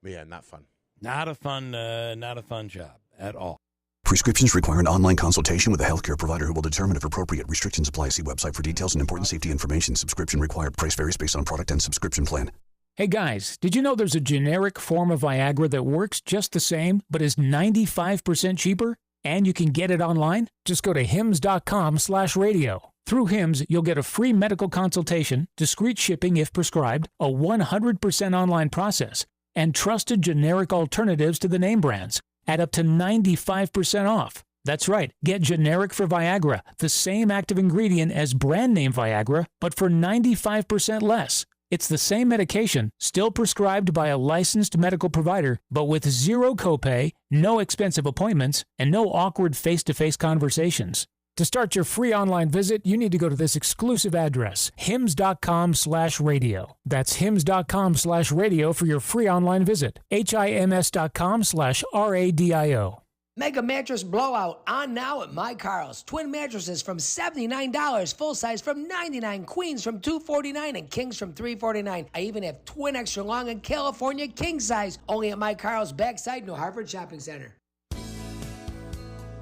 Yeah, not fun. Not a fun job at all. Prescriptions require an online consultation with a healthcare provider who will determine if appropriate. Restrictions apply. See website for details and important safety information. Subscription required. Price varies based on product and subscription plan. Hey guys, did you know there's a generic form of Viagra that works just the same, but is 95% cheaper? And you can get it online? Just go to hims.com/radio. Through Hims, you'll get a free medical consultation, discreet shipping if prescribed, a 100% online process, and trusted generic alternatives to the name brands at up to 95% off. That's right, get generic for Viagra, the same active ingredient as brand name Viagra, but for 95% less. It's the same medication, still prescribed by a licensed medical provider, but with zero copay, no expensive appointments, and no awkward face-to-face conversations. To start your free online visit, you need to go to this exclusive address, hims.com/radio. That's hims.com/radio for your free online visit. HIMS.com/RADIO. Mega Mattress Blowout on now at My Carl's. Twin mattresses from $79, full size from $99, queens from $249, and kings from $349. I even have twin extra long and California king size. Only at My Carl's backside, New Hartford Shopping Center.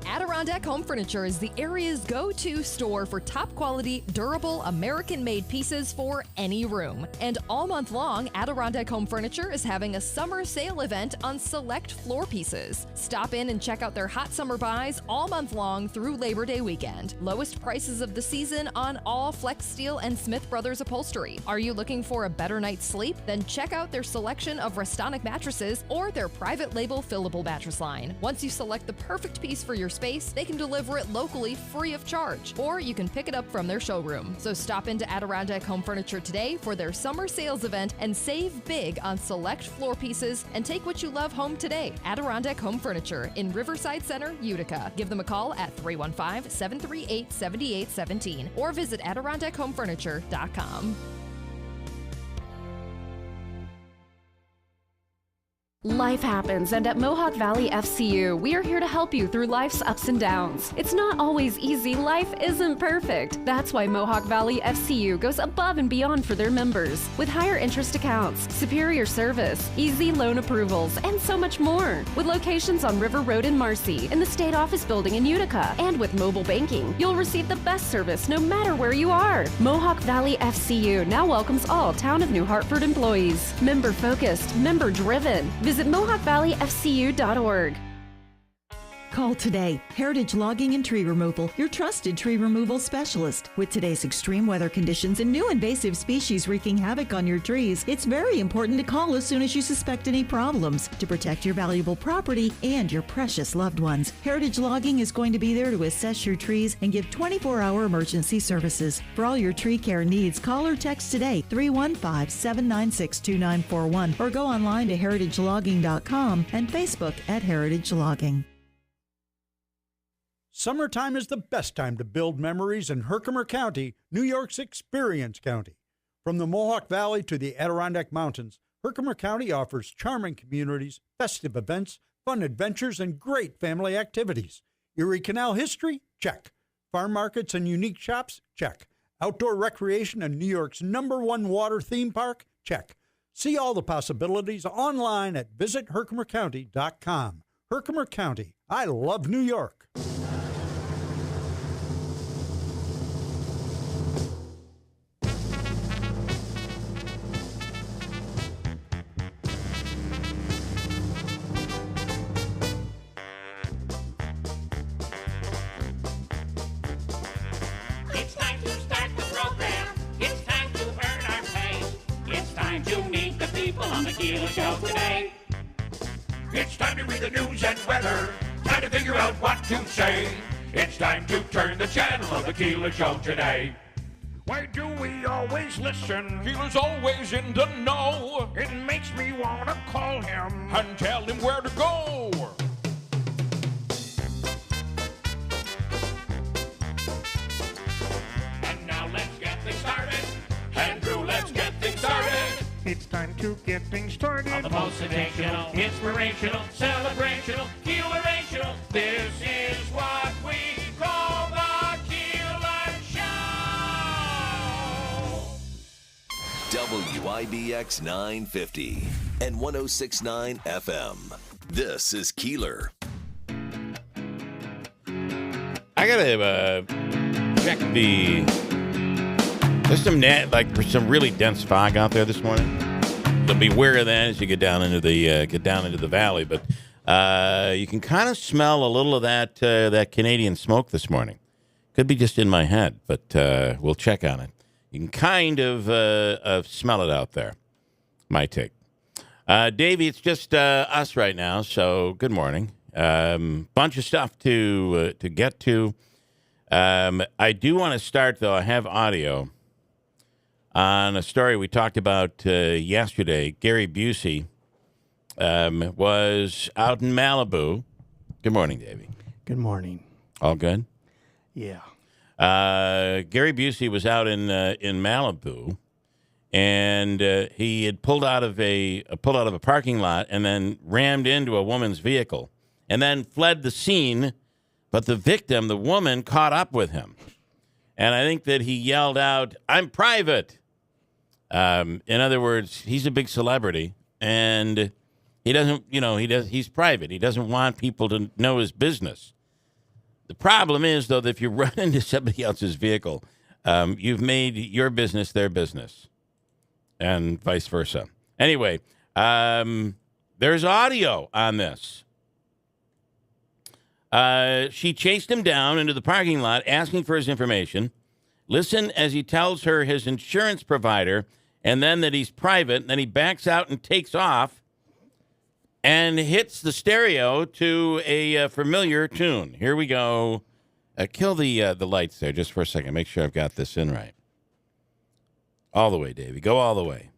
Adirondack Home Furniture is the area's go-to store for top-quality, durable, American-made pieces for any room. And all month long, Adirondack Home Furniture is having a summer sale event on select floor pieces. Stop in and check out their hot summer buys all month long through Labor Day weekend. Lowest prices of the season on all Flex Steel and Smith Brothers upholstery. Are you looking for a better night's sleep? Then check out their selection of Restonic mattresses or their private label fillable mattress line. Once you select the perfect piece for your space, they can deliver it locally free of charge, or you can pick it up from their showroom. So stop into Adirondack Home Furniture today for their summer sales event and save big on select floor pieces and take what you love home today. Adirondack Home Furniture in Riverside Center, Utica. Give them a call at 315-738-7817 or visit AdirondackHomeFurniture.com. Life happens, and at Mohawk Valley FCU, we are here to help you through life's ups and downs. It's not always easy. Life isn't perfect. That's why Mohawk Valley FCU goes above and beyond for their members. With higher interest accounts, superior service, easy loan approvals, and so much more. With locations on River Road in Marcy, in the State Office Building in Utica, and with mobile banking, you'll receive the best service no matter where you are. Mohawk Valley FCU now welcomes all Town of New Hartford employees. Member-focused, member-driven. Visit MohawkValleyFCU.org. Call today. Heritage Logging and Tree Removal, your trusted tree removal specialist. With today's extreme weather conditions and new invasive species wreaking havoc on your trees, it's very important to call as soon as you suspect any problems to protect your valuable property and your precious loved ones. Heritage Logging is going to be there to assess your trees and give 24-hour emergency services. For all your tree care needs, call or text today 315-796-2941 or go online to heritagelogging.com and Facebook at Heritage Logging. Summertime is the best time to build memories in Herkimer County, New York's Experience County. From the Mohawk Valley to the Adirondack Mountains, Herkimer County offers charming communities, festive events, fun adventures, and great family activities. Erie Canal history? Check. Farm markets and unique shops? Check. Outdoor recreation and New York's #1 water theme park? Check. See all the possibilities online at visitherkimercounty.com. Herkimer County. I love New York. It's time to start the program. It's time to earn our pay. It's time to meet the people on the Keeler Show today. It's time to read the news and weather. Time to figure out what to say. It's time to turn the channel of the Keeler Show today. Why do we always listen? Keeler's always in the know. It makes me want to call him and tell him where to go. And now let's get things started. Andrew, let's get things started. It's time to get things started. On the most sensational, inspirational, celebrational, Keelerational. This is what we call the Keeler Show. WYBX 950 and 106.9 FM. This is Keeler. I gotta check the. There's some really dense fog out there this morning. So beware of that as you get down into the valley. But you can kind of smell a little of that Canadian smoke this morning. Could be just in my head, but we'll check on it. You can kind of smell it out there. My take. Davey, it's just us right now, so good morning. Bunch of stuff to get to. I do want to start, though. I have audio on a story we talked about yesterday. Gary Busey was out in Malibu. Good morning, Davey. Good morning. All good? Yeah. Gary Busey was out in Malibu, and he had pulled out of a parking lot and then rammed into a woman's vehicle and then fled the scene. But the victim, the woman, caught up with him, and I think that he yelled out, "I'm private." In other words, he's a big celebrity, and he doesn't, he's private. He doesn't want people to know his business. The problem is, though, that if you run into somebody else's vehicle, you've made your business their business, and vice versa. Anyway, there's audio on this. She chased him down into the parking lot, asking for his information. Listen as he tells her his insurance provider, and then that he's private. And then he backs out and takes off and hits the stereo to a familiar tune. Here we go. Kill the lights there just for a second. Make sure I've got this in right. All the way, Davey. Go all the way.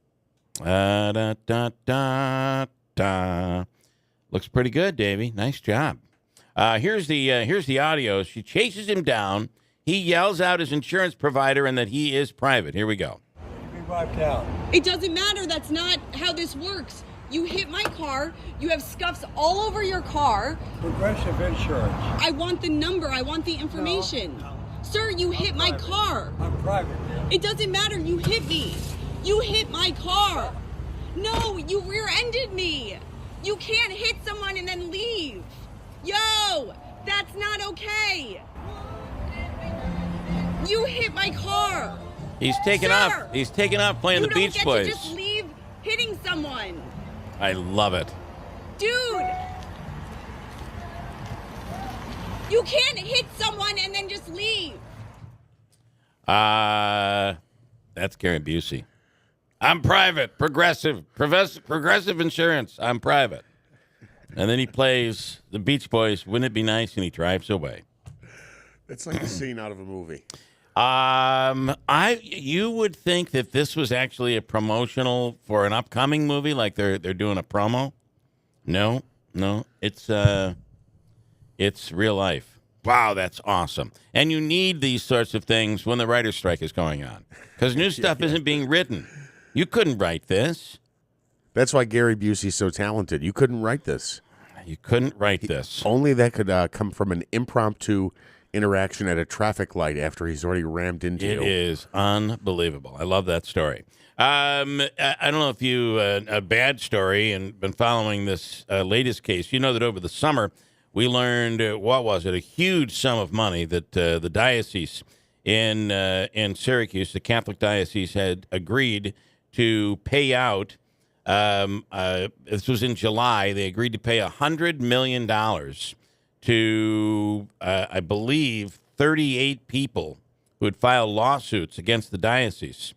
Da, da, da, da. Looks pretty good, Davey. Nice job. Here's the audio. She chases him down. He yells out his insurance provider and that he is private. Here we go. Be wiped out. It doesn't matter. That's not how this works. You hit my car. You have scuffs all over your car. Progressive insurance. I want the number. I want the information. No. Sir, you hit my car. I'm private. Yeah. It doesn't matter. You hit me. You hit my car. No, you rear-ended me. You can't hit someone and then leave. Yo, that's not okay. You hit my car. He's taking off. He's taking off playing the Beach Boys. You don't get to just leave hitting someone. I love it. Dude. You can't hit someone and then just leave. That's Gary Busey. I'm private. Progressive insurance. I'm private. And then he plays the Beach Boys, Wouldn't It Be Nice? And he drives away. It's like a scene out of a movie. You would think that this was actually a promotional for an upcoming movie, like they're doing a promo. No, it's real life. Wow, that's awesome. And you need these sorts of things when the writer's strike is going on, because new stuff isn't being written. You couldn't write this. That's why Gary Busey's so talented. You couldn't write this. You couldn't write this. Only that could come from an impromptu interaction at a traffic light after he's already rammed into you. It is unbelievable. I love that story. I don't know if you, a bad story, and been following this latest case. You know that over the summer we learned, a huge sum of money that the diocese in Syracuse, the Catholic diocese, had agreed to pay out. This was in July. They agreed to pay $100 million to, I believe, 38 people who had filed lawsuits against the diocese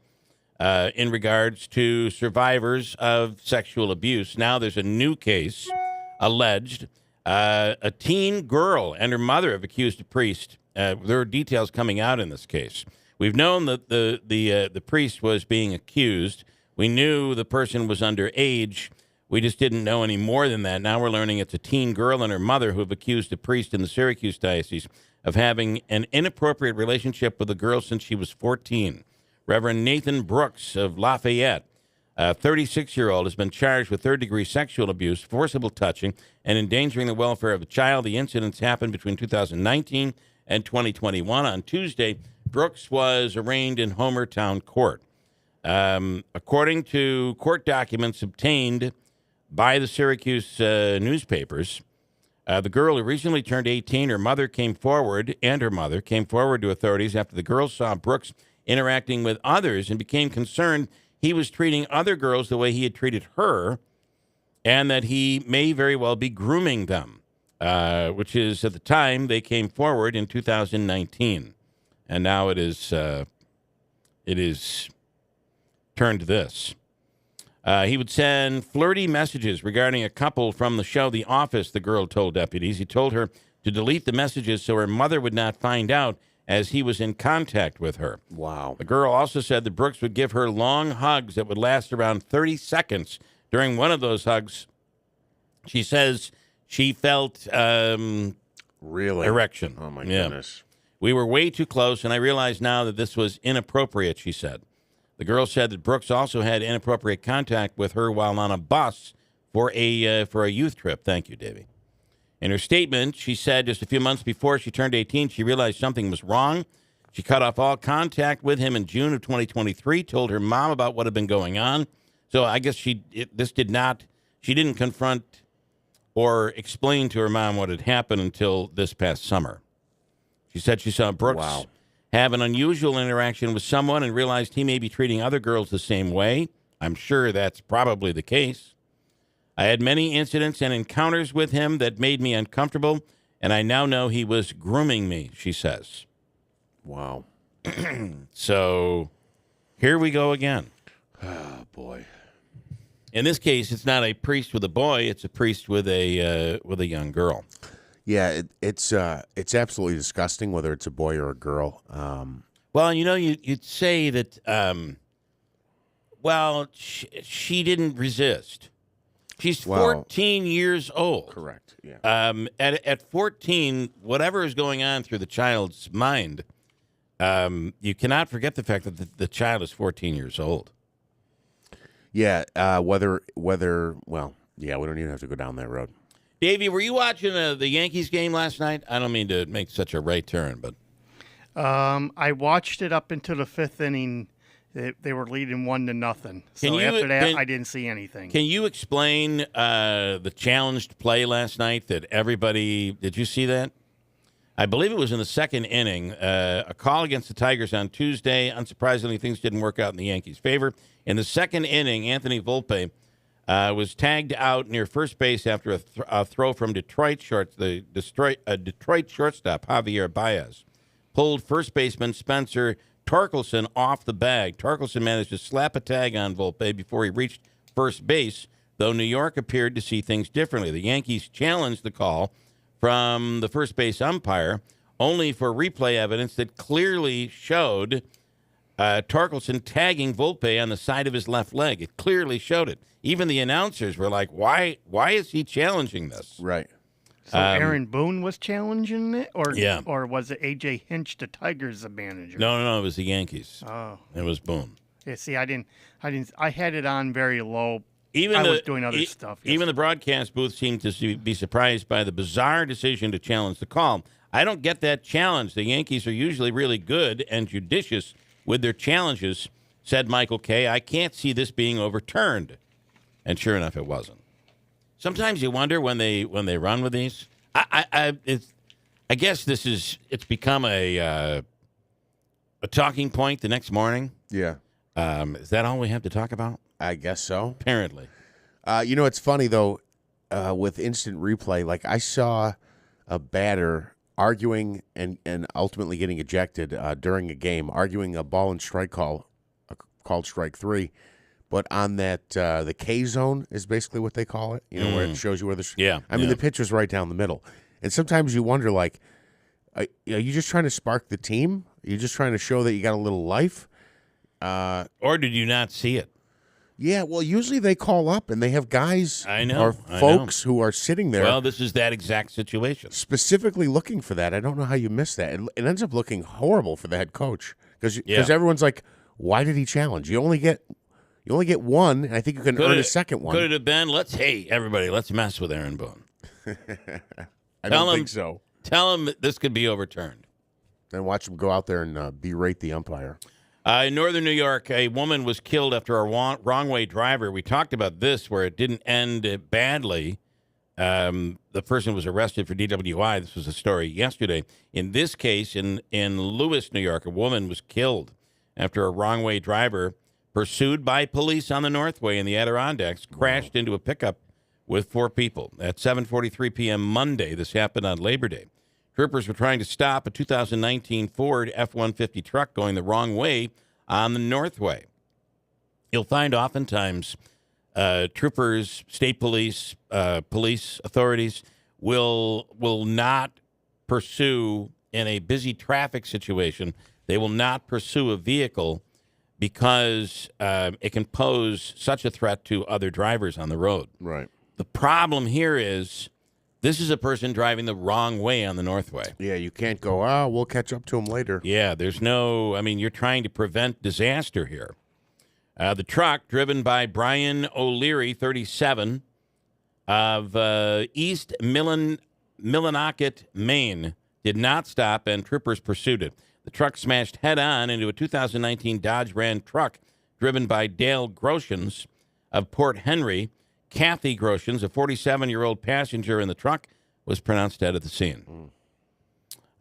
in regards to survivors of sexual abuse. Now there's a new case alleged. A teen girl and her mother have accused a priest. There are details coming out in this case. We've known that the priest was being accused. We knew the person was underage. We just didn't know any more than that. Now we're learning it's a teen girl and her mother who have accused a priest in the Syracuse diocese of having an inappropriate relationship with the girl since she was 14. Reverend Nathan Brooks of Lafayette, a 36-year-old, has been charged with third-degree sexual abuse, forcible touching, and endangering the welfare of a child. The incidents happened between 2019 and 2021. On Tuesday, Brooks was arraigned in Homer Town Court. According to court documents obtained by the Syracuse newspapers, the girl who recently turned 18, her mother came forward to authorities after the girl saw Brooks interacting with others and became concerned he was treating other girls the way he had treated her, and that he may very well be grooming them, which is at the time they came forward in 2019. And now it is turned to this. He would send flirty messages regarding a couple from the show The Office, the girl told deputies. He told her to delete the messages so her mother would not find out as he was in contact with her. Wow. The girl also said that Brooks would give her long hugs that would last around 30 seconds. During one of those hugs, she says she felt really erection. Oh, my goodness. We were way too close, and I realize now that this was inappropriate, she said. The girl said that Brooks also had inappropriate contact with her while on a bus for a youth trip. Thank you, Davey. In her statement, she said just a few months before she turned 18, she realized something was wrong. She cut off all contact with him in June of 2023, told her mom about what had been going on. So I guess she didn't confront or explain to her mom what had happened until this past summer. She said she saw Brooks have an unusual interaction with someone and realized he may be treating other girls the same way. I'm sure that's probably the case. I had many incidents and encounters with him that made me uncomfortable, and I now know he was grooming me, she says. Wow. So here we go again. Oh, boy. In this case, it's not a priest with a boy; it's a priest with a young girl. Yeah, it's absolutely disgusting, whether it's a boy or a girl. Well, you'd say that. She didn't resist. She's 14 years old. Correct. Yeah. At 14, whatever is going on through the child's mind, you cannot forget the fact that the child is 14 years old. Yeah. We don't even have to go down that road. Davey, were you watching the Yankees game last night? I don't mean to make such a right turn, but I watched it up until the fifth inning. They were leading 1-0. So after that, I didn't see anything. Can you explain the challenged play last night that everybody? Did you see that? I believe it was in the second inning. A call against the Tigers on Tuesday. Unsurprisingly, things didn't work out in the Yankees' favor. In the second inning, Anthony Volpe was tagged out near first base after a throw from Detroit shortstop Javier Baez pulled first baseman Spencer Torkelson off the bag. Torkelson managed to slap a tag on Volpe before he reached first base, though New York appeared to see things differently. The Yankees challenged the call from the first base umpire, only for replay evidence that clearly showed Torkelson tagging Volpe on the side of his left leg. It clearly showed it. Even the announcers were like, why is he challenging this? Right. So Aaron Boone was challenging it? Yeah. Or was it A.J. Hinch, the Tigers, the manager? No, it was the Yankees. Oh. It was Boone. Yeah, see, I had it on very low. I was doing other stuff. Yes. Even the broadcast booth seemed to be surprised by the bizarre decision to challenge the call. I don't get that challenge. The Yankees are usually really good and judicious with their challenges, said Michael Kay. I can't see this being overturned. And sure enough, it wasn't. Sometimes you wonder when they run with these. I guess it's become a talking point the next morning. Yeah. Is that all we have to talk about? I guess so. Apparently. It's funny, though, with instant replay. Like, I saw a batter arguing and ultimately getting ejected during a game, arguing a ball and strike call, called strike 3. But on that, the K zone is basically what they call it, where it shows you where the... Yeah. I mean, the pitcher's right down the middle. And sometimes you wonder, like, are you just trying to spark the team? Are you just trying to show that you got a little life? Or did you not see it? Yeah, well, usually they call up and they have guys or folks who are sitting there. Well, this is that exact situation. Specifically looking for that. I don't know how you missed that. It ends up looking horrible for the head coach because everyone's like, why did he challenge? You only get one, and I think you can earn a second one. Could it have been, let's mess with Aaron Boone. I don't think so. Tell him this could be overturned. Then watch him go out there and berate the umpire. In northern New York, a woman was killed after a wrong-way driver. We talked about this, where it didn't end badly. The person was arrested for DWI. This was a story yesterday. In this case, in Lewis, New York, a woman was killed after a wrong-way driver, pursued by police on the Northway in the Adirondacks, crashed into a pickup with 4 people. At 7:43 p.m. Monday, this happened on Labor Day. Troopers were trying to stop a 2019 Ford F-150 truck going the wrong way on the Northway. You'll find oftentimes troopers, state police, police authorities will not pursue in a busy traffic situation. They will not pursue a vehicle because it can pose such a threat to other drivers on the road. Right. The problem here is this is a person driving the wrong way on the Northway. Yeah, you can't go, we'll catch up to him later. Yeah, you're trying to prevent disaster here. The truck, driven by Brian O'Leary, 37, of East Millinocket, Maine, did not stop, and troopers pursued it. The truck smashed head-on into a 2019 Dodge Ram truck driven by Dale Groshans of Port Henry. Kathy Groshans, a 47-year-old passenger in the truck, was pronounced dead at the scene.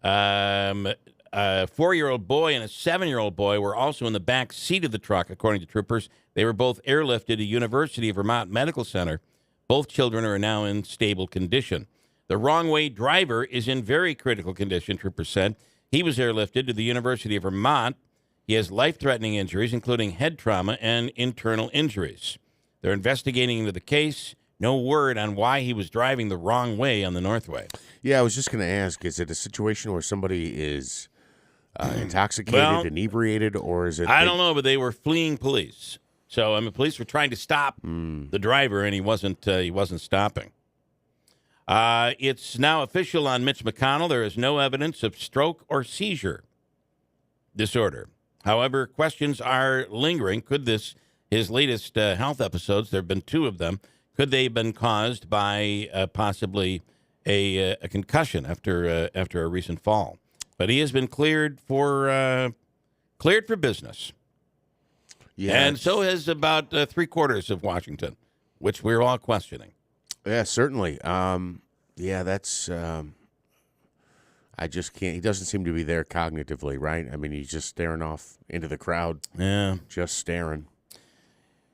A 4-year-old boy and a 7-year-old boy were also in the back seat of the truck, according to troopers. They were both airlifted to University of Vermont Medical Center. Both children are now in stable condition. The wrong-way driver is in very critical condition, troopers said. He was airlifted to the University of Vermont. He has life-threatening injuries, including head trauma and internal injuries. They're investigating into the case. No word on why he was driving the wrong way on the Northway. Yeah, I was just going to ask, is it a situation where somebody is intoxicated, inebriated, or is it... I don't know, but they were fleeing police. So, police were trying to stop the driver, and he wasn't stopping. It's now official on Mitch McConnell. There is no evidence of stroke or seizure disorder. However, questions are lingering. Could his latest health episodes, there have been 2 of them, could they have been caused by possibly a concussion after a recent fall? But he has been cleared for business. Yeah, and so has about 3/4 of Washington, which we're all questioning. Yeah, certainly. That's. I just can't. He doesn't seem to be there cognitively, right? He's just staring off into the crowd. Yeah, just staring.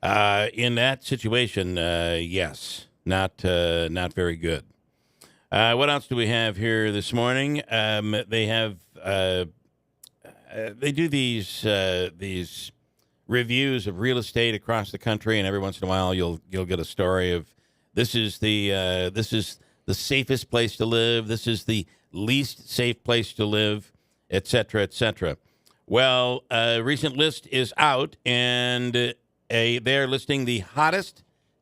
In that situation, yes, not very good. What else do we have here this morning? They do these reviews of real estate across the country, and every once in a while you'll get a story of this is the safest place to live, this is the least safe place to live, et cetera, et cetera. Well, a recent list is out, and they're listing the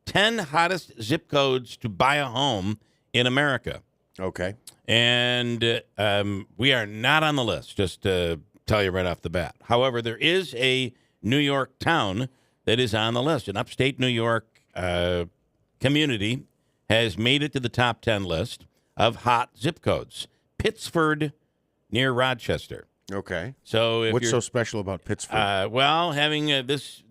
10 hottest zip codes to buy a home in America. Okay. And we are not on the list, just to tell you right off the bat. However, there is a New York town that is on the list. An upstate New York community has made it to the top 10 list of hot zip codes. Pittsford, near Rochester. Okay. So what's so special about Pittsford? Well, having this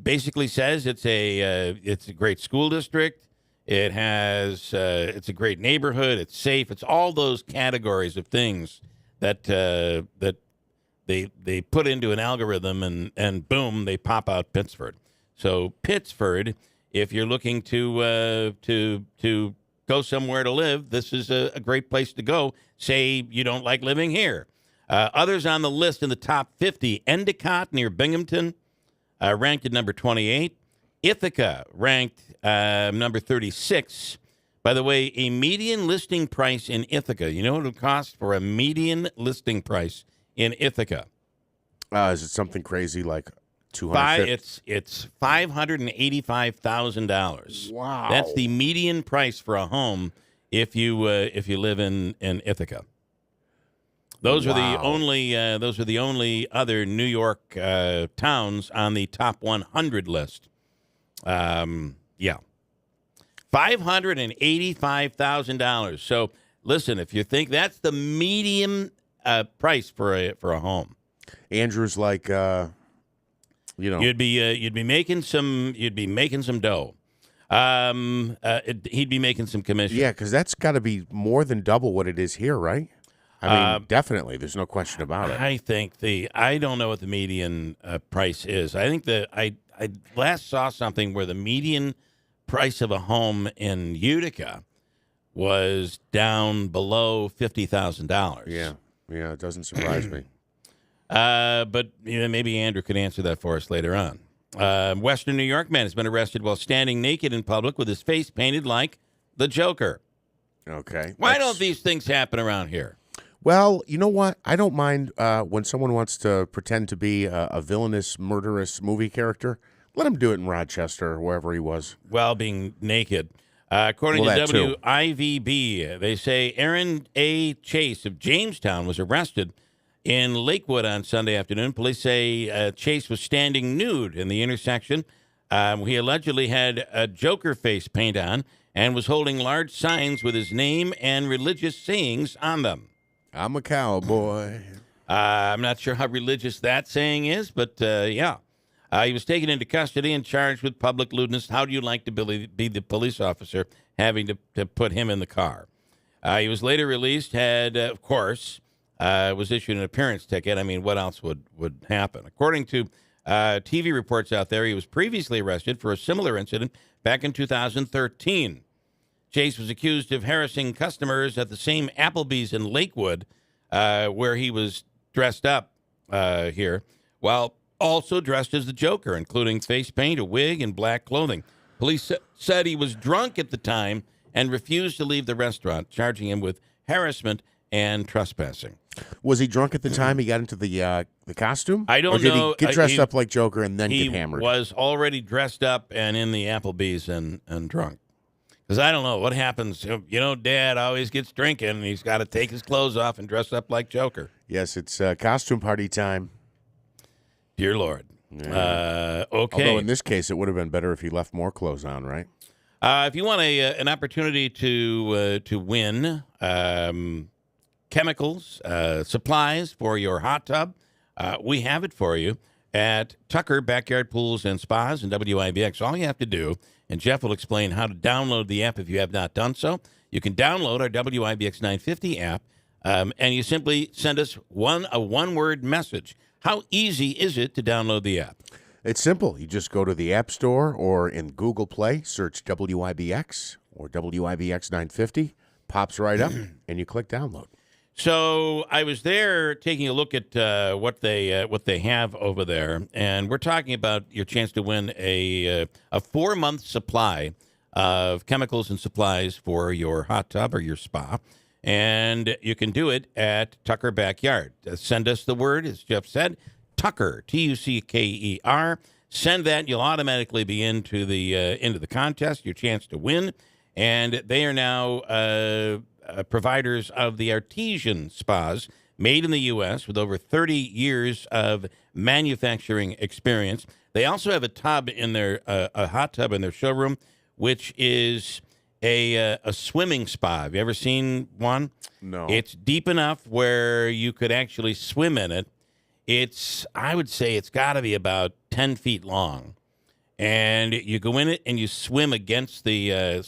basically says it's a great school district. It has it's a great neighborhood. It's safe. It's all those categories of things that they put into an algorithm and boom, they pop out Pittsford. So Pittsford, if you're looking to go somewhere to live, this is a great place to go. Say you don't like living here. Others on the list in the top 50: Endicott near Binghamton, ranked at number 28. Ithaca ranked number 36. By the way, a median listing price in Ithaca. You know what it would cost for a median listing price in Ithaca? Is it something crazy like $250,000? It's $585,000. Wow, that's the median price for a home if you live in Ithaca. Those are the only other New York towns on the top 100 list. $585,000. So listen, if you think that's the median price for a home, Andrew's like, you'd be making some dough. He'd be making some commission. Yeah, because that's got to be more than double what it is here, right? I mean, definitely. There's no question about it. I think I don't know what the median price is. I think that I last saw something where the median price of a home in Utica was down below $50,000. Yeah, it doesn't surprise me. But maybe Andrew could answer that for us later on. Western New York man has been arrested while standing naked in public with his face painted like the Joker. Okay. Why don't these things happen around here? Well, you know what? I don't mind when someone wants to pretend to be a villainous, murderous movie character. Let him do it in Rochester or wherever he was. While being naked. According to WIVB, they say Aaron A. Chase of Jamestown was arrested in Lakewood on Sunday afternoon. Police say Chase was standing nude in the intersection. He allegedly had a Joker face paint on and was holding large signs with his name and religious sayings on them. I'm a cowboy. I'm not sure how religious that saying is, but yeah. He was taken into custody and charged with public lewdness. How do you like to be the police officer having to put him in the car? He was later released, of course, was issued an appearance ticket. I mean, what else would happen? According to TV reports out there, he was previously arrested for a similar incident back in 2013. Chase was accused of harassing customers at the same Applebee's in Lakewood, where he was dressed up here, while also dressed as the Joker, including face paint, a wig, and black clothing. Police said he was drunk at the time and refused to leave the restaurant, charging him with harassment and trespassing. Was he drunk at the time he got into the costume? I don't know. Or did he get dressed up like Joker and then get hammered? He was already dressed up and in the Applebee's and drunk. Because I don't know what happens. Dad always gets drinking, and he's got to take his clothes off and dress up like Joker. Yes, it's costume party time. Dear Lord. Yeah. Okay. Although in this case, it would have been better if he left more clothes on, right? If you want an opportunity to win chemicals, supplies for your hot tub, we have it for you at Tucker Backyard Pools and Spas and WIBX. All you have to do, and Jeff will explain how to download the app if you have not done so. You can download our WIBX 950 app, and you simply send us a one-word message. How easy is it to download the app? It's simple. You just go to the App Store or in Google Play, search WIBX or WIBX 950, pops right up, and you click download. So I was there taking a look at what they have over there, and we're talking about your chance to win a 4-month supply of chemicals and supplies for your hot tub or your spa. And you can do it at Tucker Backyard. Send us the word, as Jeff said, Tucker, Tucker. Send that. You'll automatically be into the contest, your chance to win. And they are now providers of the artesian spas made in the U.S. with over 30 years of manufacturing experience. They also have a tub in their a hot tub in their showroom, which is a swimming spa. Have you ever seen one? No. It's deep enough where you could actually swim in it. I would say it's got to be about 10 feet long. And you go in it and you swim against the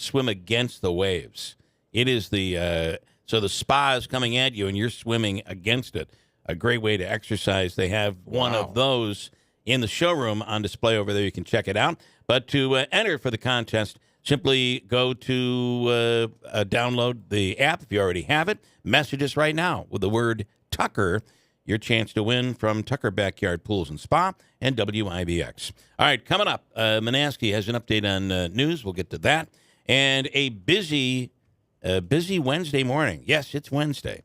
waves. It is so the spa is coming at you and you're swimming against it. A great way to exercise. They have one of those in the showroom on display over there. You can check it out. But to enter for the contest, simply go to download the app if you already have it. Message us right now with the word Tucker. Your chance to win from Tucker Backyard Pools and Spa and WIBX. All right, coming up, Manaski has an update on news. We'll get to that. And a busy Wednesday morning. Yes, it's Wednesday.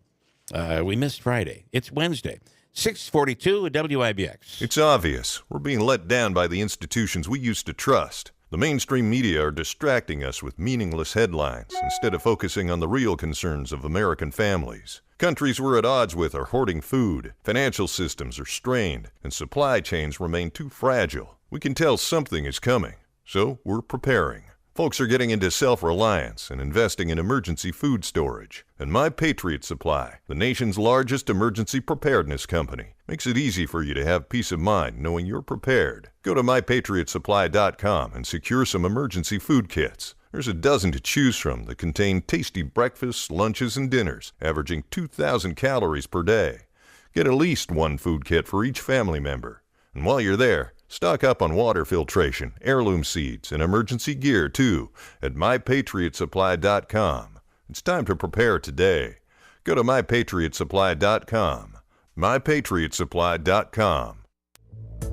We missed Friday. It's Wednesday. 6:42 at WIBX. It's obvious. We're being let down by the institutions we used to trust. The mainstream media are distracting us with meaningless headlines instead of focusing on the real concerns of American families. Countries we're at odds with are hoarding food, financial systems are strained, and supply chains remain too fragile. We can tell something is coming, so we're preparing. Folks are getting into self-reliance and investing in emergency food storage. And My Patriot Supply, the nation's largest emergency preparedness company, makes it easy for you to have peace of mind knowing you're prepared. Go to MyPatriotSupply.com and secure some emergency food kits. There's a dozen to choose from that contain tasty breakfasts, lunches, and dinners, averaging 2,000 calories per day. Get at least one food kit for each family member. And while you're there, stock up on water filtration, heirloom seeds, and emergency gear, too, at MyPatriotSupply.com. It's time to prepare today. Go to MyPatriotSupply.com. MyPatriotSupply.com.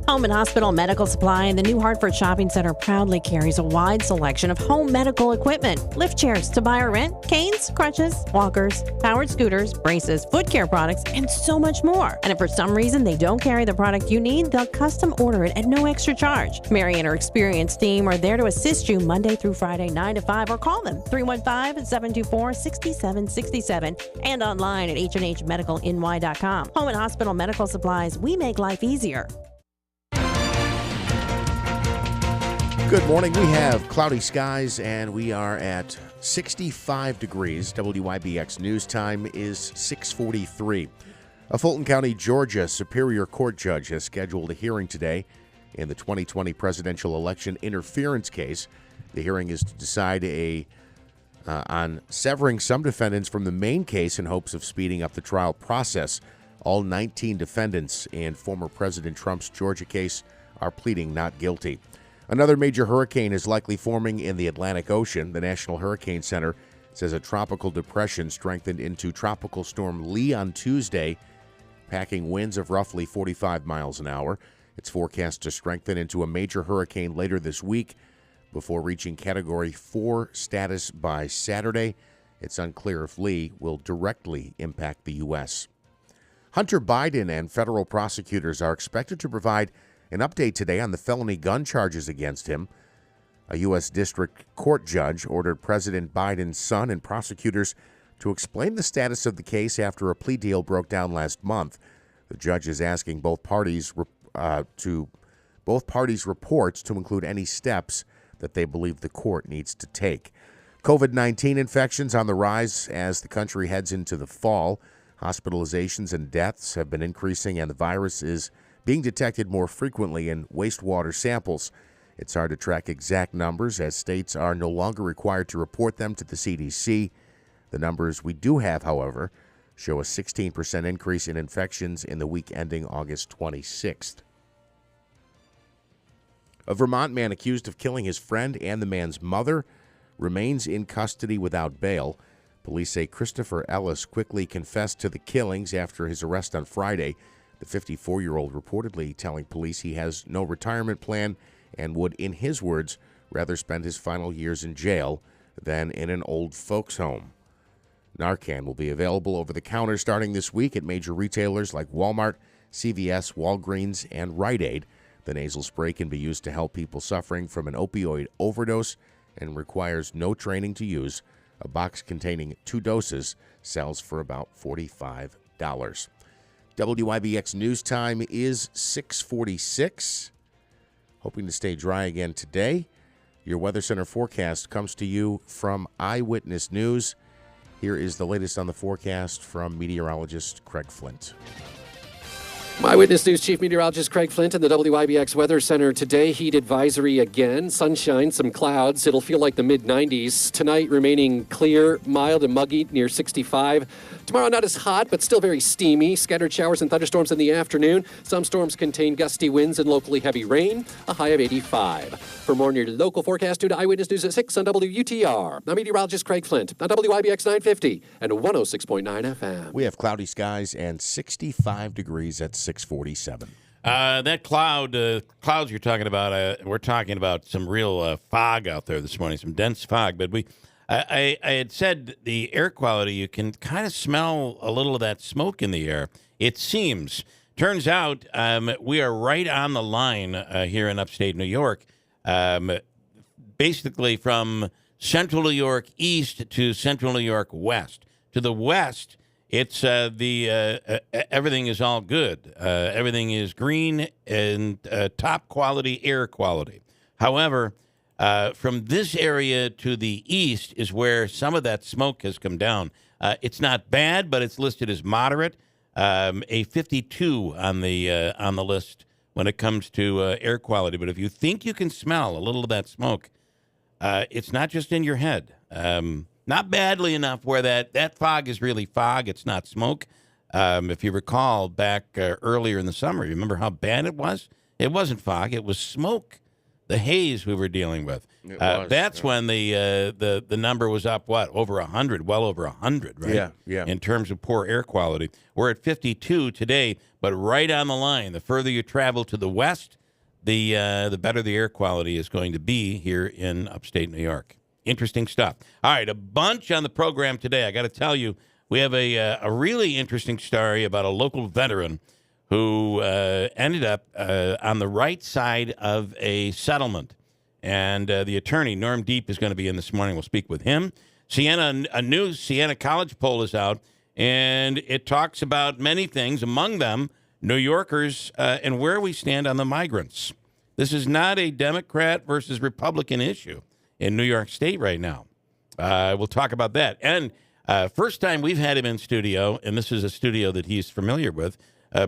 Home and Hospital Medical Supply in the New Hartford Shopping Center proudly carries a wide selection of home medical equipment. Lift chairs to buy or rent, canes, crutches, walkers, powered scooters, braces, foot care products, and so much more. And if for some reason they don't carry the product you need, they'll custom order it at no extra charge. Mary and her experienced team are there to assist you Monday through Friday, 9 to 5, or call them 315-724-6767 and online at HNHMedicalNY.com. Home and Hospital Medical Supplies, we make life easier. Good morning. We have cloudy skies, and we are at 65 degrees. WYBX news time is 6:43. A Fulton County, Georgia Superior Court judge has scheduled a hearing today in the 2020 presidential election interference case. The hearing is to decide on severing some defendants from the main case in hopes of speeding up the trial process. All 19 defendants in former President Trump's Georgia case are pleading not guilty. Another major hurricane is likely forming in the Atlantic Ocean. The National Hurricane Center says a tropical depression strengthened into Tropical Storm Lee on Tuesday, packing winds of roughly 45 miles an hour. It's forecast to strengthen into a major hurricane later this week before reaching Category 4 status by Saturday. It's unclear if Lee will directly impact the U.S. Hunter Biden and federal prosecutors are expected to provide an update today on the felony gun charges against him. A U.S. District Court judge ordered President Biden's son and prosecutors to explain the status of the case after a plea deal broke down last month. The judge is asking both parties reports to include any steps that they believe the court needs to take. COVID-19 infections on the rise as the country heads into the fall. Hospitalizations and deaths have been increasing, and the virus is being detected more frequently in wastewater samples. It's hard to track exact numbers as states are no longer required to report them to the CDC. The numbers we do have, however, show a 16% increase in infections in the week ending August 26th. A Vermont man accused of killing his friend and the man's mother remains in custody without bail. Police say Christopher Ellis quickly confessed to the killings after his arrest on Friday. The 54-year-old reportedly telling police he has no retirement plan and would, in his words, rather spend his final years in jail than in an old folks' home. Narcan will be available over the counter starting this week at major retailers like Walmart, CVS, Walgreens, and Rite Aid. The nasal spray can be used to help people suffering from an opioid overdose and requires no training to use. A box containing 2 doses sells for about $45. WYBX news time is 6:46. Hoping to stay dry again today. Your Weather Center forecast comes to you from Eyewitness News. Here is the latest on the forecast from meteorologist Craig Flint. Eyewitness News Chief Meteorologist Craig Flint in the WYBX Weather Center today. Heat advisory again. Sunshine, some clouds. It'll feel like the mid-90s. Tonight remaining clear, mild and muggy near 65. Tomorrow not as hot, but still very steamy. Scattered showers and thunderstorms in the afternoon. Some storms contain gusty winds and locally heavy rain. A high of 85. For more on your local forecast, tune to Eyewitness News at 6 on WUTR. I'm meteorologist Craig Flint on WYBX 950 and 106.9 FM. We have cloudy skies and 65 degrees at 6:47. That clouds you're talking about, we're talking about some real fog out there this morning, some dense fog. But I had said the air quality, you can kind of smell a little of that smoke in the air. It seems. Turns out we are right on the line here in upstate New York, basically from central New York east to central New York west. To the west, it's everything is all good. Everything is green and top quality air quality. However, From this area to the east is where some of that smoke has come down. It's not bad, but it's listed as moderate. A 52 on the list when it comes to air quality. But if you think you can smell a little of that smoke, it's not just in your head. Not badly enough where that fog is really fog. It's not smoke. If you recall back earlier in the summer, you remember how bad it was? It wasn't fog. It was smoke. The haze we were dealing with. That's when the number was up, over 100, well over 100, right? Yeah. In terms of poor air quality. We're at 52 today, but right on the line. The further you travel to the west, the better the air quality is going to be here in upstate New York. Interesting stuff. All right, a bunch on the program today. I got to tell you, we have a really interesting story about a local veteran who ended up on the right side of a settlement. And the attorney, Norm Deep, is going to be in this morning. We'll speak with him. A new Siena College poll is out, and it talks about many things, among them New Yorkers and where we stand on the migrants. This is not a Democrat versus Republican issue in New York State right now. We'll talk about that. And first time we've had him in studio, and this is a studio that he's familiar with,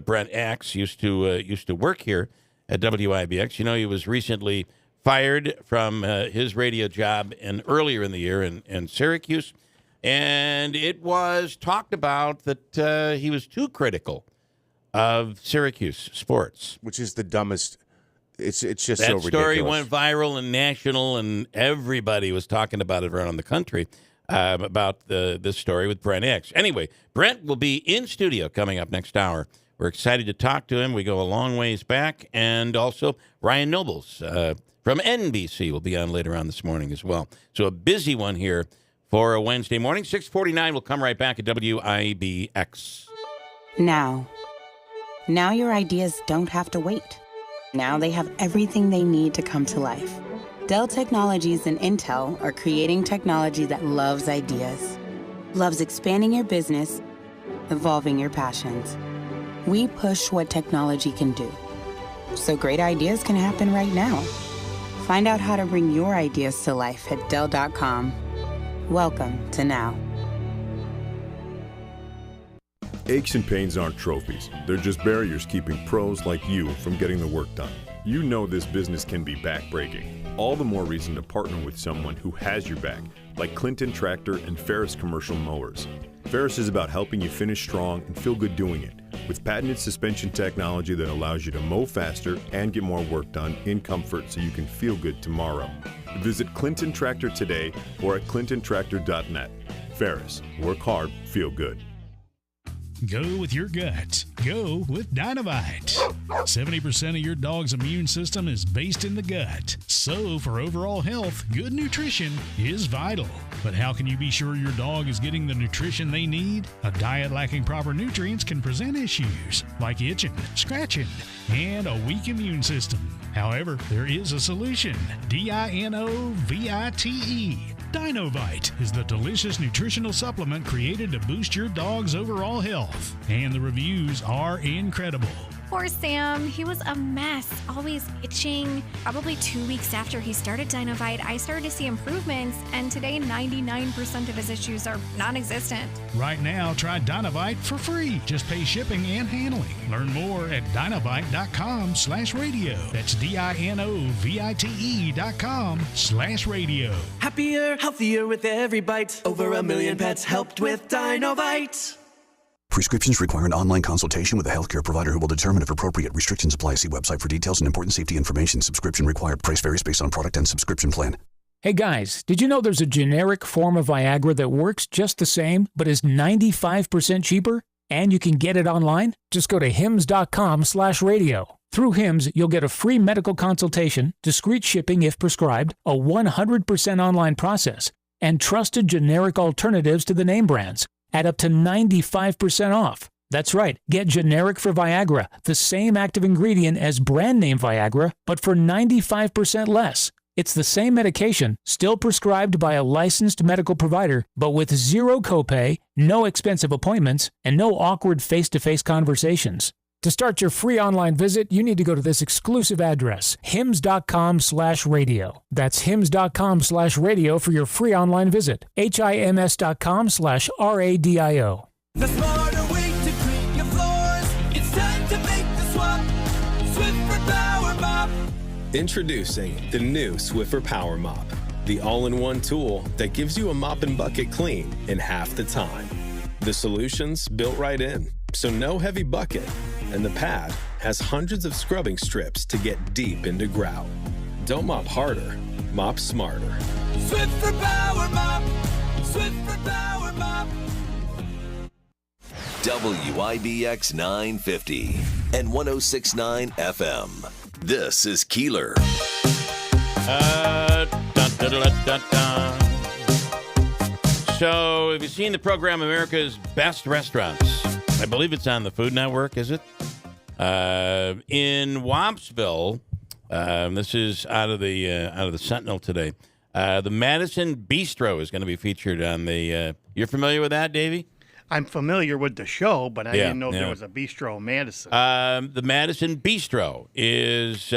Brent Axe used to work here at WIBX. You know, he was recently fired from his radio job earlier in the year in Syracuse, and it was talked about that he was too critical of Syracuse sports, which is the dumbest. It's just that so ridiculous. That story went viral and national, and everybody was talking about it around the country. About this story with Brent Axe. Anyway, Brent will be in studio coming up next hour. We're excited to talk to him. We go a long ways back. And also, Ryan Nobles from NBC will be on later on this morning as well. So a busy one here for a Wednesday morning. 6:49. We'll come right back at WIBX. Now your ideas don't have to wait. Now they have everything they need to come to life. Dell Technologies and Intel are creating technology that loves ideas, loves expanding your business, evolving your passions. We push what technology can do, so great ideas can happen right now. Find out how to bring your ideas to life at Dell.com. Welcome to Now. Aches and pains aren't trophies. They're just barriers keeping pros like you from getting the work done. You know this business can be backbreaking. All the more reason to partner with someone who has your back, like Clinton Tractor and Ferris Commercial Mowers. Ferris is about helping you finish strong and feel good doing it, with patented suspension technology that allows you to mow faster and get more work done in comfort so you can feel good tomorrow. Visit Clinton Tractor today or at clintontractor.net. Ferris, work hard, feel good. Go with your gut. Go with Dynovite. 70% of your dog's immune system is based in the gut. So, for overall health, good nutrition is vital. But how can you be sure your dog is getting the nutrition they need? A diet lacking proper nutrients can present issues like itching, scratching, and a weak immune system. However, there is a solution. DINOVITE. Dynovite is the delicious nutritional supplement created to boost your dog's overall health. And the reviews are incredible. Poor Sam. He was a mess, always itching. Probably 2 weeks after he started Dynovite, I started to see improvements, and today 99% of his issues are non-existent. Right now, try Dynovite for free. Just pay shipping and handling. Learn more at Dynovite.com/radio. That's DINOVITE.com/radio. Happier, healthier with every bite. Over 1 million pets helped with Dynovite. Prescriptions require an online consultation with a healthcare provider who will determine if appropriate. Restrictions apply. See website for details and important safety information. Subscription required. Price varies based on product and subscription plan. Hey guys, did you know there's a generic form of Viagra that works just the same, but is 95% cheaper? And you can get it online? Just go to hims.com/radio. Through Hims, you'll get a free medical consultation, discreet shipping if prescribed, a 100% online process, and trusted generic alternatives to the name brands at up to 95% off. That's right, get generic for Viagra, the same active ingredient as brand name Viagra, but for 95% less. It's the same medication, still prescribed by a licensed medical provider, but with zero copay, no expensive appointments, and no awkward face-to-face conversations. To start your free online visit, you need to go to this exclusive address, hims.com/radio. That's hims.com/radio for your free online visit. HIMS.com/RADIO. The smarter way to clean your floors. It's time to make the swap. Swiffer Power Mop. Introducing the new Swiffer Power Mop, the all-in-one tool that gives you a mop and bucket clean in half the time. The solution's built right in, so no heavy bucket, and the pad has hundreds of scrubbing strips to get deep into grout. Don't mop harder, mop smarter. Swiffer Power Mop. Swiffer Power Mop. WIBX 950 and 106.9 FM. This is Keeler. So, have you seen the program America's Best Restaurants? I believe it's on the Food Network, is it? In Wampsville, this is out of the Sentinel today. The Madison Bistro is going to be featured on the. You're familiar with that, Davey? I'm familiar with the show, but I didn't know if there was a bistro in Madison. The Madison Bistro is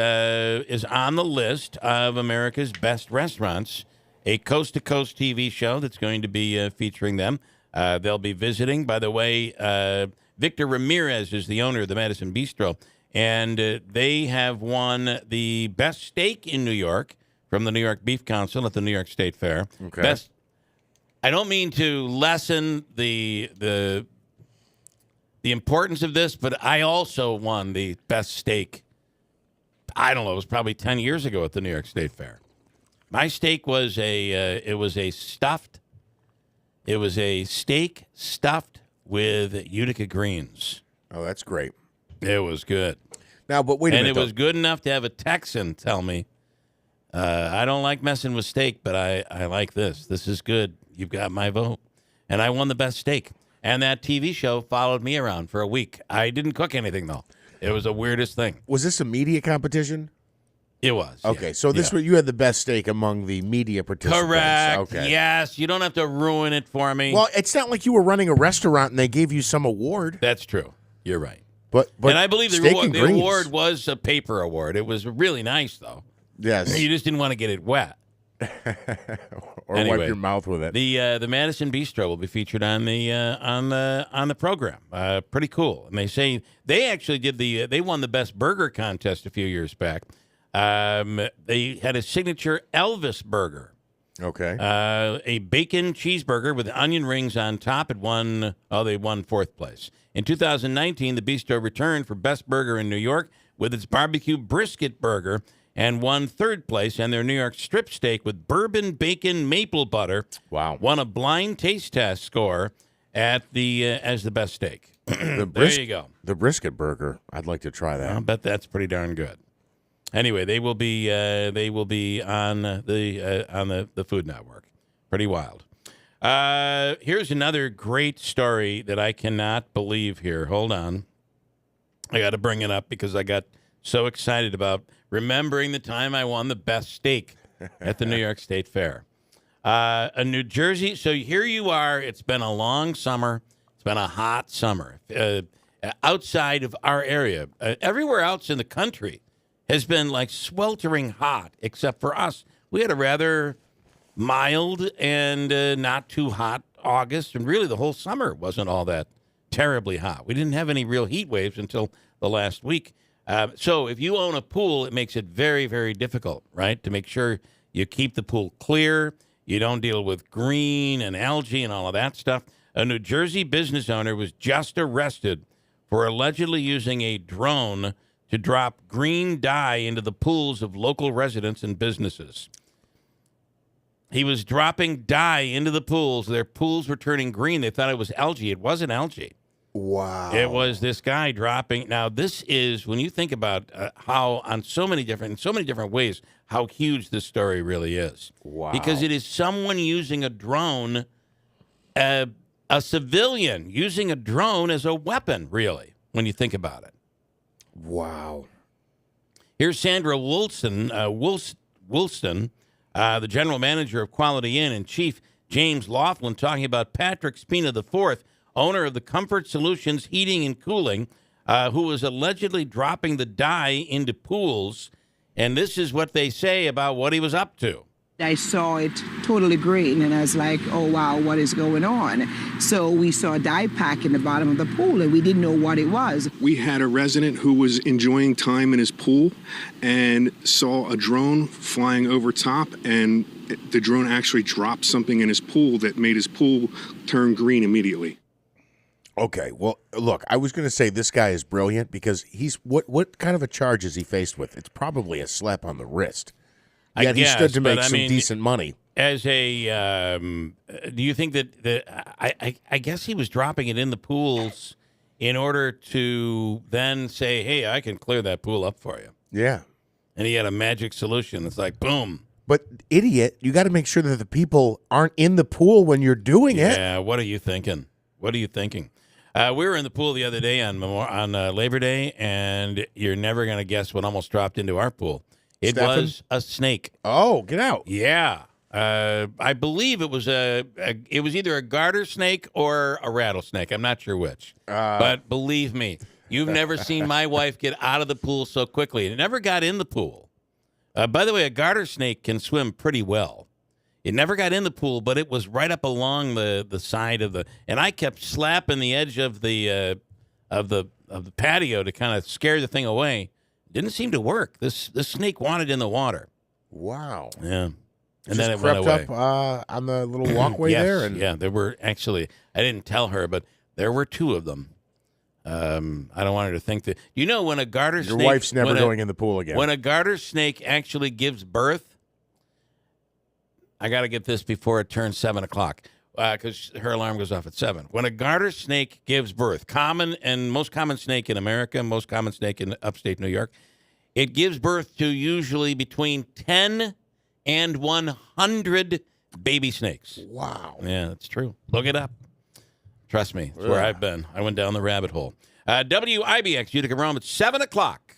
on the list of America's Best Restaurants, a coast-to-coast TV show that's going to be featuring them. They'll be visiting. By the way, Victor Ramirez is the owner of the Madison Bistro, and they have won the best steak in New York from the New York Beef Council at the New York State Fair. Okay. I don't mean to lessen the importance of this, but I also won the best steak. I don't know. It was probably 10 years ago at the New York State Fair. My steak was a steak stuffed with Utica greens. Oh, that's great. It was good. Now, but wait a minute. And it was good enough to have a Texan tell me, I don't like messing with steak, but I like this. This is good. You've got my vote. And I won the best steak. And that TV show followed me around for a week. I didn't cook anything, though. It was the weirdest thing. Was this a media competition? It was. Okay, so this was, you had the best steak among the media participants. Correct. Okay. Yes. You don't have to ruin it for me. Well, it's not like you were running a restaurant and they gave you some award. That's true. You're right. But and I believe the award was a paper award. It was really nice, though. Yes. You just didn't want to get it wet. Or anyway, wipe your mouth with it. The Madison Bistro will be featured on the program. Pretty cool. And they say they actually they won the best burger contest a few years back. They had a signature Elvis burger. Okay. A bacon cheeseburger with onion rings on top. They won fourth place. In 2019, the Bistro returned for best burger in New York with its barbecue brisket burger and won third place, and their New York strip steak with bourbon bacon maple butter won a blind taste test score at as the best steak. There you go. The brisket burger. I'd like to try that. I bet that's pretty darn good. Anyway, they will be on the Food Network. Pretty wild. Here's another great story that I cannot believe here. Hold on. I got to bring it up because I got so excited about remembering the time I won the best steak at the New York State Fair. A New Jersey. So here you are. It's been a long summer. It's been a hot summer. Outside of our area, everywhere else in the country has been like sweltering hot, except for us. We had a rather mild and not too hot August, and really the whole summer wasn't all that terribly hot. We didn't have any real heat waves until the last week. So if you own a pool, it makes it very, very difficult, right, to make sure you keep the pool clear, you don't deal with green and algae and all of that stuff. A New Jersey business owner was just arrested for allegedly using a drone to drop green dye into the pools of local residents and businesses. He was dropping dye into the pools. Their pools were turning green. They thought it was algae. It wasn't algae. Wow. It was this guy dropping. Now, this is, when you think about how on so many different ways, how huge this story really is. Wow. Because it is someone using a drone, a civilian using a drone as a weapon, really, when you think about it. Wow. Here's Sandra Woolston, the general manager of Quality Inn, and Chief James Laughlin talking about Patrick Spina IV, owner of the Comfort Solutions Heating and Cooling. who was allegedly dropping the dye into pools. And this is what they say about what he was up to. I saw it totally green, and I was like, oh, wow, what is going on? So we saw a dye pack in the bottom of the pool, and we didn't know what it was. We had a resident who was enjoying time in his pool and saw a drone flying over top, and the drone actually dropped something in his pool that made his pool turn green immediately. Okay, well, look, I was going to say this guy is brilliant because he's what kind of a charge is he faced with? It's probably a slap on the wrist. Yet he stood to make some decent money. As a, do you think that I guess he was dropping it in the pools in order to then say, hey, I can clear that pool up for you. Yeah. And he had a magic solution. It's like, boom. But, idiot, you got to make sure that the people aren't in the pool when you're doing it. Yeah, what are you thinking? What are you thinking? We were in the pool the other day on Labor Day, and you're never going to guess what almost dropped into our pool. It was a snake. Oh, get out! Yeah, I believe it was it was either a garter snake or a rattlesnake. I'm not sure which. But believe me, you've never seen my wife get out of the pool so quickly. It never got in the pool. By the way, a garter snake can swim pretty well. It never got in the pool, but it was right up along the side of the. And I kept slapping the edge of the patio to kind of scare the thing away. Didn't seem to work. This snake wanted in the water. Wow. Yeah. And Just then it crept went away. up on the little walkway yes, there. And yeah, there were actually. I didn't tell her, but there were two of them. I don't want her to think that. You know, when a garter snake. Your wife's never going in the pool again. When a garter snake actually gives birth, I got to get this before it turns 7 o'clock. Because her alarm goes off at 7. When a garter snake gives birth, most common snake in America, most common snake in upstate New York, it gives birth to usually between 10 and 100 baby snakes. Wow. Yeah, that's true. Look it up. Trust me, it's where I've been. I went down the rabbit hole. WIBX, Utica Rome at 7 o'clock.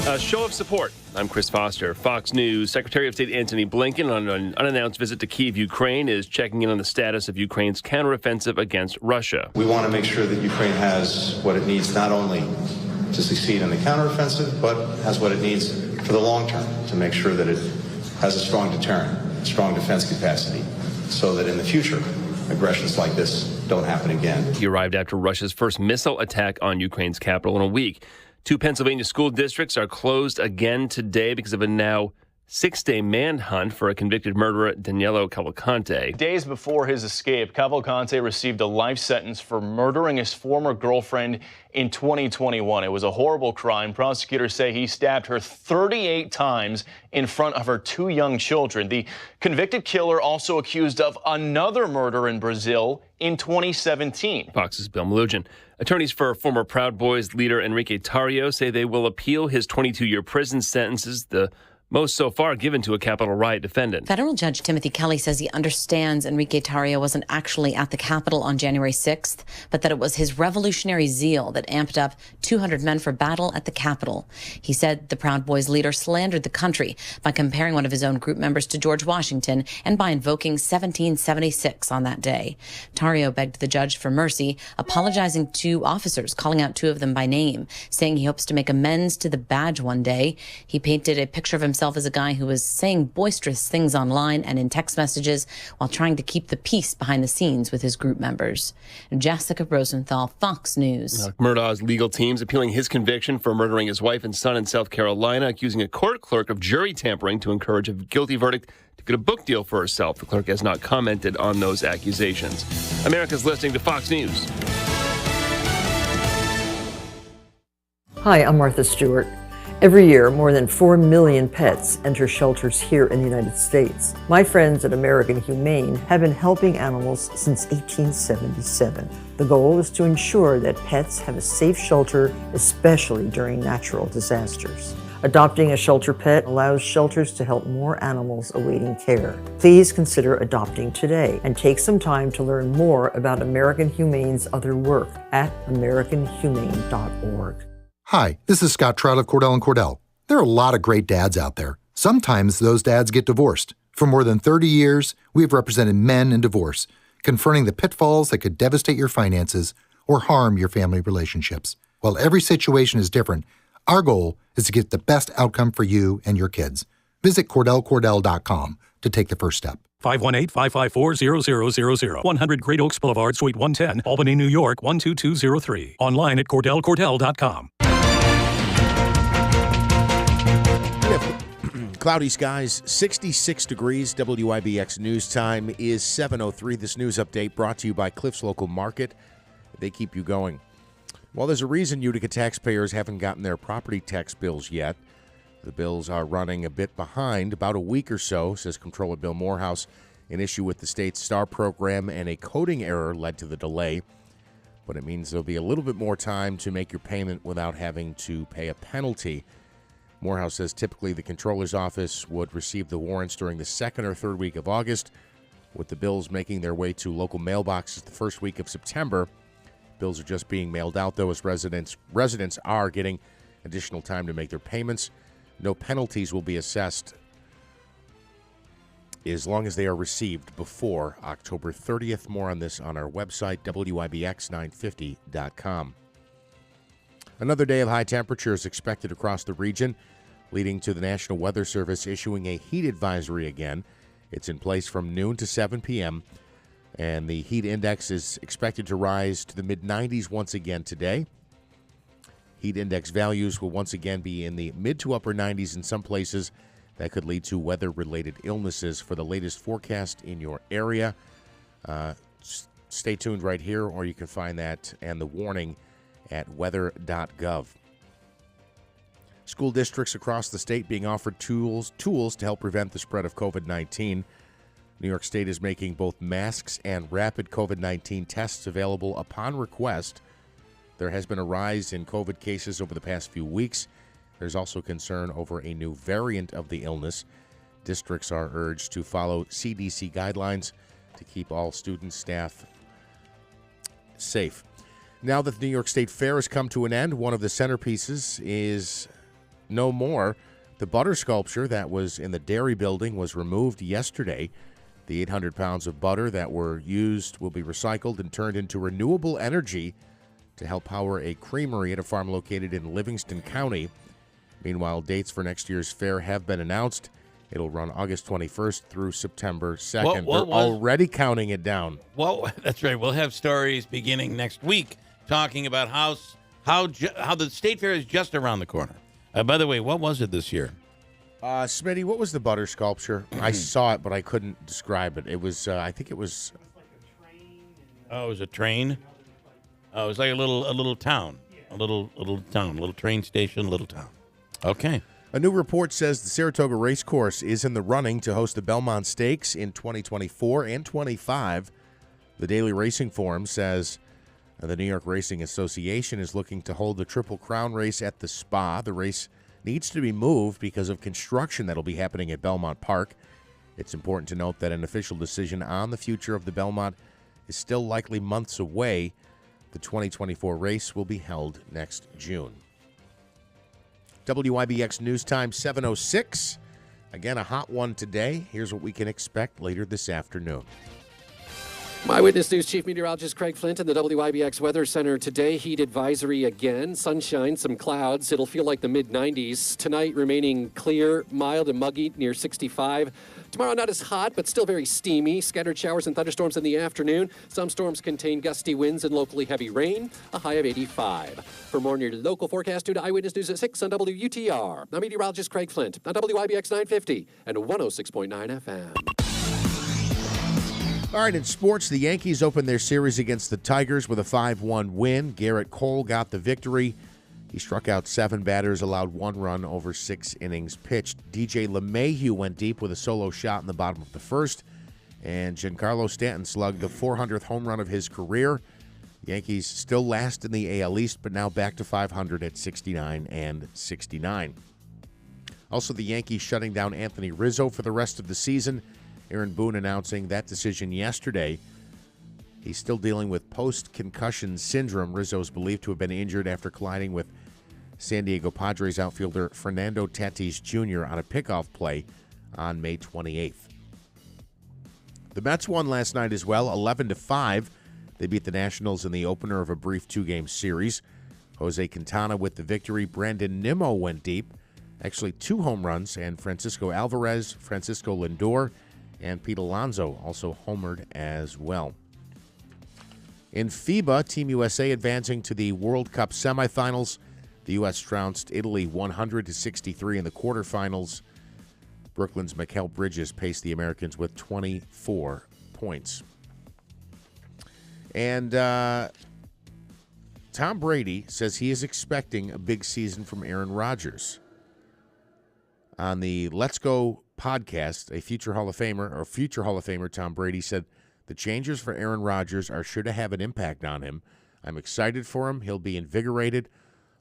A show of support. I'm Chris Foster. Fox News Secretary of State Antony Blinken, on an unannounced visit to Kyiv, Ukraine, is checking in on the status of Ukraine's counteroffensive against Russia. We want to make sure that Ukraine has what it needs not only to succeed in the counteroffensive, but has what it needs for the long term to make sure that it has a strong deterrent, a strong defense capacity, so that in the future, aggressions like this don't happen again. He arrived after Russia's first missile attack on Ukraine's capital in a week. 2 Pennsylvania school districts are closed again today because of a now 6-day manhunt for a convicted murderer, Danilo Cavalcante. Days before his escape, Cavalcante received a life sentence for murdering his former girlfriend in 2021. It was a horrible crime. Prosecutors say he stabbed her 38 times in front of her 2 young children. The convicted killer also accused of another murder in Brazil in 2017. Fox's Bill Malugin. Attorneys for former Proud Boys leader Enrique Tarrio say they will appeal his 22-year prison sentences, the most so far given to a Capitol riot defendant. Federal Judge Timothy Kelly says he understands Enrique Tarrio wasn't actually at the Capitol on January 6th, but that it was his revolutionary zeal that amped up 200 men for battle at the Capitol. He said the Proud Boys leader slandered the country by comparing one of his own group members to George Washington and by invoking 1776 on that day. Tarrio begged the judge for mercy, apologizing to officers, calling out 2 of them by name, saying he hopes to make amends to the badge one day. He painted a picture of himself as a guy who was saying boisterous things online and in text messages while trying to keep the peace behind the scenes with his group members. Jessica Rosenthal, Fox News. Murdaugh's legal team's appealing his conviction for murdering his wife and son in South Carolina, accusing a court clerk of jury tampering to encourage a guilty verdict to get a book deal for herself. The clerk has not commented on those accusations. America's listening to Fox News. Hi, I'm Martha Stewart. Every year, more than 4 million pets enter shelters here in the United States. My friends at American Humane have been helping animals since 1877. The goal is to ensure that pets have a safe shelter, especially during natural disasters. Adopting a shelter pet allows shelters to help more animals awaiting care. Please consider adopting today and take some time to learn more about American Humane's other work at americanhumane.org. Hi, this is Scott Trout of Cordell & Cordell. There are a lot of great dads out there. Sometimes those dads get divorced. For more than 30 years, we have represented men in divorce, confronting the pitfalls that could devastate your finances or harm your family relationships. While every situation is different, our goal is to get the best outcome for you and your kids. Visit CordellCordell.com to take the first step. 518-554-0000. 100 Great Oaks Boulevard, Suite 110, Albany, New York, 12203. Online at CordellCordell.com. Cloudy skies, 66 degrees. WIBX News Time is 7:03. This news update brought to you by Cliff's Local Market. They keep you going. Well, there's a reason Utica taxpayers haven't gotten their property tax bills yet. The bills are running a bit behind, about a week or so, says Comptroller Bill Morehouse. An issue with the state's STAR program and a coding error led to the delay. But it means there'll be a little bit more time to make your payment without having to pay a penalty. Morehouse says typically the Comptroller's office would receive the warrants during the second or third week of August, with the bills making their way to local mailboxes the first week of September. Bills are just being mailed out, though, as residents are getting additional time to make their payments. No penalties will be assessed as long as they are received before October 30th. More on this on our website, WIBX950.com. Another day of high temperatures expected across the region, leading to the National Weather Service issuing a heat advisory again. It's in place from noon to 7 p.m., and the heat index is expected to rise to the mid-90s once again today. Heat index values will once again be in the mid to upper 90s in some places. That could lead to weather-related illnesses. For the latest forecast in your area, stay tuned right here, or you can find that and the warning at weather.gov. School districts across the state being offered tools to help prevent the spread of COVID-19. New York State is making both masks and rapid COVID-19 tests available upon request. There has been a rise in COVID cases over the past few weeks. There's also concern over a new variant of the illness. Districts are urged to follow CDC guidelines to keep all students, staff safe. Now that the New York State Fair has come to an end, one of the centerpieces is no more. The butter sculpture that was in the dairy building was removed yesterday. The 800 pounds of butter that were used will be recycled and turned into renewable energy to help power a creamery at a farm located in Livingston County. Meanwhile, dates for next year's fair have been announced. It'll run August 21st through September 2nd. They're already counting it down. Well, that's right. We'll have stories beginning next week talking about how the State Fair is just around the corner. By the way, what was it this year? Smitty, what was the butter sculpture? I saw it, but I couldn't describe it. It was, I think it was... Oh, it was a train? Oh, it was like a little town. A little town, a little train station, little town. Okay. A new report says the Saratoga Racecourse is in the running to host the Belmont Stakes in 2024 and 25. The Daily Racing Forum says the New York Racing Association is looking to hold the Triple Crown race at the Spa. The race needs to be moved because of construction that will be happening at Belmont Park. It's important to note that an official decision on the future of the Belmont is still likely months away. The 2024 race will be held next June. WIBX News Time 7:06. Again, a hot one today. Here's what we can expect later this afternoon. My Witness News Chief Meteorologist Craig Flint in the WIBX Weather Center today. Heat advisory again. Sunshine, some clouds. It'll feel like the mid-90s. Tonight remaining clear, mild and muggy near 65. Tomorrow not as hot, but still very steamy. Scattered showers and thunderstorms in the afternoon. Some storms contain gusty winds and locally heavy rain. A high of 85. For more on your local forecast, tune to Eyewitness News at 6 on WUTR. I'm meteorologist Craig Flint on WIBX 950 and 106.9 FM. All right, in sports, the Yankees opened their series against the Tigers with a 5-1 win. Garrett Cole got the victory. He struck out 7 batters, allowed 1 run over 6 innings pitched. DJ LeMahieu went deep with a solo shot in the bottom of the first, and Giancarlo Stanton slugged the 400th home run of his career. Yankees still last in the AL East, but now back to 500 at 69-69. Also, the Yankees shutting down Anthony Rizzo for the rest of the season. Aaron Boone announcing that decision yesterday. He's still dealing with post-concussion syndrome. Rizzo is believed to have been injured after colliding with San Diego Padres outfielder Fernando Tatis Jr. on a pickoff play on May 28th. The Mets won last night as well, 11-5. They beat the Nationals in the opener of a brief 2-game series. Jose Quintana with the victory. Brandon Nimmo went deep. Actually, 2 home runs, and Francisco Alvarez, Francisco Lindor, and Pete Alonso also homered as well. In FIBA, Team USA advancing to the World Cup semifinals. The U.S. trounced Italy 100-63 in the quarterfinals. Brooklyn's Mikal Bridges paced the Americans with 24 points. And Tom Brady says he is expecting a big season from Aaron Rodgers. On the Let's Go podcast, a future Hall of Famer, Tom Brady said, "The changes for Aaron Rodgers are sure to have an impact on him. I'm excited for him. He'll be invigorated.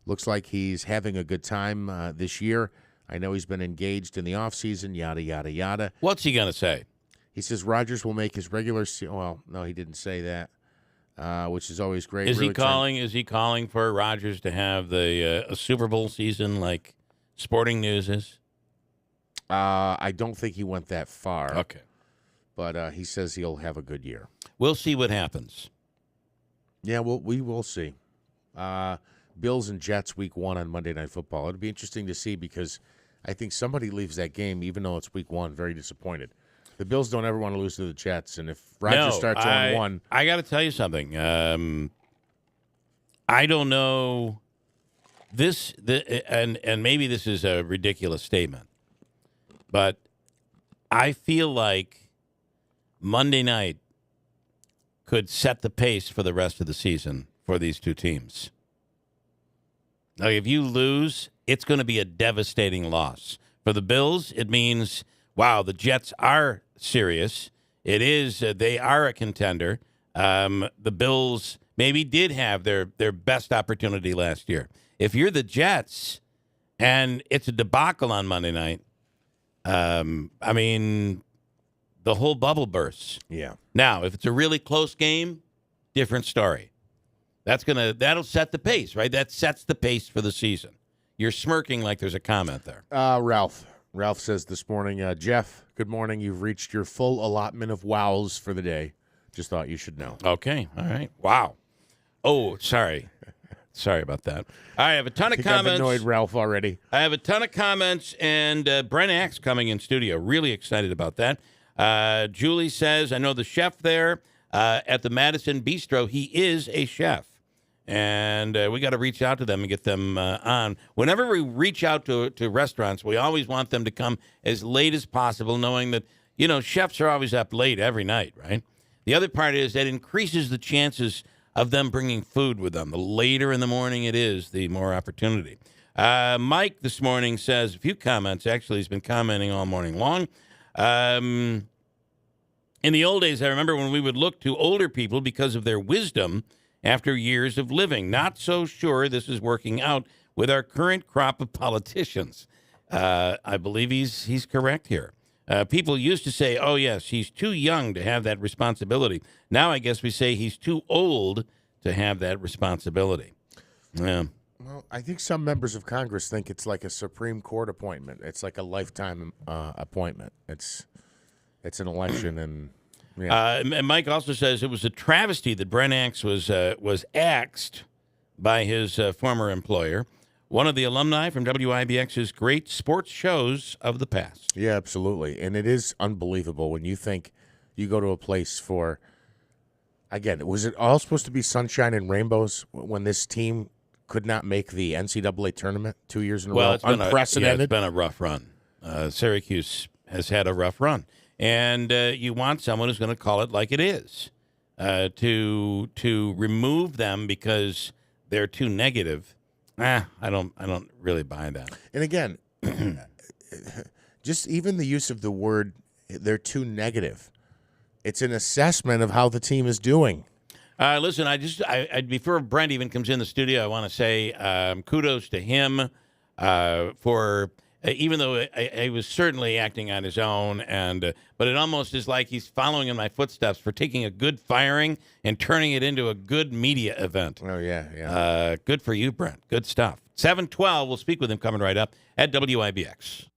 Looks like he's having a good time this year. I know he's been engaged in the offseason, yada, yada, yada." What's he going to say? He says Rodgers will make his regular well, no, he didn't say that, which is always great. Is he calling for Rodgers to have a Super Bowl season like Sporting News is? I don't think he went that far. Okay. But he says he'll have a good year. We'll see what happens. Yeah, we will see. Bills and Jets week 1 on Monday Night Football. It'll be interesting to see because I think somebody leaves that game, even though it's week 1, very disappointed. The Bills don't ever want to lose to the Jets, and if Rodgers starts 0-1. I got to tell you something. I don't know and maybe this is a ridiculous statement, but I feel like Monday night could set the pace for the rest of the season for these two teams. Like if you lose, it's going to be a devastating loss. For the Bills, it means, wow, the Jets are serious. It is, they are a contender. The Bills maybe did have their best opportunity last year. If you're the Jets and it's a debacle on Monday night, I mean, the whole bubble bursts. Yeah. Now, if it's a really close game, different story. That'll set the pace, right? That sets the pace for the season. You're smirking like there's a comment there. Ralph says this morning, Jeff, good morning. You've reached your full allotment of wows for the day. Just thought you should know. Okay. All right. Wow. Oh, sorry. Sorry about that. I have a ton of comments. I've annoyed Ralph already. I have a ton of comments, and Brent Axe coming in studio. Really excited about that. Julie says, I know the chef there at the Madison Bistro. He is a chef. And we got to reach out to them and get them on. Whenever we reach out to restaurants, we always want them to come as late as possible, knowing that, chefs are always up late every night, right? The other part is that increases the chances of them bringing food with them. The later in the morning it is, the more opportunity. Mike this morning says a few comments. Actually, he's been commenting all morning long. In the old days, I remember when we would look to older people because of their wisdom after years of living. Not so sure this is working out with our current crop of politicians. I believe he's correct here. People used to say, oh, yes, he's too young to have that responsibility. Now I guess we say he's too old to have that responsibility. Yeah. Well, I think some members of Congress think it's like a Supreme Court appointment. It's like a lifetime appointment. It's an election and... Yeah. And Mike also says it was a travesty that Brent Axe was axed by his former employer, one of the alumni from WIBX's great sports shows of the past. Yeah, absolutely. And it is unbelievable when you think you go to a place for, again, was it all supposed to be sunshine and rainbows when this team could not make the NCAA tournament 2 years in a row? Unprecedented. It's been a rough run. Syracuse has had a rough run. And you want someone who's going to call it like it is. To remove them because they're too negative, I don't really buy that. And again, just even the use of the word "they're too negative," it's an assessment of how the team is doing. Listen, before Brent even comes in the studio, I want to say kudos to him for. Even though he was certainly acting on his own, but it almost is like he's following in my footsteps for taking a good firing and turning it into a good media event. Oh, yeah. Good for you, Brent. Good stuff. 7:12, we'll speak with him coming right up at WIBX.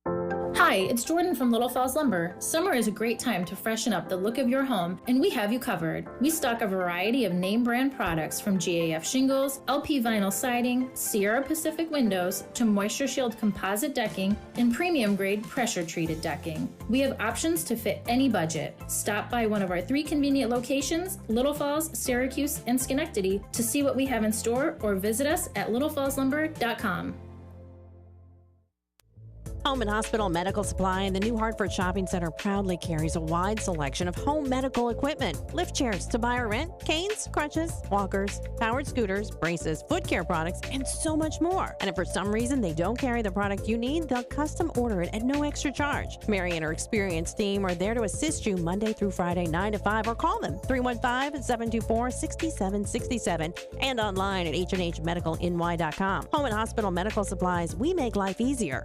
Hi, Hi, it's Jordan from Little Falls Lumber. Summer is a great time to freshen up the look of your home, and we have you covered. We stock a variety of name brand products from GAF shingles, LP vinyl siding, Sierra Pacific windows, to Moisture Shield composite decking, and premium grade pressure treated decking. We have options to fit any budget. Stop by one of our 3 convenient locations, Little Falls, Syracuse, and Schenectady, to see what we have in store, or visit us at littlefallslumber.com. Home and Hospital Medical Supply and the New Hartford Shopping Center proudly carries a wide selection of home medical equipment. Lift chairs to buy or rent, canes, crutches, walkers, powered scooters, braces, foot care products, and so much more. And if for some reason they don't carry the product you need, they'll custom order it at no extra charge. Mary and her experienced team are there to assist you Monday through Friday, 9 to 5, or call them 315-724-6767 and online at hnhmedicalny.com. Home and Hospital Medical Supplies, we make life easier.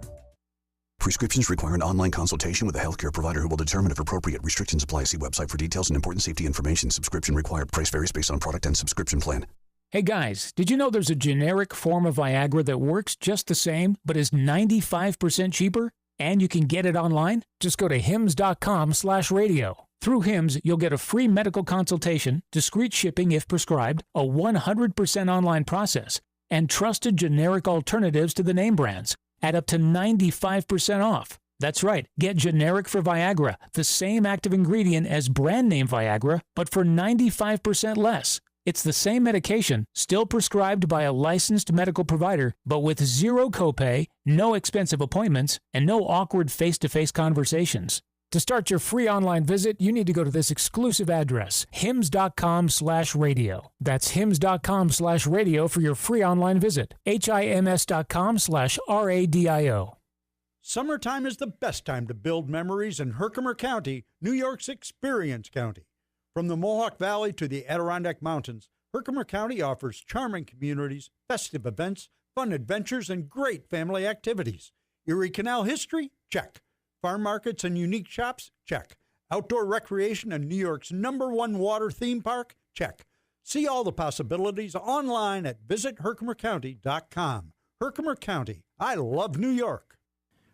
Prescriptions require an online consultation with a healthcare provider who will determine if appropriate. Restrictions apply. See website for details and important safety information. Subscription required. Price varies based on product and subscription plan. Hey guys, did you know there's a generic form of Viagra that works just the same, but is 95% cheaper? And you can get it online? Just go to hims.com/radio. Through Hims, you'll get a free medical consultation, discreet shipping if prescribed, a 100% online process, and trusted generic alternatives to the name brands at up to 95% off. That's right, get generic for Viagra, the same active ingredient as brand name Viagra, but for 95% less. It's the same medication, still prescribed by a licensed medical provider, but with zero copay, no expensive appointments, and no awkward face-to-face conversations. To start your free online visit, you need to go to this exclusive address, hims.com/radio. That's hims.com/radio for your free online visit. HIMS.com/RADIO. Summertime is the best time to build memories in Herkimer County, New York's Experience County. From the Mohawk Valley to the Adirondack Mountains, Herkimer County offers charming communities, festive events, fun adventures, and great family activities. Erie Canal history? Check. Farm markets and unique shops? Check. Outdoor recreation and New York's #1 water theme park? Check. See all the possibilities online at visitherkimercounty.com. Herkimer County. I love New York.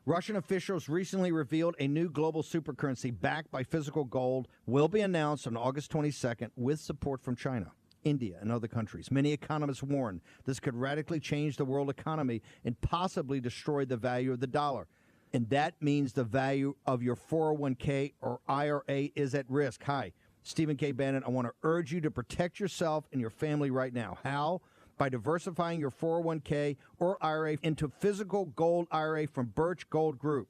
Russian officials recently revealed a new global supercurrency backed by physical gold will be announced on August 22nd with support from China, India, and other countries. Many economists warn this could radically change the world economy and possibly destroy the value of the dollar. And that means the value of your 401k or IRA is at risk. Hi, Stephen K. Bannon. I want to urge you to protect yourself and your family right now. How? By diversifying your 401k or IRA into physical gold IRA from Birch Gold Group.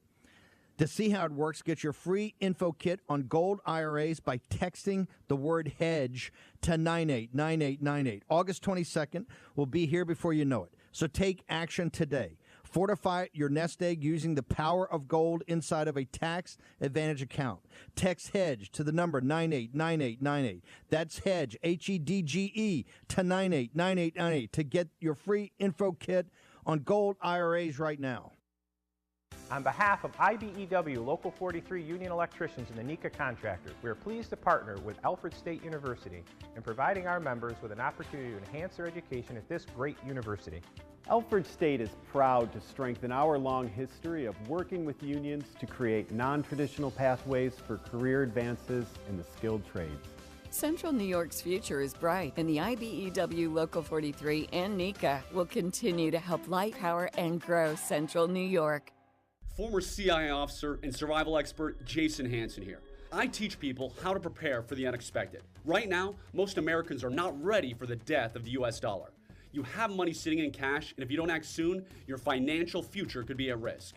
To see how it works, get your free info kit on gold IRAs by texting the word HEDGE to 989898. August 22nd will be here before you know it. So take action today. Fortify your nest egg using the power of gold inside of a tax advantage account. Text HEDGE to the number 989898. That's HEDGE, HEDGE, to 989898 to get your free info kit on gold IRAs right now. On behalf of IBEW Local 43 Union Electricians and the NECA Contractors, we are pleased to partner with Alfred State University in providing our members with an opportunity to enhance their education at this great university. Alfred State is proud to strengthen our long history of working with unions to create non-traditional pathways for career advances in the skilled trades. Central New York's future is bright, and the IBEW Local 43 and NECA will continue to help light, power, and grow Central New York. Former CIA officer and survival expert Jason Hansen here. I teach people how to prepare for the unexpected. Right now, most Americans are not ready for the death of the US dollar. You have money sitting in cash, and if you don't act soon, your financial future could be at risk.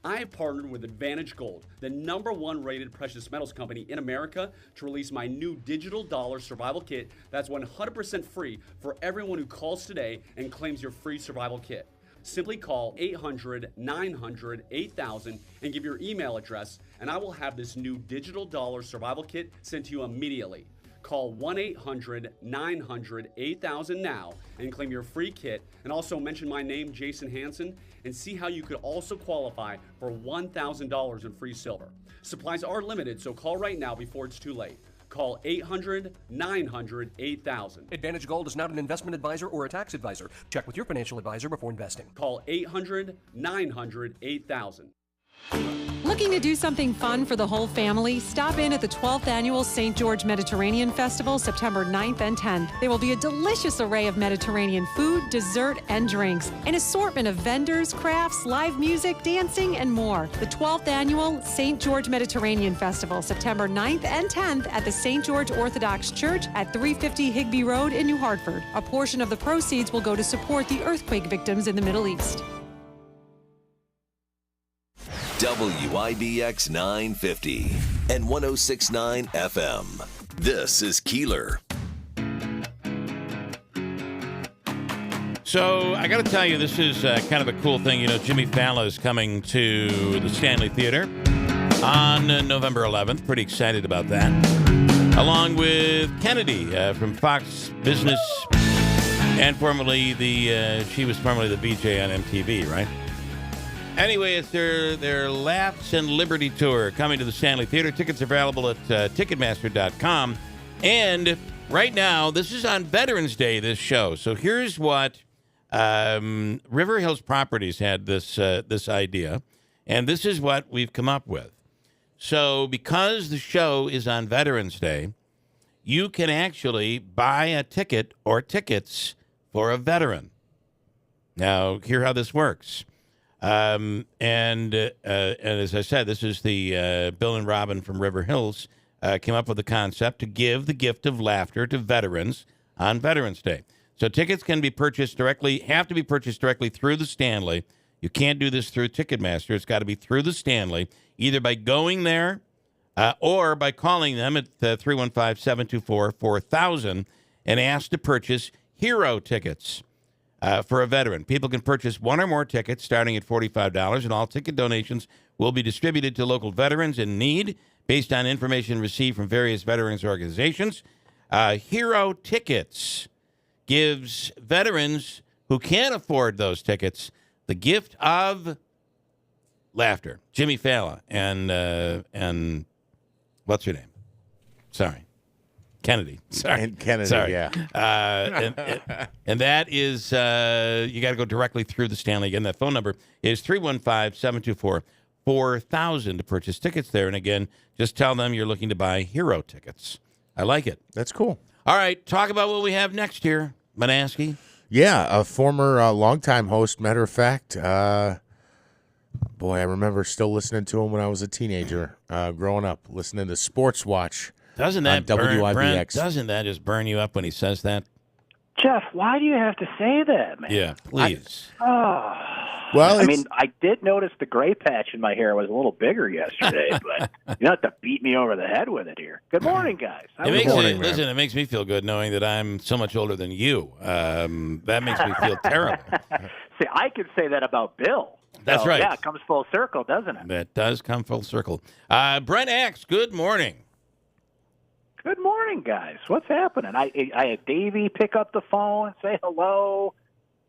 I have partnered with Advantage Gold, the #1 rated precious metals company in America, to release my new digital dollar survival kit that's 100% free for everyone who calls today and claims your free survival kit. Simply call 800-900-8000 and give your email address, and I will have this new digital dollar survival kit sent to you immediately. Call 1-800-900-8000 now and claim your free kit, and also mention my name, Jason Hansen, and see how you could also qualify for $1,000 in free silver. Supplies are limited, so call right now before it's too late. Call 800-900-8000. Advantage Gold is not an investment advisor or a tax advisor. Check with your financial advisor before investing. Call 800-900-8000. Looking to do something fun for the whole family? Stop in at the 12th Annual St. George Mediterranean Festival, September 9th and 10th. There will be a delicious array of Mediterranean food, dessert, and drinks. An assortment of vendors, crafts, live music, dancing, and more. The 12th Annual St. George Mediterranean Festival, September 9th and 10th at the St. George Orthodox Church at 350 Higbee Road in New Hartford. A portion of the proceeds will go to support the earthquake victims in the Middle East. WIBX 950 and 106.9 FM. This is Keeler. So I got to tell you, this is kind of a cool thing. You know, Jimmy Fallon is coming to the Stanley Theater on November 11th. Pretty excited about that. Along with Kennedy from Fox Business and she was formerly the BJ on MTV, right? Anyway, it's their Laughs and Liberty Tour coming to the Stanley Theater. Tickets are available at Ticketmaster.com. And right now, this is on Veterans Day, this show. So here's what River Hills Properties had this idea. And this is what we've come up with. So because the show is on Veterans Day, you can actually buy a ticket or tickets for a veteran. Now, hear how this works. And as I said, this is the Bill and Robin from River Hills came up with the concept to give the gift of laughter to veterans on Veterans Day. So tickets have to be purchased directly through the Stanley. You can't do this through Ticketmaster. It's got to be through the Stanley, either by going there or by calling them at 315-724-4000 and ask to purchase hero tickets. For a veteran. People can purchase one or more tickets starting at $45, and all ticket donations will be distributed to local veterans in need based on information received from various veterans organizations. Hero Tickets gives veterans who can't afford those tickets the gift of laughter. Jimmy Fallon and what's her name? Sorry. Kennedy. Sorry. And Kennedy, Sorry. yeah. And that is, you got to go directly through the Stanley. Again, that phone number is 315-724-4000 to purchase tickets there. And again, just tell them you're looking to buy hero tickets. I like it. That's cool. All right, talk about what we have next here, Manaski. Yeah, a former longtime host, matter of fact. Boy, I remember still listening to him when I was a teenager, growing up, listening to Sports Watch. Doesn't that WIBX. Brent, doesn't that just burn you up when he says that? Jeff, why do you have to say that, man? Yeah, please. Well, I mean, I did notice the gray patch in my hair was a little bigger yesterday, but you don't have to beat me over the head with it here. Good morning, guys. It makes me feel good knowing that I'm so much older than you. That makes me feel terrible. See, I could say that about Bill. That's right. Yeah, it comes full circle, doesn't it? That does come full circle. Brent X, good morning. Good morning, guys. What's happening? I had Davey pick up the phone and say hello.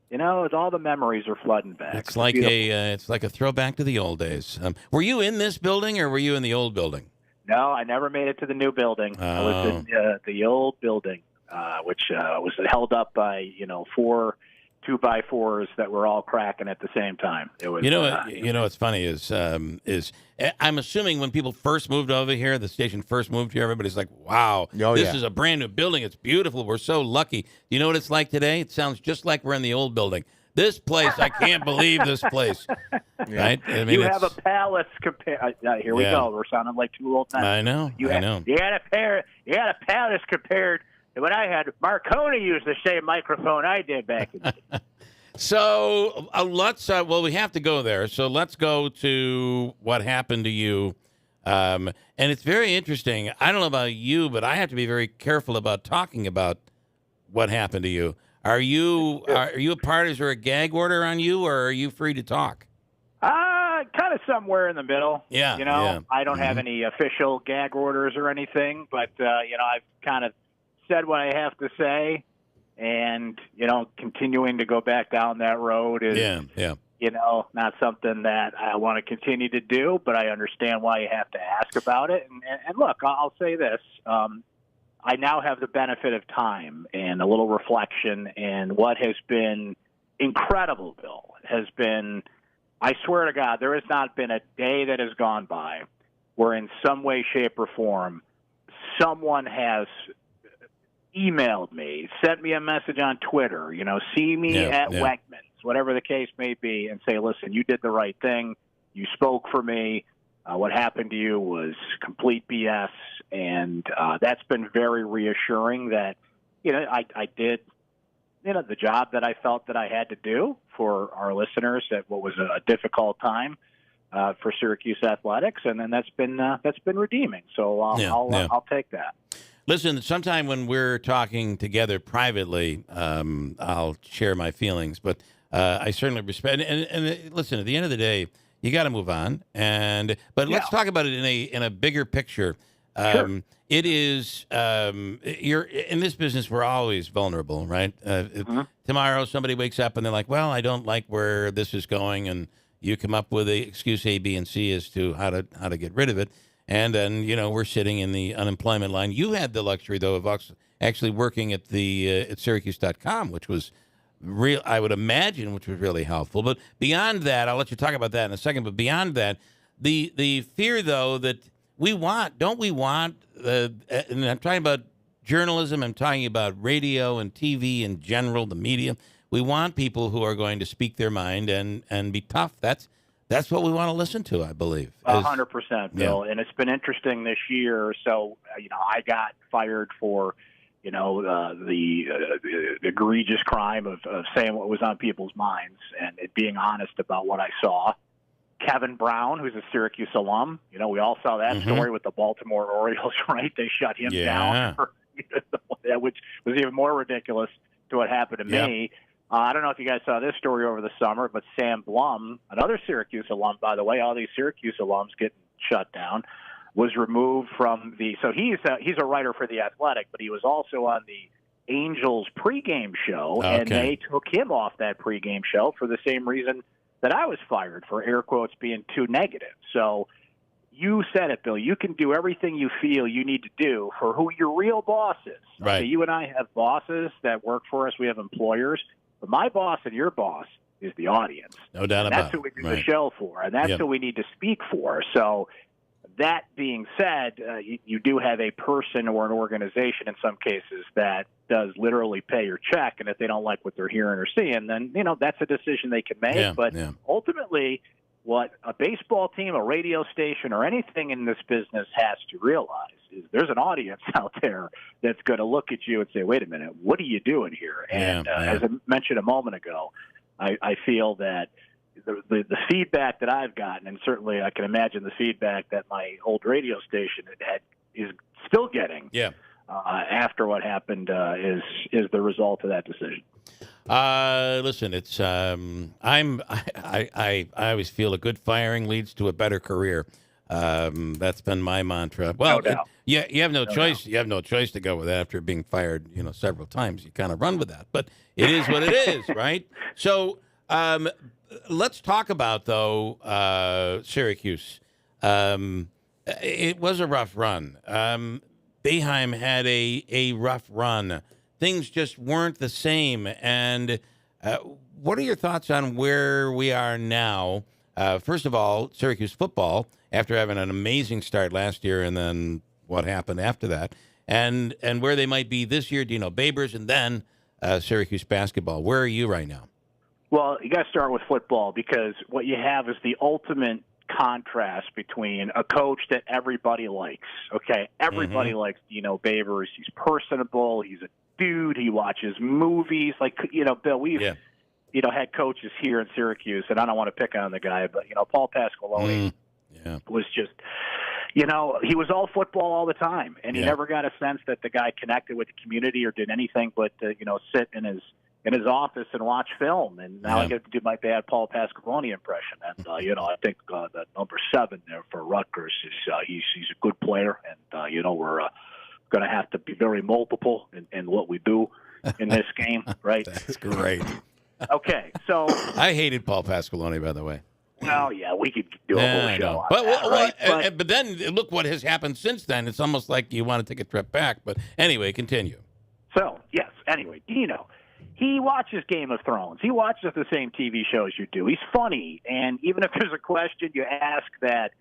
You know, it's all the memories are flooding back. It's like a throwback to the old days. Were you in this building or were you in the old building? No, I never made it to the new building. I was in the old building, which was held up by 4 2x4s that were all cracking at the same time. It was. What's funny is I'm assuming when people first moved over here, the station first moved here, everybody's like, "Wow, this is a brand new building. It's beautiful. We're so lucky." You know what it's like today? It sounds just like we're in the old building. This place, I can't believe this place. Right? I mean, you have a palace compared. Here we go. We're sounding like two old men. I know. You had a palace compared. When I had Marconi use the same microphone I did back in the day. So let's we have to go there. So let's go to what happened to you. And it's very interesting. I don't know about you, but I have to be very careful about talking about what happened to you. Are you a part? Is there a gag order on you, or are you free to talk? Kind of somewhere in the middle. Yeah. I don't have any official gag orders or anything, but I've kind of said what I have to say, and continuing to go back down that road is not something that I want to continue to do, but I understand why you have to ask about it. And look, I'll say this, I now have the benefit of time and a little reflection, and what has been incredible, Bill, has been I swear to God, there has not been a day that has gone by where in some way, shape, or form someone has emailed me, sent me a message on Twitter, see me at Wegmans, whatever the case may be, and say, listen, you did the right thing. You spoke for me. What happened to you was complete BS. And that's been very reassuring that, I did, the job that I felt that I had to do for our listeners at what was a difficult time for Syracuse athletics. And then that's been redeeming. So I'll take that. Listen, sometime when we're talking together privately, I'll share my feelings, but I certainly respect. And listen, at the end of the day, you got to move on. But let's talk about it in a bigger picture. Sure. It is you're in this business. We're always vulnerable, right? Tomorrow, somebody wakes up and they're like, "Well, I don't like where this is going," and you come up with a excuse A, B, and C as to how to get rid of it. And then, we're sitting in the unemployment line. You had the luxury, though, of actually working at at Syracuse.com, which was real, I would imagine, which was really helpful. But beyond that, I'll let you talk about that in a second. But beyond that, the fear, though, that don't we want, and I'm talking about journalism, I'm talking about radio and TV in general, the media. We want people who are going to speak their mind and be tough. That's what we want to listen to, I believe. 100%, Bill. Yeah. And it's been interesting this year. So, I got fired for, the egregious crime of saying what was on people's minds and being honest about what I saw. Kevin Brown, who's a Syracuse alum, we all saw that story with the Baltimore Orioles, right? They shut him down, which was even more ridiculous to what happened to me. I don't know if you guys saw this story over the summer, but Sam Blum, another Syracuse alum, by the way, all these Syracuse alums getting shut down, was removed from so he's a writer for The Athletic, but he was also on the Angels pregame show, and they took him off that pregame show for the same reason that I was fired, for air quotes being too negative. So you said it, Bill. You can do everything you feel you need to do for who your real boss is. Right. So you and I have bosses that work for us. We have employers. But my boss and your boss is the audience. No doubt about it. That's who we do the show for, and that's who we need to speak for. So that being said, you do have a person or an organization in some cases that does literally pay your check, and if they don't like what they're hearing or seeing, then that's a decision they can make. But ultimately, what a baseball team, a radio station, or anything in this business has to realize is there's an audience out there that's going to look at you and say, wait a minute, what are you doing here? And as I mentioned a moment ago, I feel that the feedback that I've gotten, and certainly I can imagine the feedback that my old radio station is still getting after what happened is the result of that decision. Listen, it's I always feel a good firing leads to a better career. That's been my mantra. Well, you have no choice. You have no choice to go with that after being fired, several times. You kind of run with that, but it is what it is, right? So, let's talk about though Syracuse. It was a rough run. Boeheim had a rough run. Things just weren't the same. And what are your thoughts on where we are now? First of all, Syracuse football, after having an amazing start last year, and then what happened after that, and where they might be this year, Dino Babers, and then Syracuse basketball. Where are you right now? Well, you got to start with football, because what you have is the ultimate contrast between a coach that everybody likes. Okay, everybody likes Dino Babers. He's personable. He's a dude. He watches movies. Like, Bill, we've had coaches here in Syracuse, and I don't want to pick on the guy, but Paul Pasqualoni was just, he was all football all the time, and he never got a sense that the guy connected with the community or did anything but sit in his office and watch film. And now I get to do my bad Paul Pasqualoni impression. And I think that number 7 there for Rutgers is he's a good player, and we're going to have to be very multiple in what we do in this game, right? That's great. Okay, so I hated Paul Pasqualoni, by the way. Well, yeah, we could do a whole show on but, that, right? But then look what has happened since then. It's almost like you want to take a trip back. But anyway, continue. So, yes, anyway, Dino, he watches Game of Thrones. He watches the same TV shows you do. He's funny. And even if there's a question you ask that,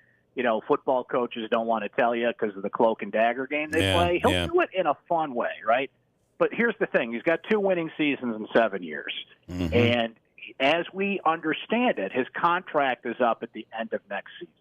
football coaches don't want to tell you because of the cloak and dagger game they play, he'll do it in a fun way, right? But here's the thing. He's got 2 winning seasons in 7 years. Mm-hmm. And as we understand it, his contract is up at the end of next season.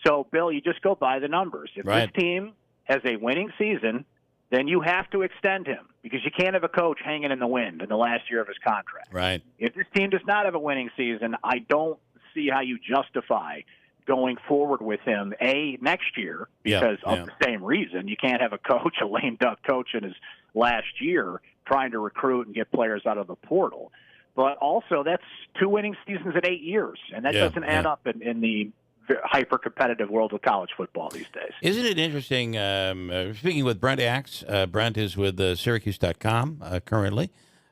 So, Bill, you just go by the numbers. If this team has a winning season, then you have to extend him because you can't have a coach hanging in the wind in the last year of his contract. Right. If this team does not have a winning season, I don't see how you justify going forward with him, next year, because of the same reason. You can't have a coach, a lame duck coach in his last year, trying to recruit and get players out of the portal. But also, that's 2 winning seasons in 8 years, and that doesn't add up in the hyper-competitive world of college football these days. Isn't it interesting, speaking with Brent Axe, Brent is with Syracuse.com currently.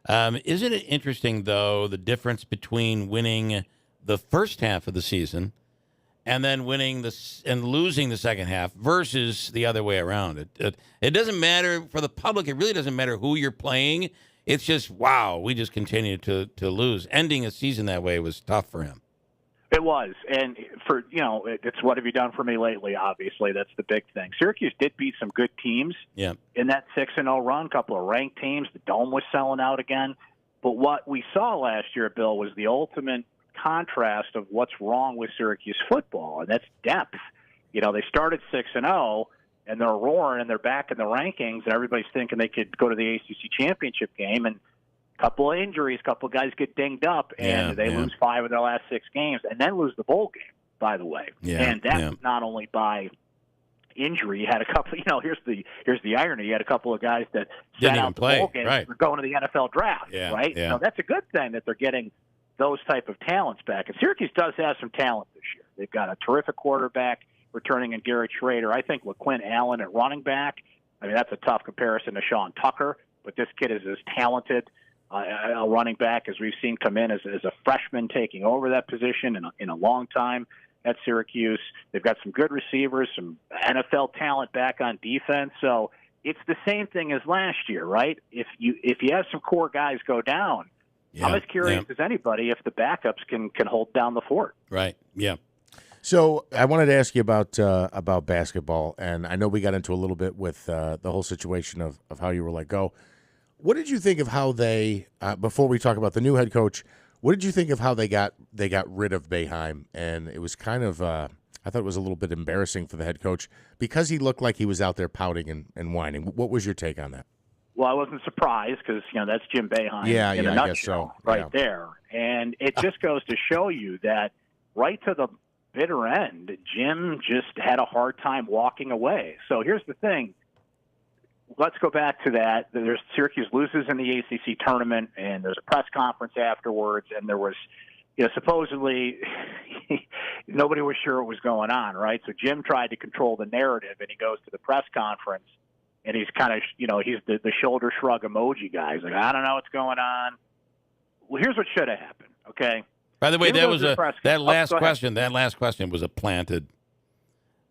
Isn't it interesting, though, the difference between winning the first half of the season and then winning and losing the second half versus the other way around? It doesn't matter for the public. It really doesn't matter who you're playing. It's just, wow, we just continue to lose. Ending a season that way was tough for him. It was, and it's what have you done for me lately, obviously. That's the big thing. Syracuse did beat some good teams in that 6-0 run, a couple of ranked teams. The Dome was selling out again. But what we saw last year, Bill, was the ultimate contrast of what's wrong with Syracuse football, and that's depth. They started 6-0, and they're roaring, and they're back in the rankings, and everybody's thinking they could go to the ACC championship game, and a couple of injuries, a couple of guys get dinged up, and they lose 5 of their last 6 games, and then lose the bowl game, by the way. And that's not only by injury. You had a couple, here's the irony. You had a couple of guys that sat out the bowl game for going to the NFL draft, right? So that's a good thing that they're getting those type of talents back. And Syracuse does have some talent this year. They've got a terrific quarterback returning in Garrett Schrader. I think LaQuinn Allen at running back, that's a tough comparison to Sean Tucker, but this kid is as talented a running back as we've seen come in as a freshman, taking over that position in a long time at Syracuse. They've got some good receivers, some NFL talent back on defense. So it's the same thing as last year, right? If you have some core guys go down, I'm as curious as anybody if the backups can hold down the fort. Right. Yeah. So I wanted to ask you about basketball, and I know we got into a little bit with the whole situation of how you were let go. What did you think of how they, before we talk about the new head coach, what did you think of how they got rid of Boeheim? And it was kind of, I thought it was a little bit embarrassing for the head coach because he looked like he was out there pouting and whining. What was your take on that? Well, I wasn't surprised because, that's Jim Boeheim in a nutshell, I guess so. Right there. And it just goes to show you that right to the bitter end, Jim just had a hard time walking away. So here's the thing. Let's go back to that. There's Syracuse loses in the ACC tournament, and there's a press conference afterwards, and there was, supposedly nobody was sure what was going on, right? So Jim tried to control the narrative, and he goes to the press conference, and he's kind of, he's the shoulder shrug emoji guy. He's like, I don't know what's going on. Well, here's what should have happened, okay? By the way, that last question was a planted.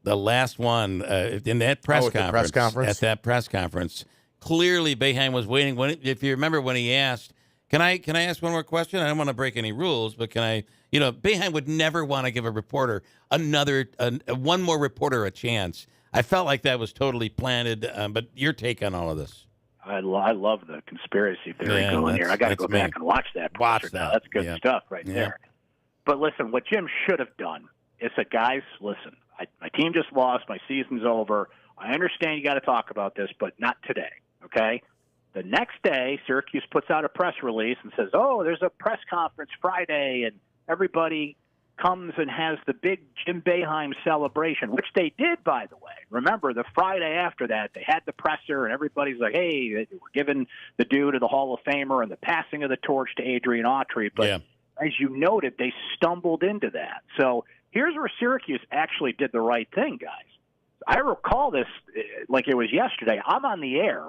The last one in that press conference. At that press conference, clearly Boeheim was waiting. If you remember when he asked, "Can I ask one more question? I don't want to break any rules, but can I?" Boeheim would never want to give a reporter one more reporter a chance. I felt like that was totally planted. But your take on all of this? I love the conspiracy theory going here. I got to go back and watch that. That's good stuff right there. But listen, what Jim should have done is said, guys, listen, my team just lost. My season's over. I understand you got to talk about this, but not today, okay? The next day, Syracuse puts out a press release and says, there's a press conference Friday, and everybody comes and has the big Jim Boeheim celebration, which they did, by the way. Remember, the Friday after that, they had the presser, and everybody's like, hey, we're giving the due to the Hall of Famer and the passing of the torch to Adrian Autry. But as you noted, they stumbled into that. So here's where Syracuse actually did the right thing, guys. I recall this like it was yesterday. I'm on the air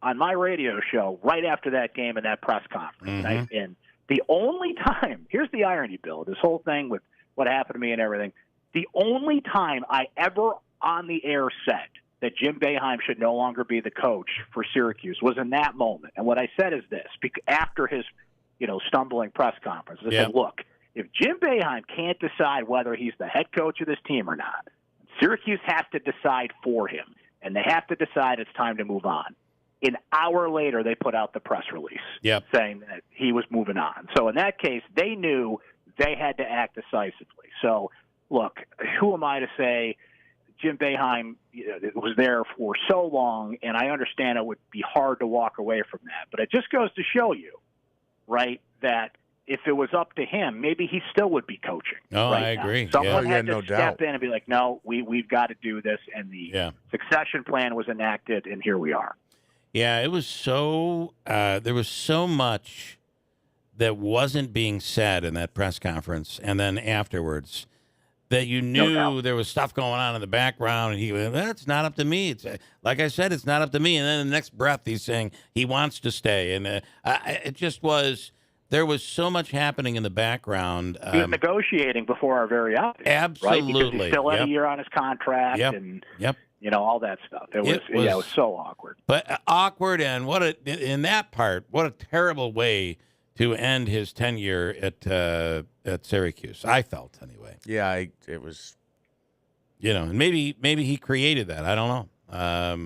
on my radio show right after that game and that press conference. Mm-hmm. And the only time, here's the irony, Bill, this whole thing with what happened to me and everything, the only time I ever on the air said that Jim Boeheim should no longer be the coach for Syracuse was in that moment. And what I said is this, after his, stumbling press conference, I said, look, if Jim Boeheim can't decide whether he's the head coach of this team or not, Syracuse has to decide for him, and they have to decide it's time to move on. An hour later, they put out the press release saying that he was moving on. So in that case, they knew they had to act decisively. So, look, who am I to say Jim Boeheim was there for so long, and I understand it would be hard to walk away from that. But it just goes to show you, right, that if it was up to him, maybe he still would be coaching. Oh, right I now. agree. Someone had to no step doubt. in and be like, no, we've got to do this, and the succession plan was enacted, and here we are. Yeah, it was so there was so much that wasn't being said in that press conference and then afterwards that you knew there was stuff going on in the background, and he went, that's not up to me. It's like I said, it's not up to me. And then in the next breath, he's saying he wants to stay. And it just was, there was so much happening in the background. He was negotiating before our very eyes. Absolutely. Right? Because he still had a year on his contract and all that stuff. It was so awkward. But awkward, and in that part, what a terrible way to end his tenure at Syracuse. I felt anyway. Yeah, it was. And maybe he created that. I don't know.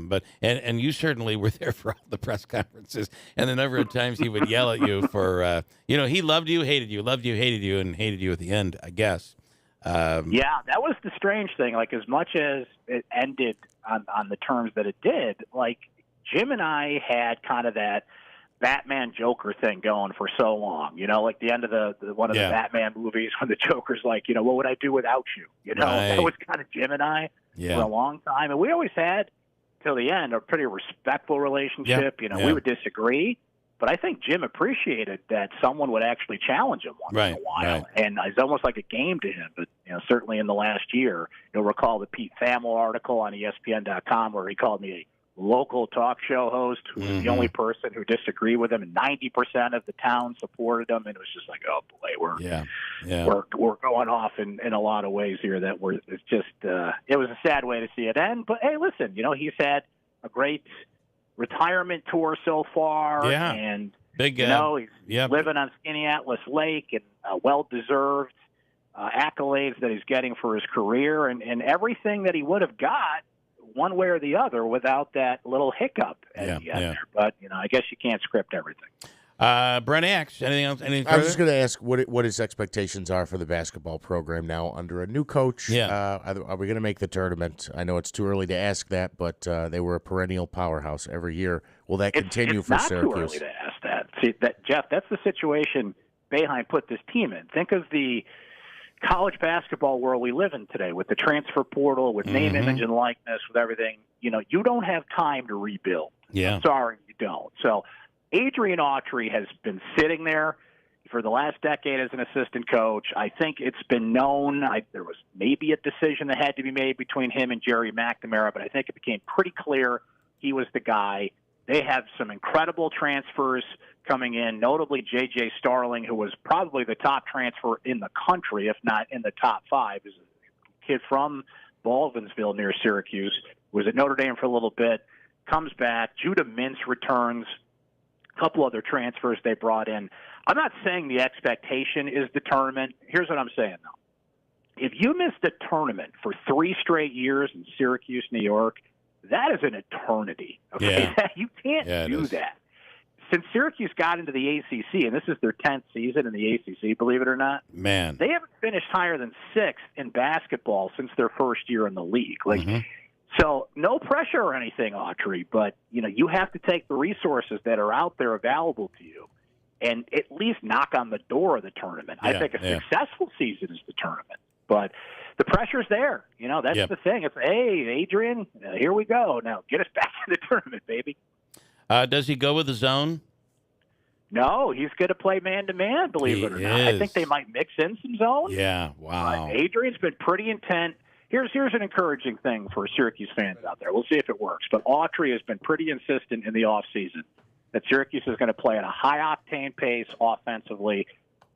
But you certainly were there for all the press conferences and the number of times he would yell at you for he loved you, hated you, loved you, hated you, and hated you at the end, I guess. Yeah, that was the strange thing. Like, as much as it ended on the terms that it did, like, Jim and I had kind of that Batman Joker thing going for so long, like the end of the one of the Batman movies when the Joker's like, what would I do without you? That was kind of Jim and I for a long time. And we always had, till the end, a pretty respectful relationship. We would disagree, but I think Jim appreciated that someone would actually challenge him once in a while. Right. And it's almost like a game to him. But, certainly in the last year, you'll recall the Pete Thamel article on ESPN.com where he called me a local talk show host who was the only person who disagreed with him, and 90% of the town supported him, and it was just like, oh boy, we're going off in a lot of ways here that it's just it was a sad way to see it end. But hey, listen, he's had a great retirement tour so far, and big, he's living on Skinny Atlas Lake, and well-deserved accolades that he's getting for his career, and everything that he would have got one way or the other without that little hiccup at the end there. But, I guess you can't script everything. Brent Axe, anything else? I was just going to ask what his expectations are for the basketball program now under a new coach. Yeah. Are we going to make the tournament? I know it's too early to ask that, but they were a perennial powerhouse every year. Will that continue for Syracuse? It's not too early to ask that. See, Jeff, that's the situation Boeheim put this team in. Think of the college basketball world we live in today with the transfer portal, with name, image, and likeness, with everything. You don't have time to rebuild. Yeah. Sorry, you don't. So Adrian Autry has been sitting there for the last decade as an assistant coach. I think it's been known. There was maybe a decision that had to be made between him and Jerry McNamara, but I think it became pretty clear he was the guy. They have some incredible transfers coming in, notably J.J. Starling, who was probably the top transfer in the country, if not in the top 5. Is a kid from Baldwinsville near Syracuse, was at Notre Dame for a little bit, comes back. Judah Mintz returns. A couple other transfers they brought in. I'm not saying the expectation is the tournament. Here's what I'm saying, though. If you missed a tournament for 3 straight years in Syracuse, New York, that is an eternity. Okay? Yeah. You can't do that. Since Syracuse got into the ACC, and this is their 10th season in the ACC, believe it or not, man, they haven't finished higher than 6th in basketball since their first year in the league. So no pressure or anything, Autry, but you have to take the resources that are out there available to you and at least knock on the door of the tournament. I think a successful season is the tournament, but the pressure's there. That's the thing. It's, hey, Adrian, here we go. Now get us back in the tournament, baby. Does he go with the zone? No, he's going to play man-to-man, believe it or not. I think they might mix in some zone. Yeah, wow. Adrian's been pretty intent. Here's an encouraging thing for Syracuse fans out there. We'll see if it works. But Autry has been pretty insistent in the offseason that Syracuse is going to play at a high-octane pace offensively,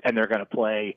and they're going to play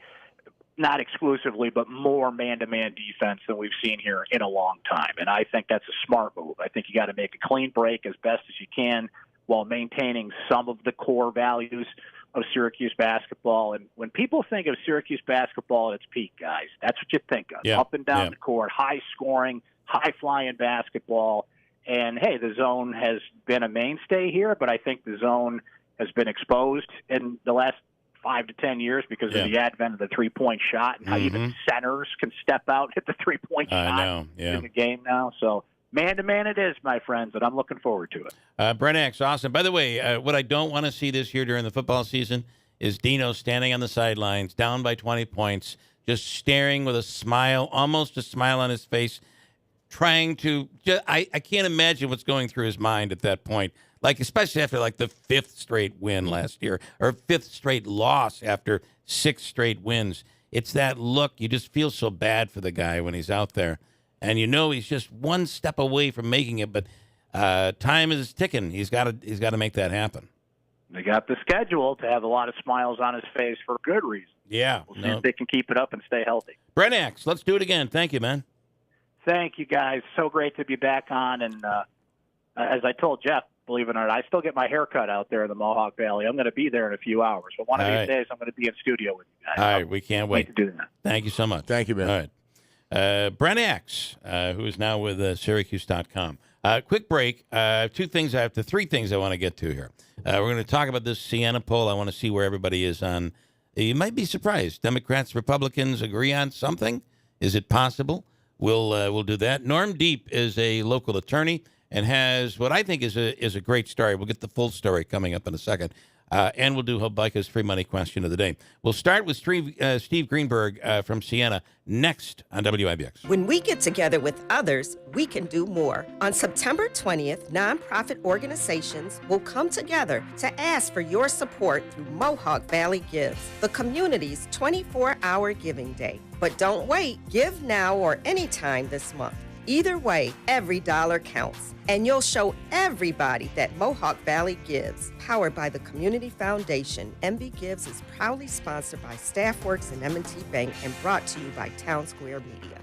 not exclusively, but more man-to-man defense than we've seen here in a long time. And I think that's a smart move. I think you got to make a clean break as best as you can while maintaining some of the core values of Syracuse basketball. And when people think of Syracuse basketball at its peak, guys, that's what you think of. Yeah. Up and down the court, high-scoring, high-flying basketball. And, hey, the zone has been a mainstay here, but I think the zone has been exposed in the last 5 to 10 years because of the advent of the three-point shot and how even centers can step out, hit the three-point shot in the game now. So man-to-man it is, my friends, and I'm looking forward to it. Brent X, awesome. By the way, what I don't want to see this year during the football season is Dino standing on the sidelines, down by 20 points, just staring with a smile, almost a smile on his face, trying to I can't imagine what's going through his mind at that point. Like, especially after like the 5th straight win last year or 5th straight loss after 6 straight wins. It's that look. You just feel so bad for the guy when he's out there. And you know he's just one step away from making it, but time is ticking. He's got to make that happen. They got the schedule to have a lot of smiles on his face for good reason. Yeah. We'll see if they can keep it up and stay healthy. Brent X, let's do it again. Thank you, man. Thank you, guys. So great to be back on. And as I told Jeff, believe it or not, I still get my hair cut out there in the Mohawk Valley. I'm going to be there in a few hours. But one of these days, I'm going to be in studio with you guys. All right, we can't wait to do that. Thank you so much. Thank you, man. All right. Brent X, who is now with Syracuse.com. Quick break. Three things I want to get to here. We're going to talk about this Siena poll. I want to see where everybody is on. You might be surprised. Democrats, Republicans agree on something. Is it possible? We'll do that. Norm Deep is a local attorney and has what I think is a great story. We'll get the full story coming up in a second. And we'll do Hobika's free money question of the day. We'll start with Steve Greenberg from Siena next on WIBX. When we get together with others, we can do more. On September 20th, nonprofit organizations will come together to ask for your support through Mohawk Valley Gives, the community's 24-hour giving day. But don't wait. Give now or anytime this month. Either way, every dollar counts, and you'll show everybody that Mohawk Valley Gives. Powered by the Community Foundation, MB Gives is proudly sponsored by Staffworks and M&T Bank and brought to you by Town Square Media.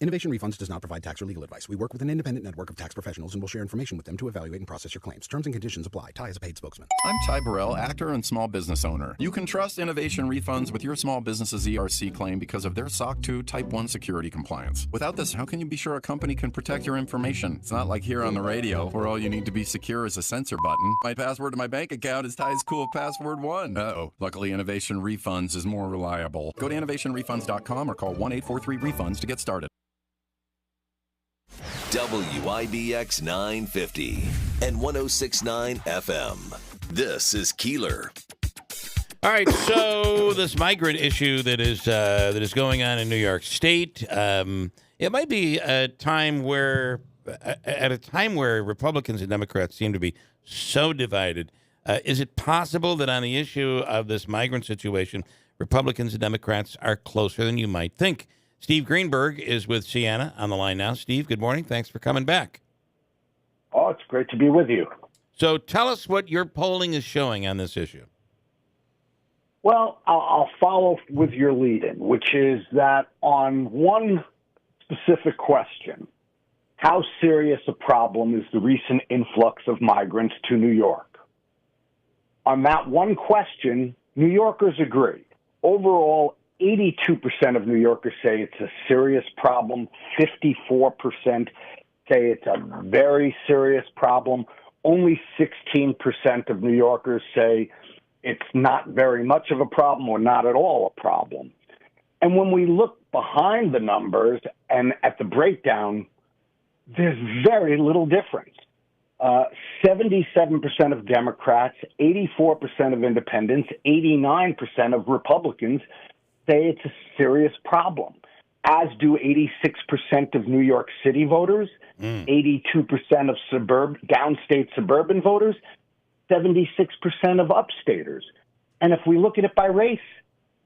Innovation Refunds does not provide tax or legal advice. We work with an independent network of tax professionals and will share information with them to evaluate and process your claims. Terms and conditions apply. Ty is a paid spokesman. I'm Ty Burrell, actor and small business owner. You can trust Innovation Refunds with your small business's ERC claim because of their SOC 2 Type 1 security compliance. Without this, how can you be sure a company can protect your information? It's not like here on the radio, where all you need to be secure is a censor button. My password to my bank account is Ty's cool password 1. Uh-oh. Luckily, Innovation Refunds is more reliable. Go to innovationrefunds.com or call 1-843-REFUNDS to get started. WIBX 950 and 106.9 FM. This is Keeler. All right, so this migrant issue that is going on in New York State, it might be a time where Republicans and Democrats seem to be so divided. Is it possible that on the issue of this migrant situation, Republicans and Democrats are closer than you might think? Steve Greenberg is with Siena on the line now. Steve, good morning. Thanks for coming back. Oh, it's great to be with you. So tell us what your polling is showing on this issue. Well, I'll follow with your lead-in, which is that on one specific question, how serious a problem is the recent influx of migrants to New York? On that one question, New Yorkers agree. Overall, 82% of New Yorkers say it's a serious problem. 54% say it's a very serious problem. Only 16% of New Yorkers say it's not very much of a problem or not at all a problem. And when we look behind the numbers and at the breakdown, there's very little difference. 77% of Democrats, 84% of independents, 89% of Republicans say it's a serious problem, as do 86% of New York City voters, 82% of downstate suburban voters, 76% of upstaters. And if we look at it by race,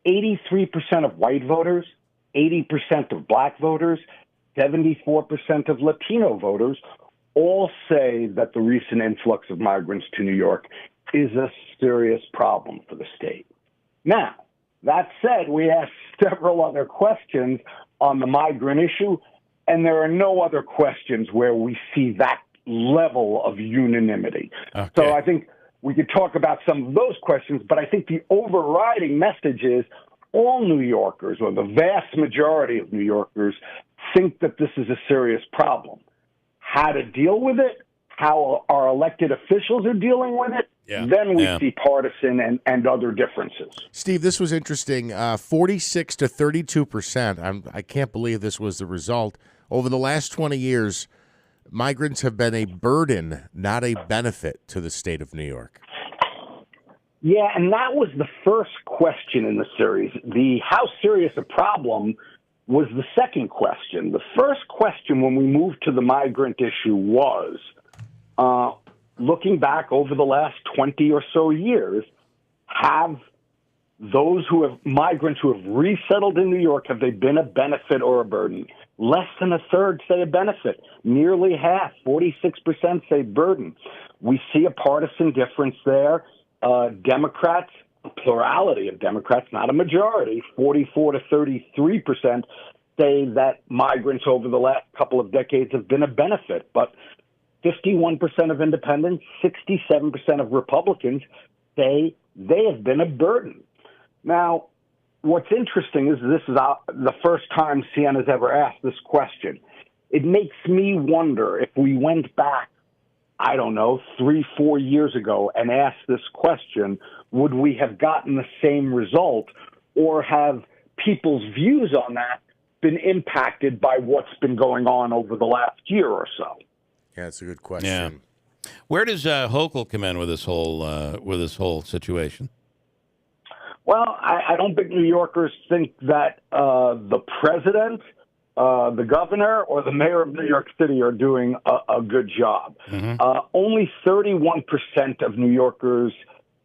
83% of white voters, 80% of black voters, 74% of Latino voters all say that the recent influx of migrants to New York is a serious problem for the state. Now, That said, we asked several other questions on the migrant issue, and there are no other questions where we see that level of unanimity. Okay. So I think we could talk about some of those questions, but I think the overriding message is all New Yorkers, or the vast majority of New Yorkers, think that this is a serious problem. How to deal with it, how our elected officials are dealing with it, then we see partisan and other differences. Steve, this was interesting. 46 to 32%. I can't believe this was the result. Over the last 20 years, migrants have been a burden, not a benefit to the state of New York. Yeah, and that was the first question in the series. The how serious a problem was the second question. The first question when we moved to the migrant issue was, looking back over the last 20 or so years, have those migrants who have resettled in New York, have they been a benefit or a burden? Less than a third say a benefit. Nearly half, 46% say burden. We see a partisan difference there. Democrats, a plurality of Democrats, not a majority, 44 to 33% say that migrants over the last couple of decades have been a benefit. But 51% of independents, 67% of Republicans say they have been a burden. Now, what's interesting is this is the first time Sienna's ever asked this question. It makes me wonder if we went back, 3-4 years ago and asked this question, would we have gotten the same result, or have people's views on that been impacted by what's been going on over the last year or so? Yeah, that's a good question. Yeah. Where does Hochul come in with this whole situation? Well, I don't think New Yorkers think that the president, the governor, or the mayor of New York City are doing a good job. Only 31% of New Yorkers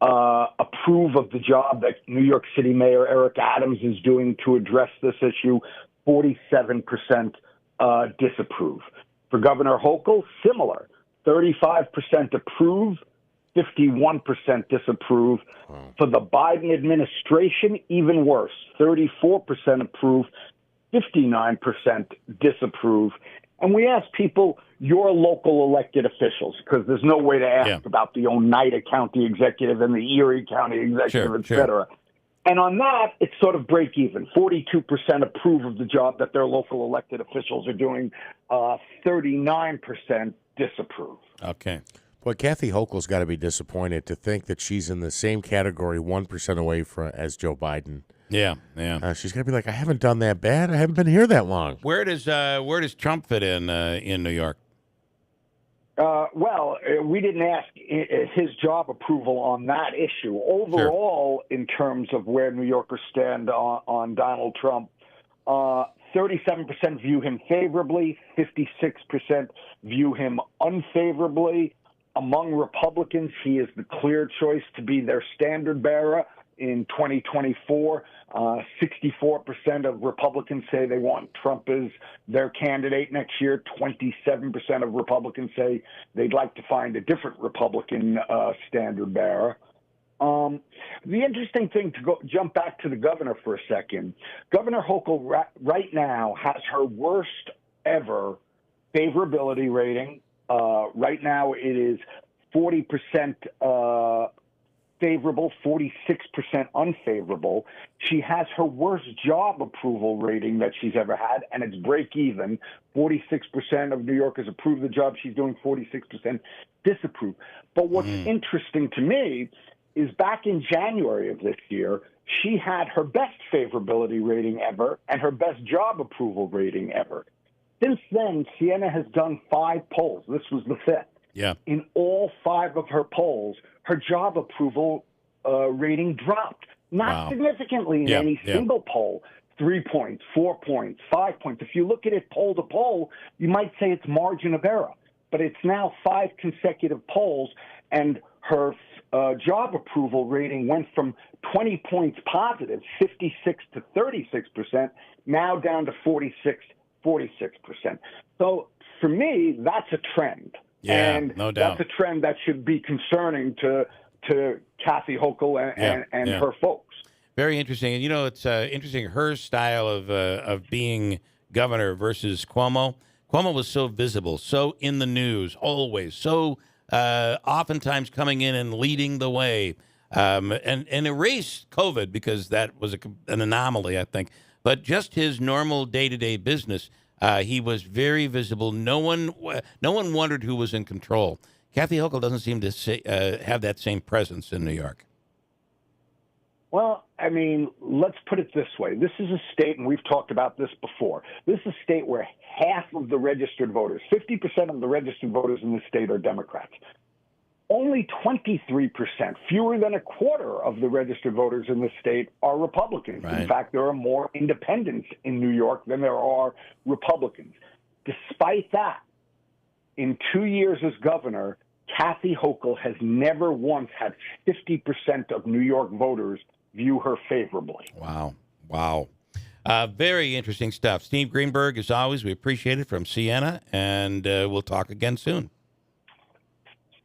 approve of the job that New York City Mayor Eric Adams is doing to address this issue. 47% disapprove. For Governor Hochul, similar. 35% approve, 51% disapprove. For the Biden administration, even worse. 34% approve, 59% disapprove. And we ask people, your local elected officials, because there's no way to ask about the Oneida County executive and the Erie County executive, et cetera. And on that, it's sort of break even. 42% approve of the job that their local elected officials are doing. 39% disapprove. Okay. Well, Kathy Hochul's got to be disappointed to think that she's in the same category, 1% away as Joe Biden. Yeah. She's going to be like, I haven't done that bad. I haven't been here that long. Where does Trump fit in New York? Well, we didn't ask his job approval on that issue. Overall, in terms of where New Yorkers stand on Donald Trump, 37% view him favorably, 56% view him unfavorably. Among Republicans, he is the clear choice to be their standard bearer in 2024. 64% of Republicans say they want Trump as their candidate next year. 27% of Republicans say they'd like to find a different Republican standard bearer. The interesting thing to jump back to the governor for a second. Governor Hochul right now has her worst ever favorability rating. Right now it is 40% favorable, 46% unfavorable. She has her worst job approval rating that she's ever had, and it's break even. 46% of New Yorkers approve the job she's doing, 46% disapprove. But what's interesting to me is back in January of this year, she had her best favorability rating ever and her best job approval rating ever. Since then, Sienna has done 5 polls. This was the 5th. Yeah. In all 5 of her polls, her job approval rating dropped. Not significantly in any single poll. 3 points, 4 points, 5 points. If you look at it poll to poll, you might say it's margin of error. But it's now 5 consecutive polls, and her job approval rating went from 20 points positive, 56 to 36%, now down to 46%. So for me, that's a trend. Yeah, and no doubt. That's a trend that should be concerning to Kathy Hochul and her folks. Very interesting. And, it's interesting, her style of being governor versus Cuomo. Cuomo was so visible, so in the news, always, so oftentimes coming in and leading the way, and erased COVID because that was an anomaly, I think. But just his normal day-to-day business, he was very visible. No one wondered who was in control. Kathy Hochul doesn't seem to have that same presence in New York. Well, I mean, let's put it this way. This is a state, and we've talked about this before, this is a state where half of the registered voters, 50% of the registered voters in the state are Democrats. Only 23%, fewer than a quarter of the registered voters in the state are Republicans. Right. In fact, there are more independents in New York than there are Republicans. Despite that, in 2 years as governor, Kathy Hochul has never once had 50% of New York voters view her favorably. Wow. Very interesting stuff. Steve Greenberg, as always, we appreciate it from Siena, and we'll talk again soon.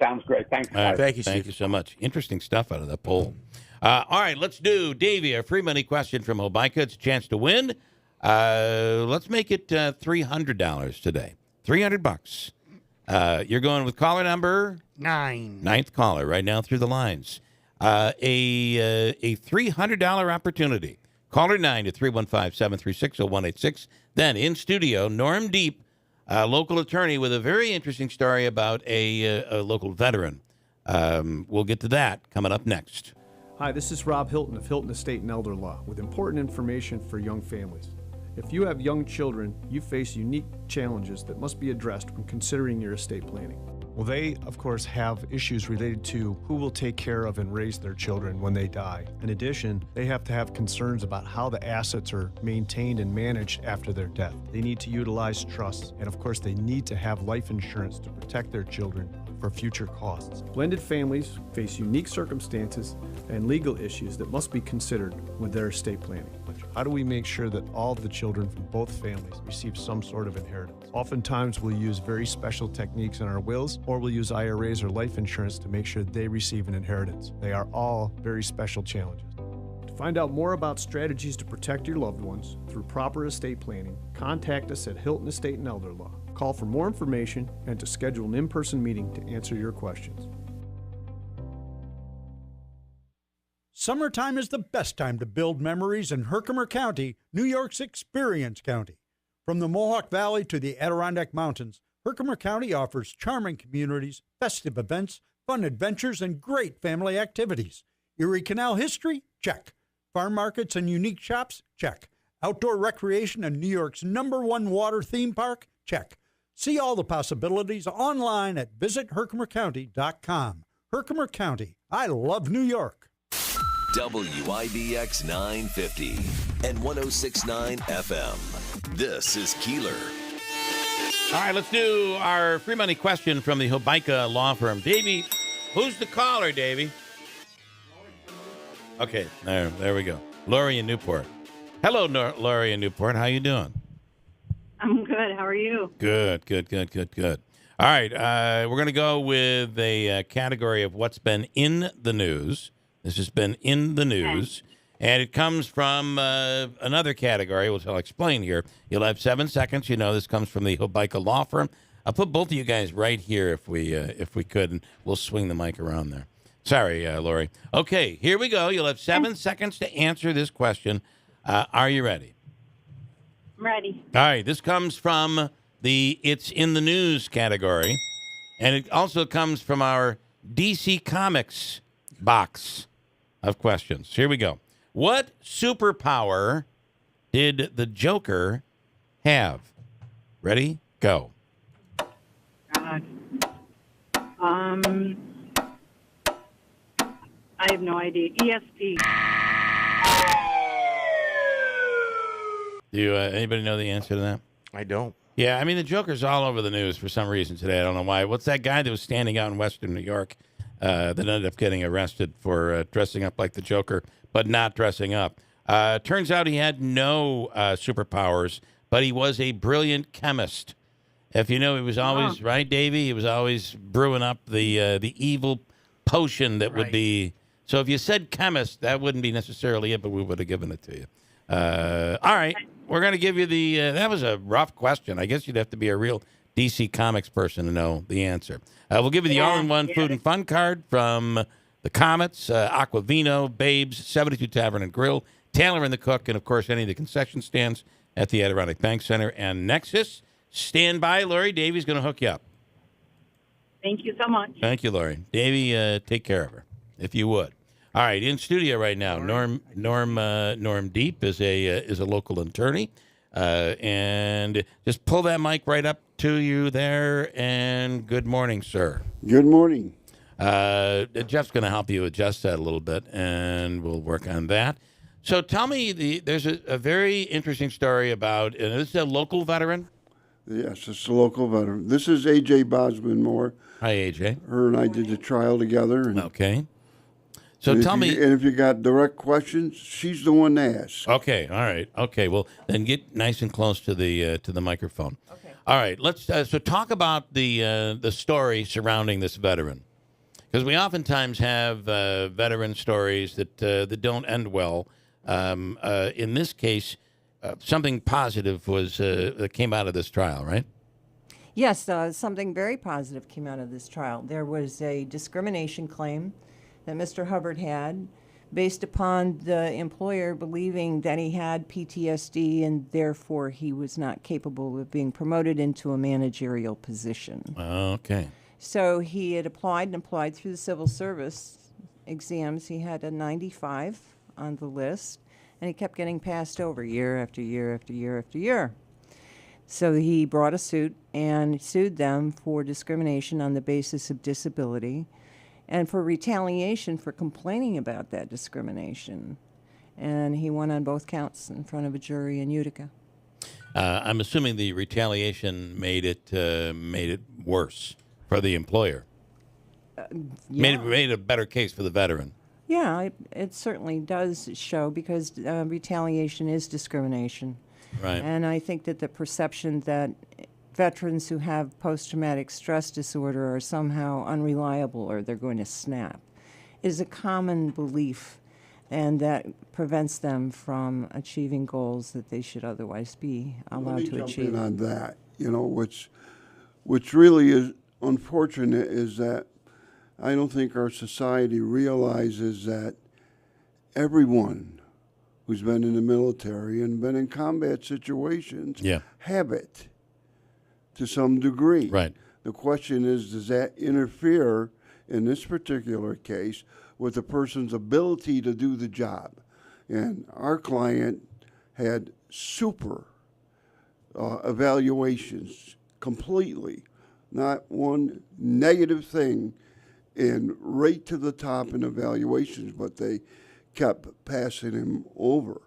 Sounds great. Thanks, guys. Thank you, Thank Steve. you so much. Interesting stuff out of that poll. All right, let's do Davey, a free money question from Hobica. It's a chance to win. Let's make it $300 today. $300. You're going with caller number 9. Ninth caller right now through the lines. A $300 opportunity. Caller 9 at 315-736-0186. Then in studio, Norm Deep, local attorney with a very interesting story about a local veteran. We'll get to that coming up next. Hi, this is Rob Hilton of Hilton Estate and Elder Law with important information for young families. If you have young children, you face unique challenges that must be addressed when considering your estate planning. Well, they, of course, have issues related to who will take care of and raise their children when they die. In addition, they have to have concerns about how the assets are maintained and managed after their death. They need to utilize trusts, and of course, they need to have life insurance to protect their children for future costs. Blended families face unique circumstances and legal issues that must be considered with their estate planning. How do we make sure that all the children from both families receive some sort of inheritance? Oftentimes we'll use very special techniques in our wills, or we'll use IRAs or life insurance to make sure they receive an inheritance. They are all very special challenges. To find out more about strategies to protect your loved ones through proper estate planning, contact us at Hilton Estate and Elder Law. Call for more information and to schedule an in-person meeting to answer your questions. Summertime is the best time to build memories in Herkimer County, New York's Experience County. From the Mohawk Valley to the Adirondack Mountains, Herkimer County offers charming communities, festive events, fun adventures, and great family activities. Erie Canal history? Check. Farm markets and unique shops? Check. Outdoor recreation and New York's #1 water theme park? Check. See all the possibilities online at visitherkimercounty.com. Herkimer County. I love New York. WIBX 950 and 106.9 FM. This is Keeler. All right, let's do our free money question from the Hobica law firm. Davey, who's the caller, Davey? Okay, there we go. Lori in Newport. Hello, Lori in Newport. How you doing? I'm good. How are you? Good. All right, we're going to go with a category of what's been in the news. This has been in the news, and it comes from another category, which I'll explain here. You'll have 7 seconds. You know this comes from the Hobica law firm. I'll put both of you guys right here if we could, and we'll swing the mic around there. Sorry, Lori. Okay, here we go. You'll have 7 seconds to answer this question. Are you ready? I'm ready. All right, this comes from the It's in the News category, and it also comes from our DC Comics box of questions. Here we go. What superpower did the Joker have? Ready? Go. God. I have no idea. ESP. Do you, anybody know the answer to that? I don't. Yeah, I mean, the Joker's all over the news for some reason today. I don't know why. What's that guy that was standing out in Western New York that ended up getting arrested for dressing up like the Joker, but not dressing up? Turns out he had no superpowers, but he was a brilliant chemist. If you know, he was always, right, Davey? He was always brewing up the evil potion that would be So if you said chemist, that wouldn't be necessarily it, but we would have given it to you. All right. We're going to give you the that was a rough question. I guess you'd have to be a real DC Comics person to know the answer. We'll give you the all-in-one food and fun card from the Comets, Aquavino, Babes, 72 Tavern and Grill, Taylor and the Cook, and, of course, any of the concession stands at the Adirondack Bank Center and Nexus. Stand by, Lori. Davey's going to hook you up. Thank you so much. Thank you, Lori. Davey, take care of her, if you would. All right, in studio right now, Norm Deep is a local attorney, and just pull that mic right up to you there. And good morning, sir. Good morning. Jeff's going to help you adjust that a little bit, and we'll work on that. So tell me, there's a very interesting story about, and this is a local veteran? Yes, it's a local veteran. This is A.J. Bosman Moore. Hi, A.J. Her and I did the trial together. And, okay. So tell me. And if you got direct questions, she's the one to ask. Okay, all right. Okay, well, then get nice and close to the microphone. Okay. All right, let's so talk about the story surrounding this veteran. Because we oftentimes have veteran stories that don't end well. In this case, something positive was that came out of this trial, right? Yes, something very positive came out of this trial. There was a discrimination claim that Mr. Hubbard had based upon the employer believing that he had PTSD and therefore he was not capable of being promoted into a managerial position. Okay. So he had applied through the civil service exams. He had a 95 on the list, and he kept getting passed over year after year after year after year. So he brought a suit and sued them for discrimination on the basis of disability and for retaliation for complaining about that discrimination. And he won on both counts in front of a jury in Utica. I'm assuming the retaliation made it worse for the employer. Yeah. Made a better case for the veteran. Yeah, it certainly does show because retaliation is discrimination. Right. And I think that the perception that veterans who have post-traumatic stress disorder are somehow unreliable or they're going to snap is a common belief, and that prevents them from achieving goals that they should otherwise be allowed to achieve. Let me jump in on that. You know, which really is unfortunate is that I don't think our society realizes that everyone who's been in the military and been in combat situations have it to some degree. Right. The question is, does that interfere in this particular case with the person's ability to do the job? And our client had super evaluations completely, not one negative thing, and right to the top in evaluations, but they kept passing him over.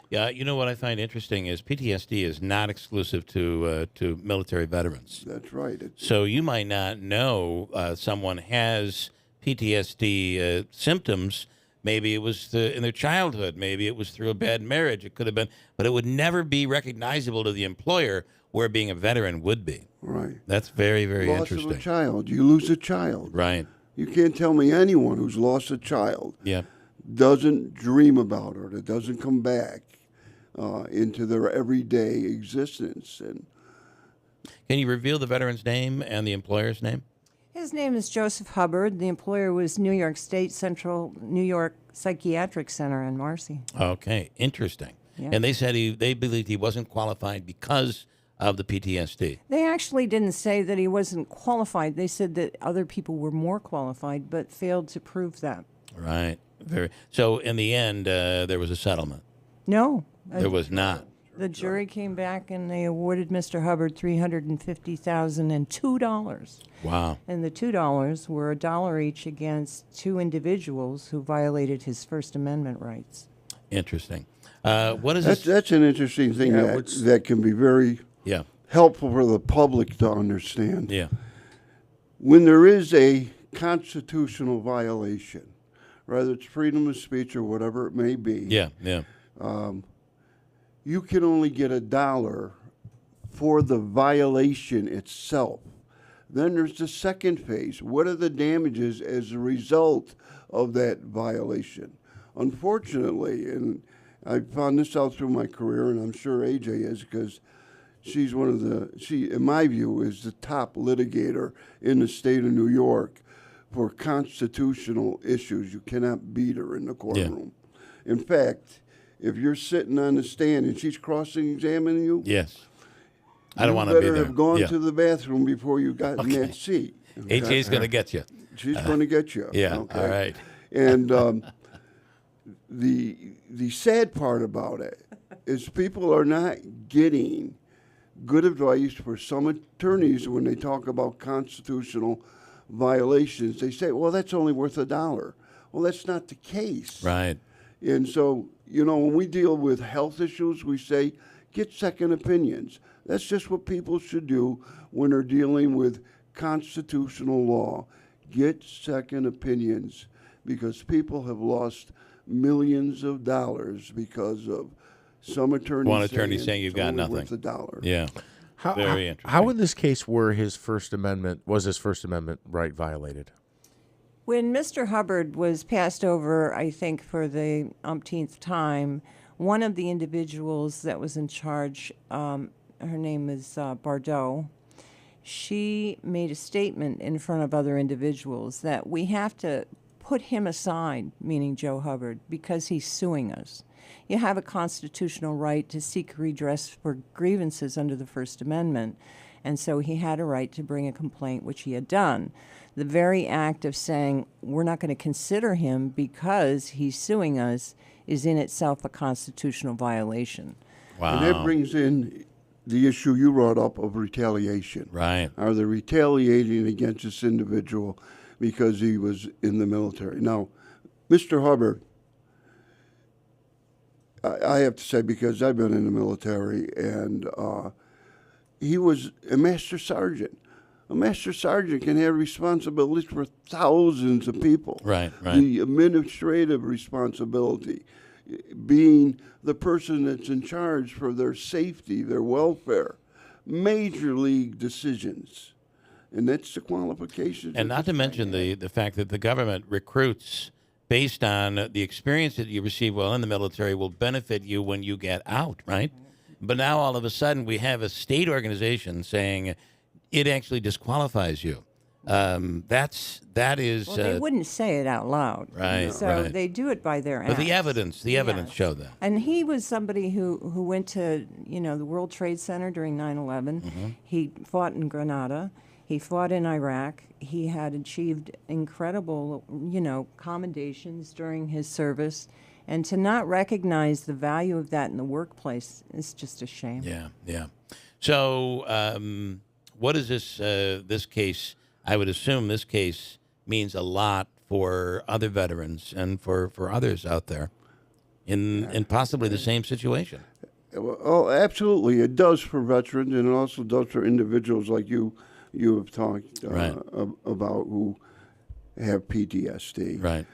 Yeah, you know what I find interesting is PTSD is not exclusive to military veterans. That's right. So you might not know someone has PTSD symptoms. Maybe it was in their childhood. Maybe it was through a bad marriage. It could have been, but it would never be recognizable to the employer where being a veteran would be. Right. That's very, very Loss interesting. of a child. You lose a child. Right. You can't tell me anyone who's lost a child doesn't dream about it, it doesn't come back into their everyday existence. And can you reveal the veteran's name and the employer's name? His name is Joseph Hubbard. The employer was New York State Central New York Psychiatric Center in Marcy. Okay, interesting. Yeah. And they said they believed he wasn't qualified because of the PTSD. They actually didn't say that he wasn't qualified. They said that other people were more qualified, but failed to prove that. Right. So in the end, there was a settlement. No. There was not. The jury came back and they awarded Mr. Hubbard $350,002. Wow. And the $2 were $1 each against two individuals who violated his First Amendment rights. Interesting. What is this? That's an interesting thing that can be very helpful for the public to understand. Yeah. When there is a constitutional violation, whether it's freedom of speech or whatever it may be. You can only get $1 for the violation itself. Then there's the second phase. What are the damages as a result of that violation? Unfortunately, and I found this out through my career, and I'm sure AJ is, because she's she, in my view, is the top litigator in the state of New York for constitutional issues. You cannot beat her in the courtroom. In fact, if you're sitting on the stand and she's cross-examining you, yes, I don't want to be there. You better have gone to the bathroom before you got in that seat. Okay. AJ's going to get you. She's going to get you. Yeah. Okay? All right. And the sad part about it is people are not getting good advice for some attorneys when they talk about constitutional violations. They say, well, that's only worth $1. Well, that's not the case. Right. And so, when we deal with health issues, we say, get second opinions. That's just what people should do when they're dealing with constitutional law. Get second opinions, because people have lost millions of dollars because of some attorney one attorney saying you've got nothing. Worth $1. Yeah. Very interesting. How in this case was his First Amendment right violated? When Mr. Hubbard was passed over, I think for the umpteenth time, one of the individuals that was in charge, her name is Bardot, she made a statement in front of other individuals that we have to put him aside, meaning Joe Hubbard, because he's suing us. You have a constitutional right to seek redress for grievances under the First Amendment, and so he had a right to bring a complaint, which he had done. The very act of saying we're not going to consider him because he's suing us is in itself a constitutional violation. Wow. And that brings in the issue you brought up of retaliation. Right. Are they retaliating against this individual because he was in the military? Now, Mr. Hubbard, I have to say, because I've been in the military, and he was a master sergeant. A master sergeant can have responsibilities for thousands of people. Right. The administrative responsibility, being the person that's in charge for their safety, their welfare, major league decisions. And that's the qualifications. And not to mention the fact that the government recruits based on the experience that you receive while in the military will benefit you when you get out, right? But now all of a sudden we have a state organization saying it actually disqualifies you. That is. Well, they wouldn't say it out loud, right? So right. they do it by their acts. But the evidence showed that. And he was somebody who went to the World Trade Center during 9/11. Mm-hmm. He fought in Grenada. He fought in Iraq. He had achieved incredible, commendations during his service. And to not recognize the value of that in the workplace is just a shame. Yeah. So what is this case? I would assume this case means a lot for other veterans and for others out there in possibly the same situation. Well, absolutely. It does for veterans, and it also does for individuals like you have talked about who have PTSD. Right.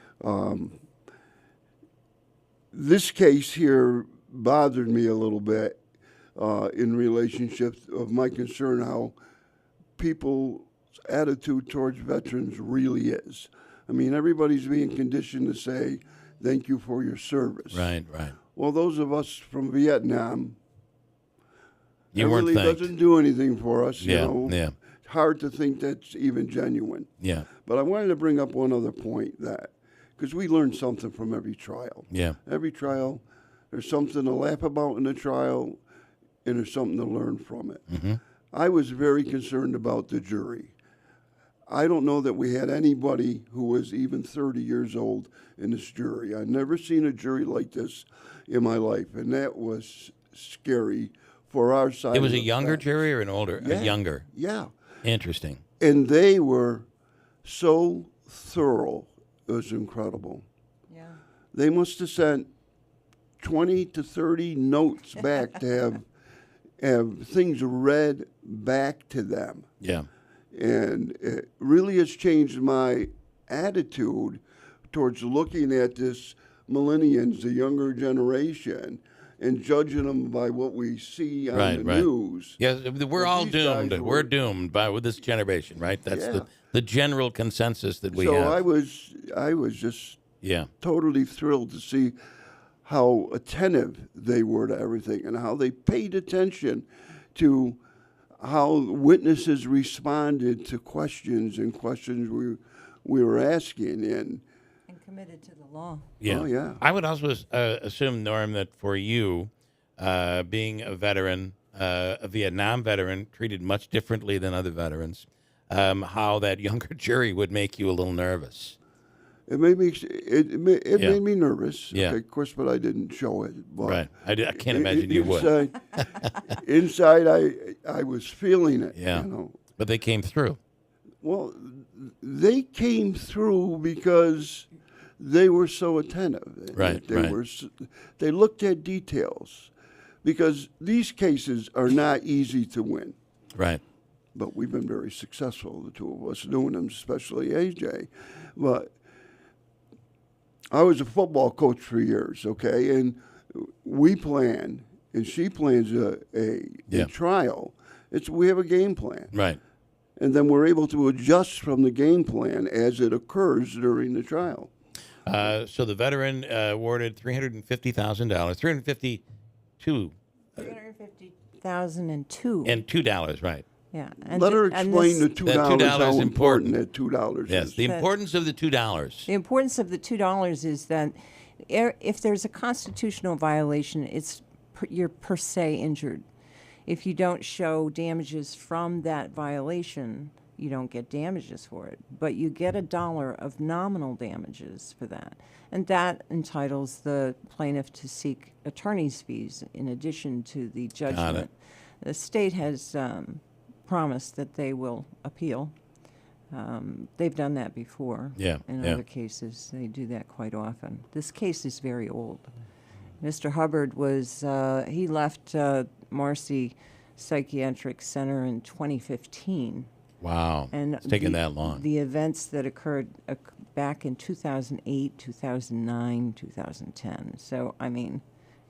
This case here bothered me a little bit in relationships of my concern how people's attitude towards veterans really is. I mean, everybody's being conditioned to say, thank you for your service. Right. Well, those of us from Vietnam, it really doesn't do anything for us. Yeah. It's hard to think that's even genuine. Yeah. But I wanted to bring up one other point because we learn something from every trial. Yeah. Every trial, there's something to laugh about in the trial, and there's something to learn from it. Mm-hmm. I was very concerned about the jury. I don't know that we had anybody who was even 30 years old in this jury. I've never seen a jury like this in my life, and that was scary for our side. It was a younger jury or an older? Yeah. A younger. Yeah. Interesting. And they were so thorough. It was incredible. Yeah. They must have sent 20 to 30 notes back to have things read back to them. Yeah. And it really has changed my attitude towards looking at this millennials, the younger generation, and judging them by what we see on the news. Yeah, we're all doomed. guys We're doomed with this generation, right? That's Yeah. the general consensus that we So have. I was just totally thrilled to see how attentive they were to everything and how they paid attention to how witnesses responded to questions we were asking and committed to the law. Yeah. Oh, yeah. I would also assume, Norm, that for you, being a veteran, a Vietnam veteran, treated much differently than other veterans, how that younger jury would make you a little nervous. It made me nervous. Yeah. Okay, of course, but I didn't show it. But Right. I can't imagine you would. Inside, I was feeling it. Yeah. You know. But they came through. Well, they came through because they were so attentive. Right, They looked at details because these cases are not easy to win. Right. But we've been very successful, the two of us, doing them, especially AJ. But I was a football coach for years, okay? And we plan, and she plans a trial. We have a game plan. Right. And then we're able to adjust from the game plan as it occurs during the trial. So the veteran awarded $350,000, $350,002. and $2, right? Yeah. Let her explain the $2 how important that $2 is. Yes, the importance of the $2. The importance of the $2 is that if there's a constitutional violation, you're per se injured. If you don't show damages from that violation, you don't get damages for it. But you get $1 of nominal damages for that. And that entitles the plaintiff to seek attorney's fees in addition to the judgment. The state has promised that they will appeal. They've done that before. In other cases, they do that quite often. This case is very old. Mr. Hubbard he left Marcy Psychiatric Center in 2015. Wow. And it's taken that long. The events that occurred back in 2008, 2009, 2010. So, I mean,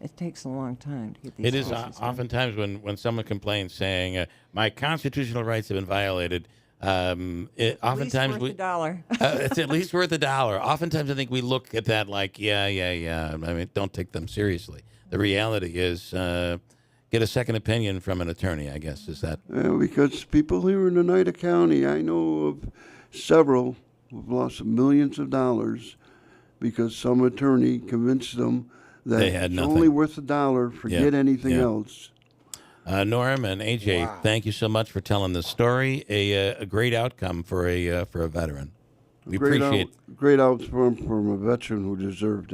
it takes a long time to get these It is cases done. oftentimes when someone complains saying, my constitutional rights have been violated, oftentimes worth $1. It's at least worth $1. Oftentimes I think we look at that like, yeah. I mean, don't take them seriously. The reality is get a second opinion from an attorney, I guess. Is that? Because people here in Oneida County, I know of several who've lost millions of dollars because some attorney convinced them that They had it's nothing. only worth $1, forget anything else. Norm and AJ, thank you so much for telling this story. A great outcome for a veteran. We appreciate great outcome from a veteran who deserved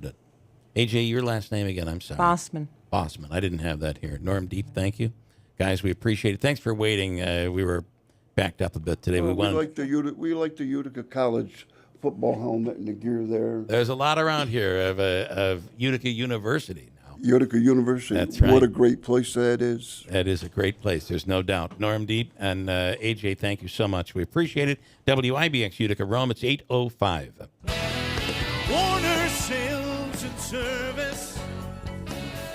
it. AJ, your last name again? I'm sorry. Bossman. Bossman. I didn't have that here. Norm Deep, thank you, guys. We appreciate it. Thanks for waiting. We were backed up a bit today. We like the Utica College football helmet and the gear there. There's a lot around here of Utica University. Utica University. That's right. What a great place that is. That is a great place. There's no doubt. Norm Deep and AJ, thank you so much. We appreciate it. WIBX Utica Rome. It's 8:05. Warner Sales and Service.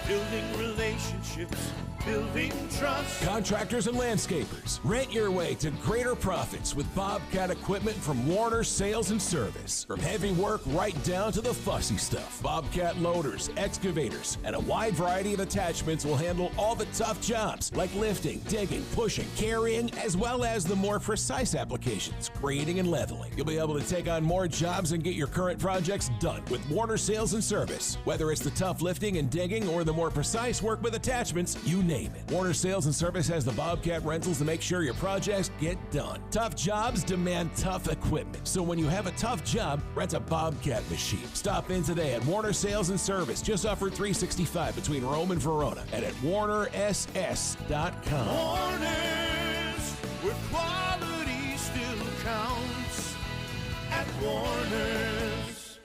Building relationships. Building trust. Contractors and landscapers, rent your way to greater profits with Bobcat equipment from Warner Sales and Service. From heavy work right down to the fussy stuff, Bobcat loaders, excavators, and a wide variety of attachments will handle all the tough jobs like lifting, digging, pushing, carrying, as well as the more precise applications, grading and leveling. You'll be able to take on more jobs and get your current projects done with Warner Sales and Service. Whether it's the tough lifting and digging or the more precise work with attachments, you name it. Warner Sales and Service has the Bobcat rentals to make sure your projects get done. Tough jobs demand tough equipment. So when you have a tough job, rent a Bobcat machine. Stop in today at Warner Sales and Service, just off Route 365 between Rome and Verona, and at warnerss.com. Warner's, where quality still counts. At Warner's.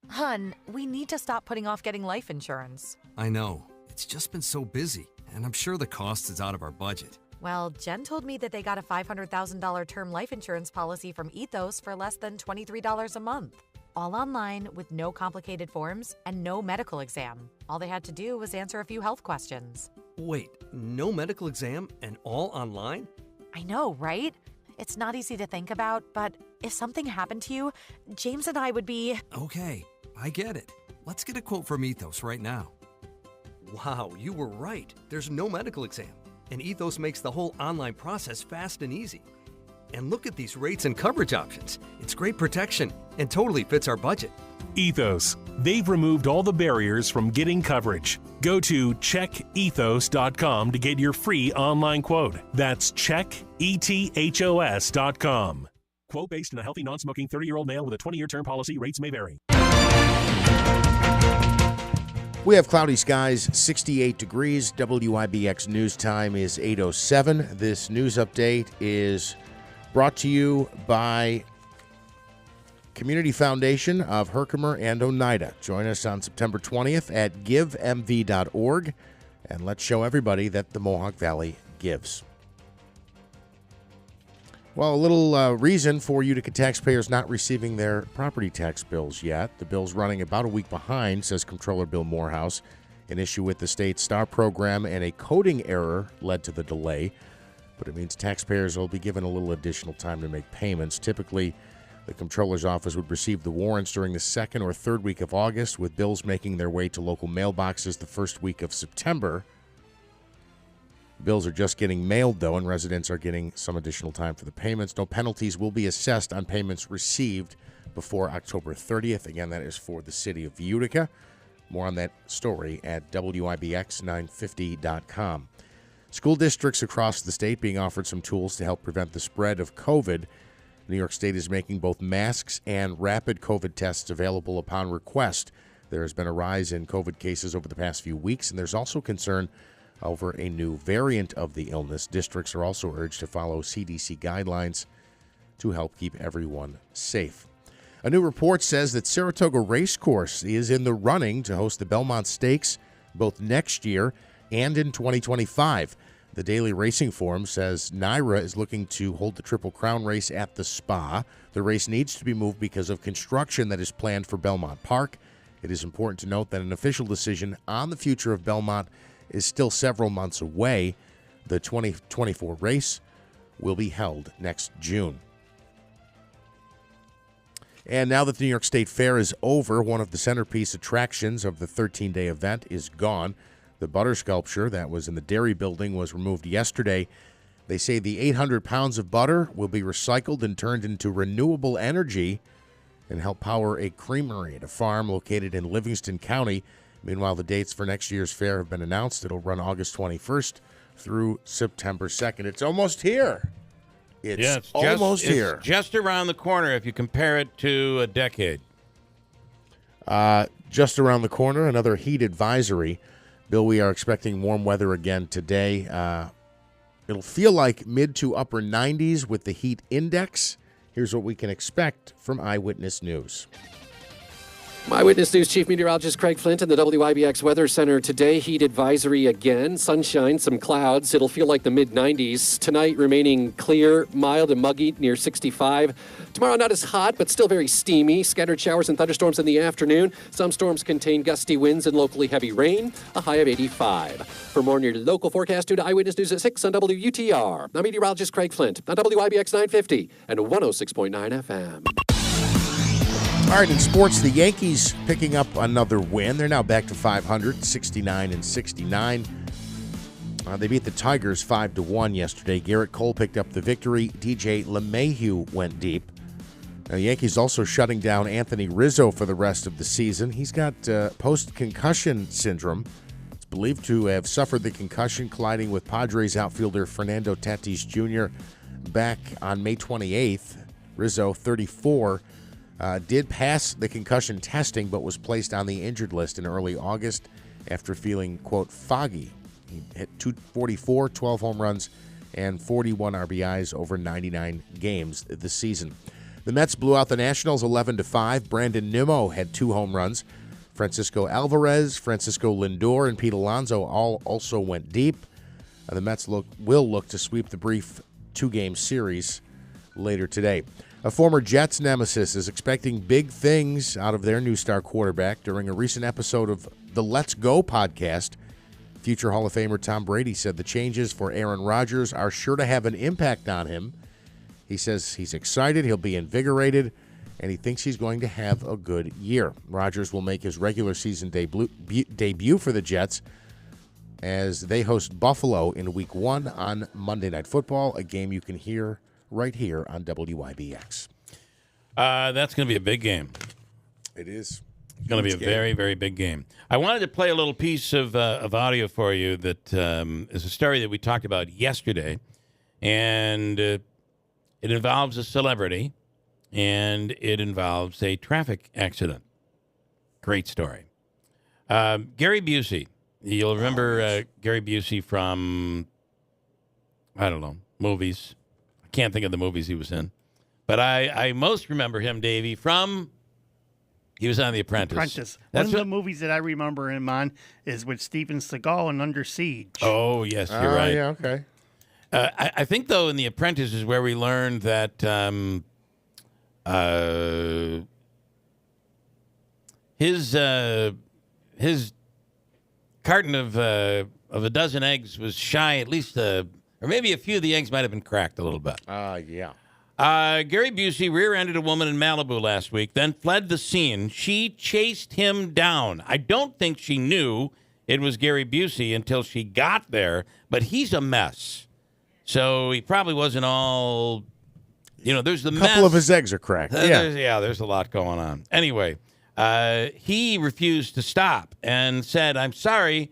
Hun, we need to stop putting off getting life insurance. I know. It's just been so busy, and I'm sure the cost is out of our budget. Well, Jen told me that they got a $500,000 term life insurance policy from Ethos for less than $23 a month. all online with no complicated forms and no medical exam. All they had to do was answer a few health questions. Wait, no medical exam and all online? I know, right? It's not easy to think about, but if something happened to you, James and I would be... Okay, I get it. Let's get a quote from Ethos right now. Wow, you were right. There's no medical exam, and Ethos makes the whole online process fast and easy. And look at these rates and coverage options. It's great protection and totally fits our budget. Ethos. They've removed all the barriers from getting coverage. Go to checkethos.com to get your free online quote. That's checkethos.com. Quote based on a healthy, non-smoking 30-year-old male with a 20-year term policy. Rates may vary. We have cloudy skies, 68 degrees. WIBX news time is 8:07. This news update is brought to you by Community Foundation of Herkimer and Oneida. Join us on September 20th at givemv.org, and let's show everybody that the Mohawk Valley gives. Well, a little reason for Utica taxpayers not receiving their property tax bills yet. The bill's running about a week behind, says Comptroller Bill Morehouse. An issue with the state's STAR program and a coding error led to the delay, but it means taxpayers will be given a little additional time to make payments. Typically, the Comptroller's office would receive the warrants during the second or third week of August, with bills making their way to local mailboxes the first week of September. Bills are just getting mailed, though, and residents are getting some additional time for the payments. No penalties will be assessed on payments received before October 30th. Again, that is for the city of Utica. More on that story at WIBX950.com. School districts across the state being offered some tools to help prevent the spread of COVID. New York State is making both masks and rapid COVID tests available upon request. There has been a rise in COVID cases over the past few weeks, and there's also concern over a new variant of the illness. Districts are also urged to follow CDC guidelines to help keep everyone safe. A new report says that Saratoga Racecourse is in the running to host the Belmont Stakes both next year and in 2025. The Daily Racing Forum says NYRA is looking to hold the Triple Crown race at the Spa. The race needs to be moved because of construction that is planned for Belmont Park. It is important to note that an official decision on the future of Belmont is still several months away. The 2024 race will be held next June. And now that the New York State Fair is over, one of the centerpiece attractions of the 13-day event is gone. The butter sculpture that was in the dairy building was removed yesterday. They say the 800 pounds of butter will be recycled and turned into renewable energy and help power a creamery at a farm located in Livingston County. Meanwhile, the dates for next year's fair have been announced. It'll run August 21st through September 2nd. It's almost here. It's almost here. It's just around the corner if you compare it to a decade. Just around the corner, another heat advisory. Bill, we are expecting warm weather again today. It'll feel like mid to upper 90s with the heat index. Here's what we can expect from Eyewitness News. Eyewitness News Chief Meteorologist Craig Flint in the WIBX Weather Center today. Heat advisory again. Sunshine, some clouds. It'll feel like the mid-90s. Tonight remaining clear, mild and muggy near 65. Tomorrow not as hot, but still very steamy. Scattered showers and thunderstorms in the afternoon. Some storms contain gusty winds and locally heavy rain. A high of 85. For more on your local forecast, tune to Eyewitness News at 6 on WUTR. I'm meteorologist Craig Flint on WIBX 950 and 106.9 FM. All right, in sports, the Yankees picking up another win. They're now back to 500, 69-69. They beat the Tigers 5-1 yesterday. Garrett Cole picked up the victory. DJ LeMahieu went deep. Now, the Yankees also shutting down Anthony Rizzo for the rest of the season. He's got post-concussion syndrome. It's believed to have suffered the concussion colliding with Padres outfielder Fernando Tatis Jr. back on May 28th. Rizzo, 34, did pass the concussion testing, but was placed on the injured list in early August after feeling, quote, foggy. He hit 244, 12 home runs, and 41 RBIs over 99 games this season. The Mets blew out the Nationals 11-5. Brandon Nimmo had 2 home runs. Francisco Alvarez, Francisco Lindor, and Pete Alonso all also went deep. The Mets will look to sweep the brief 2-game series later today. A former Jets nemesis is expecting big things out of their new star quarterback. During a recent episode of the Let's Go podcast, future Hall of Famer Tom Brady said the changes for Aaron Rodgers are sure to have an impact on him. He says he's excited, he'll be invigorated, and he thinks he's going to have a good year. Rodgers will make his regular season debut for the Jets as they host Buffalo in Week 1 on Monday Night Football, a game you can hear right here on WYBX. That's going to be a big game. It is. It's going to be a very, very big game. I wanted to play a little piece of audio for you that is a story that we talked about yesterday, and it involves a celebrity, and it involves a traffic accident. Great story. Gary Busey. You'll remember Gary Busey from, I don't know, movies. I can't think of the movies he was in. But I most remember him, Davey, from, he was on The Apprentice. One of the movies that I remember him on is with Steven Seagal and Under Siege. Oh, yes, you're right. Yeah, okay. I think, though, in The Apprentice is where we learned that his carton of a dozen eggs was shy, at least, or maybe a few of the eggs might have been cracked a little bit. Yeah. Gary Busey rear-ended a woman in Malibu last week, then fled the scene. She chased him down. I don't think she knew it was Gary Busey until she got there, but he's a mess. So he probably wasn't all, there's the mess. A couple of his eggs are cracked. There's a lot going on. Anyway, he refused to stop and said, "I'm sorry,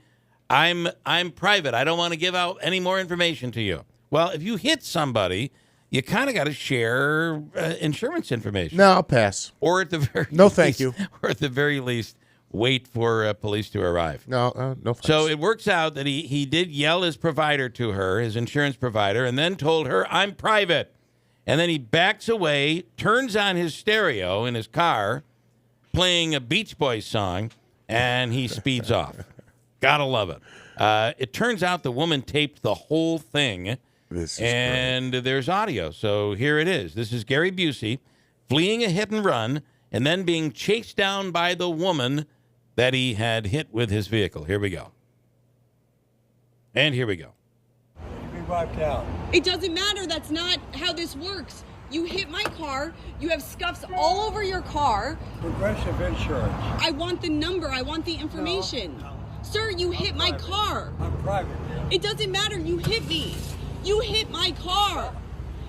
I'm private. I don't want to give out any more information to you." Well, if you hit somebody, you kind of got to share insurance information. No, I'll pass. Or at the very No, least, thank you. Or at the very least, wait for police to arrive. No, no thanks. So it works out that he did yell his provider to her, his insurance provider, and then told her, "I'm private." And then he backs away, turns on his stereo in his car, playing a Beach Boys song, and he speeds off. Gotta love it. It turns out the woman taped the whole thing, and there's audio. So here it is. This is Gary Busey fleeing a hit and run and then being chased down by the woman that he had hit with his vehicle. Here we go. And here we go. Be wiped out. It doesn't matter. That's not how this works. You hit my car. You have scuffs all over your car. Progressive Insurance. I want the number. I want the information. No. Sir, you hit my car. I'm private. Yeah. It doesn't matter. You hit me. You hit my car.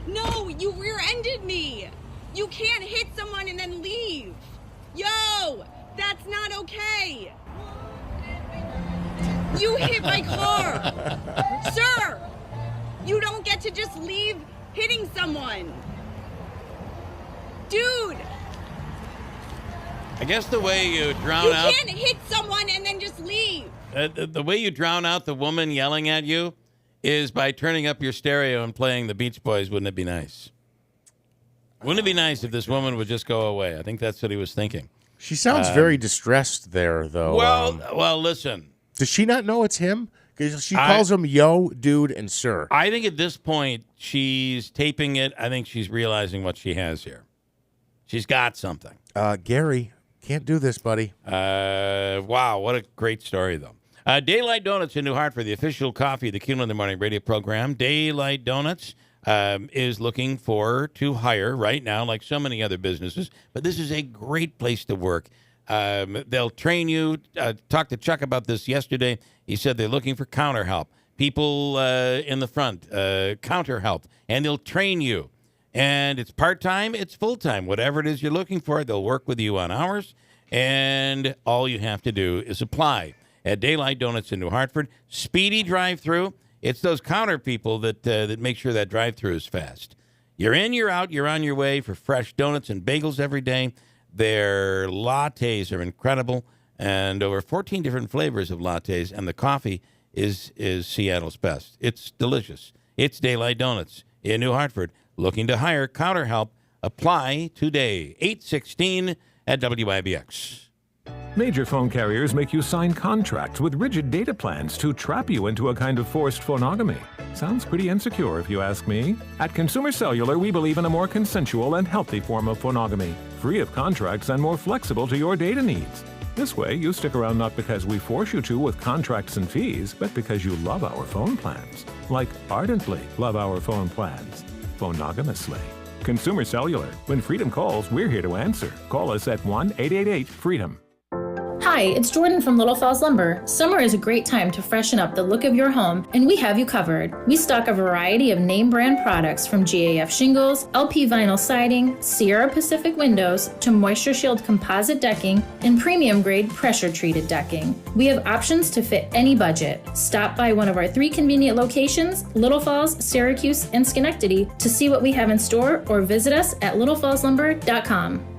No, you rear-ended me. You can't hit someone and then leave. Yo, that's not okay. You hit my car. Sir, you don't get to just leave hitting someone. Dude. I guess the way you drown out... You can't hit someone and then just leave. The way you drown out the woman yelling at you is by turning up your stereo and playing the Beach Boys. Wouldn't it be nice? Wouldn't it be nice if this woman would just go away? I think that's what he was thinking. She sounds very distressed there, though. Well, listen. Does she not know it's him? Because she calls him yo, dude, and sir. I think at this point, she's taping it. I think she's realizing what she has here. She's got something. Gary, can't do this, buddy. Wow, what a great story, though. Daylight Donuts in New Hartford, the official coffee of the Keeler in the Morning radio program. Daylight Donuts is looking to hire right now, like so many other businesses. But this is a great place to work. They'll train you. Talked to Chuck about this yesterday. He said they're looking for counter help. People in the front, counter help. And they'll train you. And it's part-time, it's full-time. Whatever it is you're looking for, they'll work with you on hours. And all you have to do is apply at Daylight Donuts in New Hartford. Speedy drive-through. It's those counter people that make sure that drive-through is fast. You're in, you're out, you're on your way for fresh donuts and bagels every day. Their lattes are incredible, and over 14 different flavors of lattes, and the coffee is Seattle's best. It's delicious. It's Daylight Donuts in New Hartford. Looking to hire counter help. Apply today. 816 at WIBX. Major phone carriers make you sign contracts with rigid data plans to trap you into a kind of forced phonogamy. Sounds pretty insecure if you ask me. At Consumer Cellular, we believe in a more consensual and healthy form of phonogamy, free of contracts and more flexible to your data needs. This way, you stick around not because we force you to with contracts and fees, but because you love our phone plans. Like ardently love our phone plans. Phonogamously. Consumer Cellular. When freedom calls, we're here to answer. Call us at 1-888-FREEDOM. Hi, it's Jordan from Little Falls Lumber. Summer is a great time to freshen up the look of your home, and we have you covered. We stock a variety of name brand products from GAF shingles, LP vinyl siding, Sierra Pacific windows, to Moisture Shield composite decking, and premium grade pressure treated decking. We have options to fit any budget. Stop by one of our 3 convenient locations, Little Falls, Syracuse, and Schenectady, to see what we have in store, or visit us at littlefallslumber.com.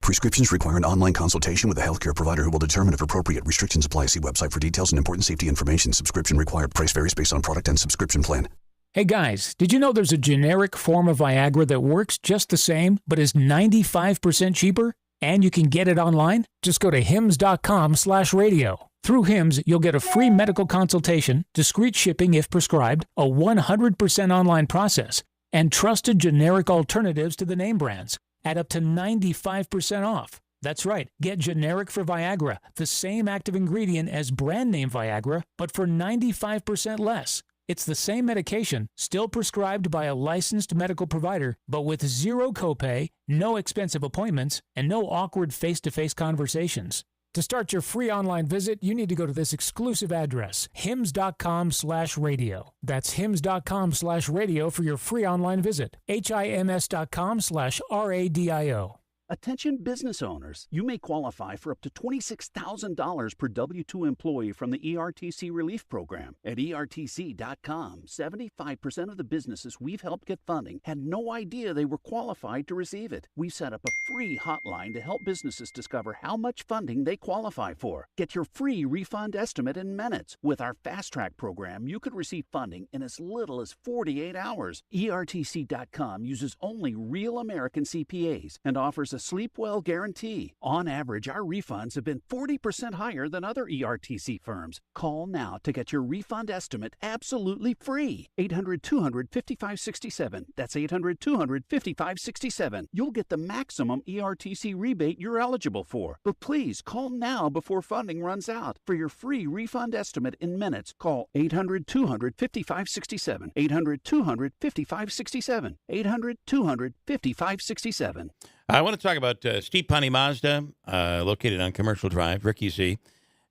Prescriptions require an online consultation with a healthcare provider who will determine if appropriate. Restrictions apply. See website for details and important safety information. Subscription required. Price varies based on product and subscription plan. Hey guys, did you know there's a generic form of Viagra that works just the same, but is 95% cheaper? And you can get it online? Just go to hims.com/radio. Through Hims, you'll get a free medical consultation, discreet shipping if prescribed, a 100% online process, and trusted generic alternatives to the name brands at up to 95% off. That's right, get generic for Viagra, the same active ingredient as brand name Viagra, but for 95% less. It's the same medication, still prescribed by a licensed medical provider, but with zero copay, no expensive appointments, and no awkward face-to-face conversations. To start your free online visit, you need to go to this exclusive address, hims.com/radio. That's hims.com/radio for your free online visit. hims.com/radio. Attention business owners, you may qualify for up to $26,000 per W-2 employee from the ERTC Relief Program. At ERTC.com, 75% of the businesses we've helped get funding had no idea they were qualified to receive it. We've set up a free hotline to help businesses discover how much funding they qualify for. Get your free refund estimate in minutes. With our Fast Track program, you could receive funding in as little as 48 hours. ERTC.com uses only real American CPAs and offers a sleep well guarantee. On average, our refunds have been 40% higher than other ERTC firms. Call now to get your refund estimate absolutely free. 800-200-5567. That's 800-200-5567. You'll get the maximum ERTC rebate you're eligible for. But please call now before funding runs out. For your free refund estimate in minutes, call 800-200-5567. 800-200-5567. 800-200-5567. I want to talk about Steve Ponte Mazda, located on Commercial Drive, Ricky Z,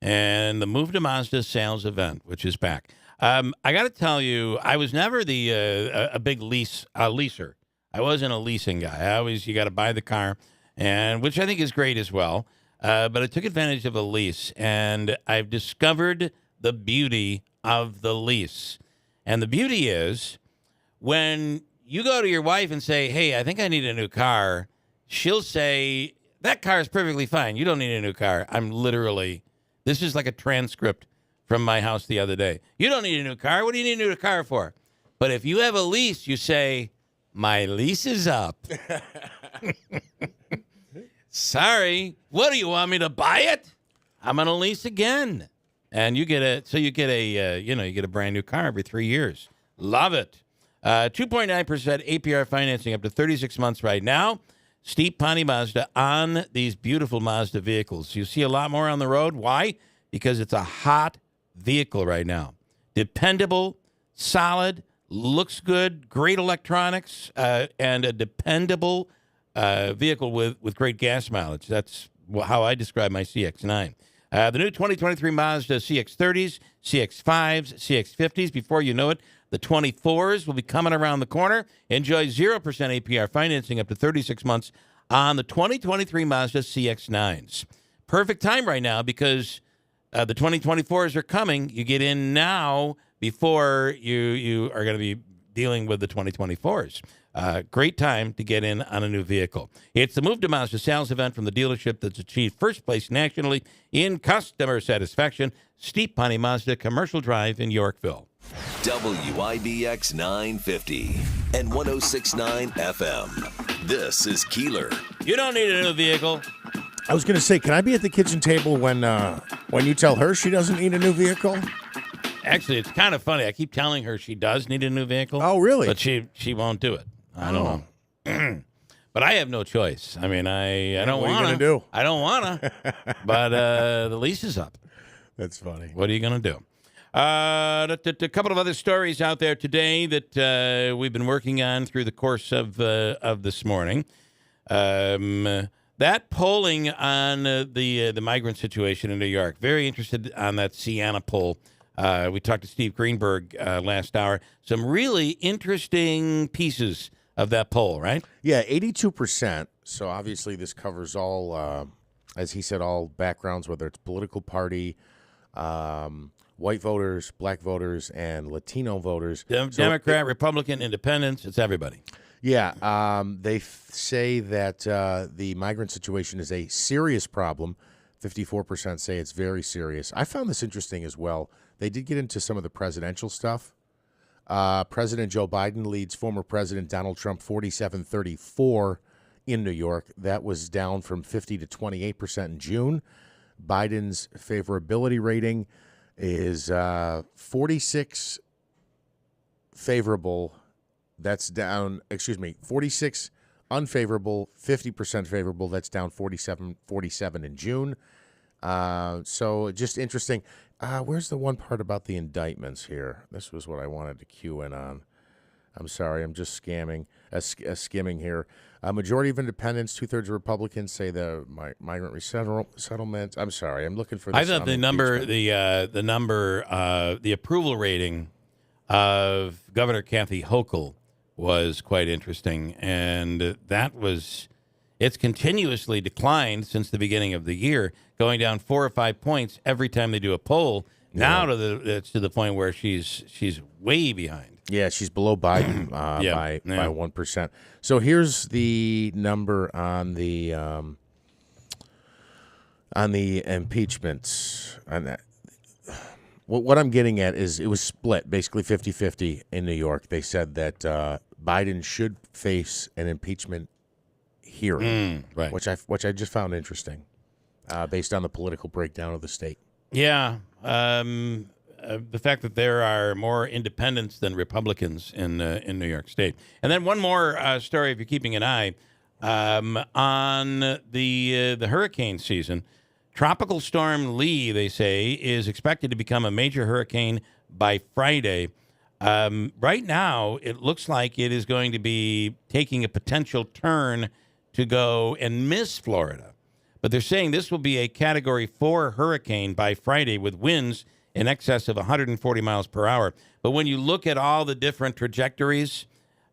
and the Move to Mazda sales event, which is back. I got to tell you, I was never a big leaser. I wasn't a leasing guy. You got to buy the car, and which I think is great as well. But I took advantage of a lease, and I've discovered the beauty of the lease. And the beauty is when you go to your wife and say, "Hey, I think I need a new car," she'll say, "That car is perfectly fine. You don't need a new car." This is like a transcript from my house the other day. "You don't need a new car. What do you need a new car for?" But if you have a lease, you say, "My lease is up." Sorry. What do you want me to buy it? I'm on a lease again. And you get a brand new car every 3 years. Love it. 2.9% APR financing up to 36 months right now. Steve Ponte Mazda on these beautiful Mazda vehicles. You see a lot more on the road. Why? Because it's a hot vehicle right now. Dependable, solid, looks good, great electronics, and a dependable vehicle with great gas mileage. That's how I describe my CX-9. The new 2023 Mazda CX-30s, CX-5s, CX-50s. Before you know it, the 24s will be coming around the corner. Enjoy 0% APR financing up to 36 months on the 2023 Mazda CX-9s. Perfect time right now because the 2024s are coming. You get in now before you are going to be dealing with the 2024s. Great time to get in on a new vehicle. It's the Move to Mazda sales event from the dealership that's achieved first place nationally in customer satisfaction. Steve Ponte Mazda, Commercial Drive in Yorkville. WIBX 950 and 106.9 FM. This is Keeler. You don't need a new vehicle. I was going to say, can I be at the kitchen table when you tell her she doesn't need a new vehicle? Actually, it's kind of funny. I keep telling her she does need a new vehicle. Oh, really? But she won't do it. I don't know. But I have no choice. I mean, I don't want to. What are you going to do? I don't want to. But the lease is up. That's funny. What are you going to do? A couple of other stories out there today that we've been working on through the course of this morning. That polling on the migrant situation in New York. Very interested on that Siena poll. We talked to Steve Greenberg last hour. Some really interesting pieces of that poll, right? Yeah, 82%. So obviously this covers all, as he said, all backgrounds, whether it's political party, white voters, black voters, and Latino voters. Democrat, Republican, Independents, it's everybody. Yeah, they say that the migrant situation is a serious problem. 54% say it's very serious. I found this interesting as well. They did get into some of the presidential stuff. President Joe Biden leads former President Donald Trump 47-34 in New York. That was down from 50 to 28% in June. Biden's favorability rating is 46 favorable. That's down, 46 unfavorable, 50% favorable. That's down 47 in June. So just interesting. Where's the one part about the indictments here? This was what I wanted to cue in on. I'm sorry, I'm just skimming here. A majority of independents, 2/3 of Republicans say the migrant resettlement. I'm sorry, I'm looking for this. I thought the approval rating of Governor Kathy Hochul was quite interesting, and it's continuously declined since the beginning of the year, going down 4 or 5 points every time they do a poll. Now it's to the point where she's way behind. Yeah, she's below Biden by 1%. So here's the number on the impeachments. On that. What I'm getting at is it was split, basically 50-50 in New York. They said that Biden should face an impeachment hearing, right? Which I just found interesting, based on the political breakdown of the state. Yeah, the fact that there are more independents than Republicans in New York State. And then one more story, if you're keeping an eye on the hurricane season. Tropical Storm Lee, they say, is expected to become a major hurricane by Friday. Right now, it looks like it is going to be taking a potential turn to go and miss Florida. But they're saying this will be a Category 4 hurricane by Friday with winds in excess of 140 miles per hour. But when you look at all the different trajectories,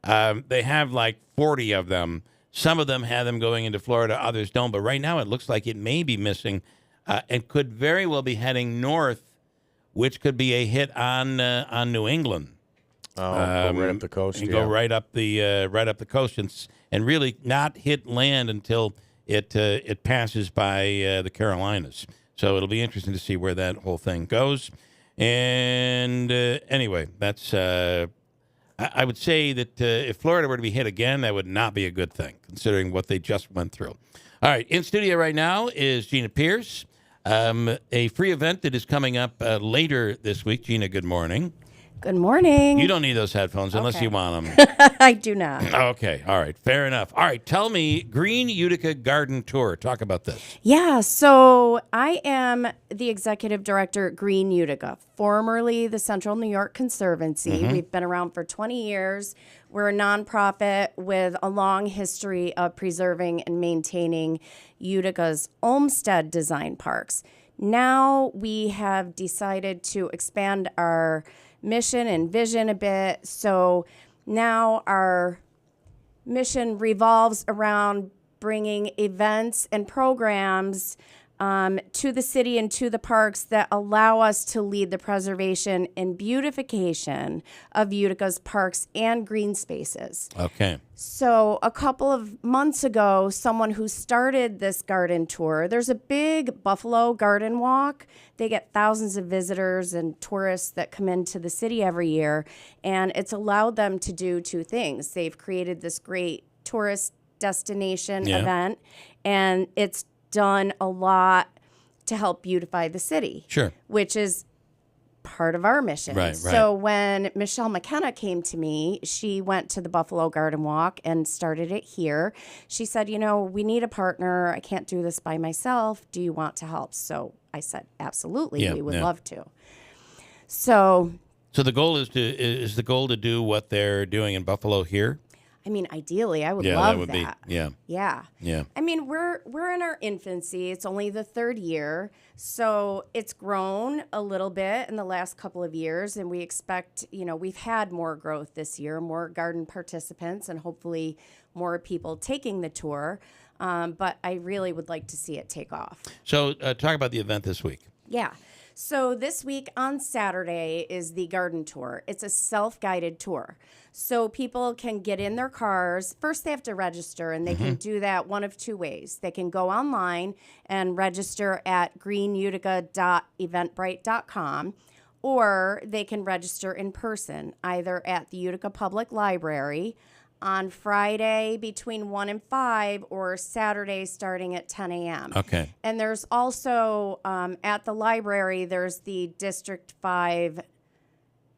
they have like 40 of them. Some of them have them going into Florida, others don't. But right now it looks like it may be missing and could very well be heading north, which could be a hit on New England. Go right up the coast. And go right up the coast and really not hit land until it passes by the Carolinas. So it'll be interesting to see where that whole thing goes. And anyway, that's I would say that if Florida were to be hit again, that would not be a good thing, considering what they just went through. All right, in studio right now is Gina Pierce, a free event that is coming up later this week. Gina, good morning. Good morning. You don't need those headphones unless you want them. I do not. Okay. All right. Fair enough. All right. Tell me, Green Utica Garden Tour. Talk about this. Yeah. So I am the executive director at Green Utica, formerly the Central New York Conservancy. Mhm. We've been around for 20 years. We're a nonprofit with a long history of preserving and maintaining Utica's Olmsted design parks. Now we have decided to expand our mission and vision a bit. So now our mission revolves around bringing events and programs to the city and to the parks that allow us to lead the preservation and beautification of Utica's parks and green spaces. Okay. So a couple of months ago, someone who started this garden tour, there's a big Buffalo garden walk. They get thousands of visitors and tourists that come into the city every year, and it's allowed them to do two things. They've created this great tourist destination event, and it's done a lot to help beautify the city. Sure. Which is part of our mission. Right, So when Michelle McKenna came to me, she went to the Buffalo Garden Walk and started it here. She said, we need a partner. I can't do this by myself. Do you want to help? So I said, absolutely. We would love to. So the goal is to do what they're doing in Buffalo here? I mean, ideally, I would Yeah, love that would be. Yeah. Yeah. Yeah. I mean, we're in our infancy. It's only the 3rd year, so it's grown a little bit in the last couple of years, and we expect, we've had more growth this year, more garden participants, and hopefully more people taking the tour. But I really would like to see it take off. So talk about the event this week. Yeah. So this week on Saturday is the garden tour. It's a self-guided tour. So people can get in their cars. First, they have to register, and they can do that one of two ways. They can go online and register at greenutica.eventbrite.com, or they can register in person, either at the Utica Public Library on Friday between 1 and 5, or Saturday starting at 10 a.m. Okay. And there's also, at the library, there's the District 5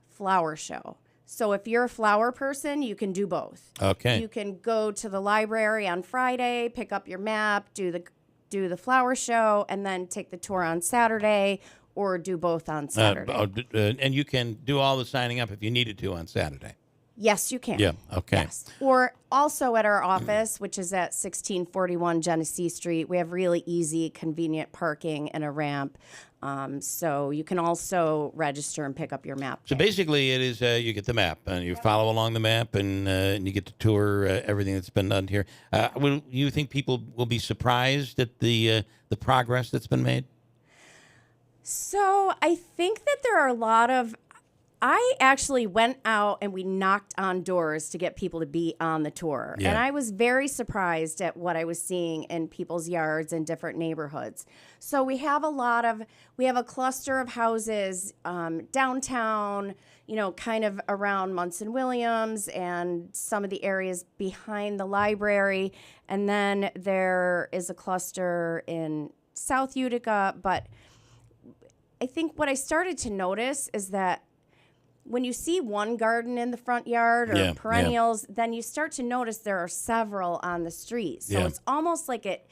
flower show. So if you're a flower person, you can do both. Okay. You can go to the library on Friday, pick up your map, do the flower show, and then take the tour on Saturday, or do both on Saturday. And you can do all the signing up if you needed to on Saturday. Yes, you can. Yeah, okay. Yes. Or also at our office, which is at 1641 Genesee Street, we have really easy, convenient parking and a ramp. So you can also register and pick up your map. So basically, it is you get the map and you follow along the map, and you get to tour everything that's been done here. Will you think people will be surprised at the progress that's been made? So I think that there are a lot of. I actually went out and we knocked on doors to get people to be on the tour. Yeah. And I was very surprised at what I was seeing in people's yards in different neighborhoods. So we have a cluster of houses downtown, kind of around Munson Williams and some of the areas behind the library. And then there is a cluster in South Utica. But I think what I started to notice is that when you see one garden in the front yard or perennials, then you start to notice there are several on the street. So it's almost like it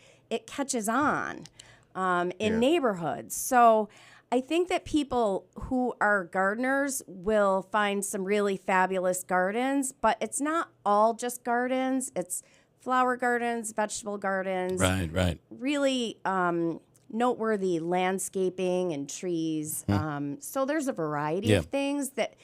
catches on in neighborhoods. So I think that people who are gardeners will find some really fabulous gardens, but it's not all just gardens. It's flower gardens, vegetable gardens. Right. Really noteworthy landscaping and trees. So there's a variety of things that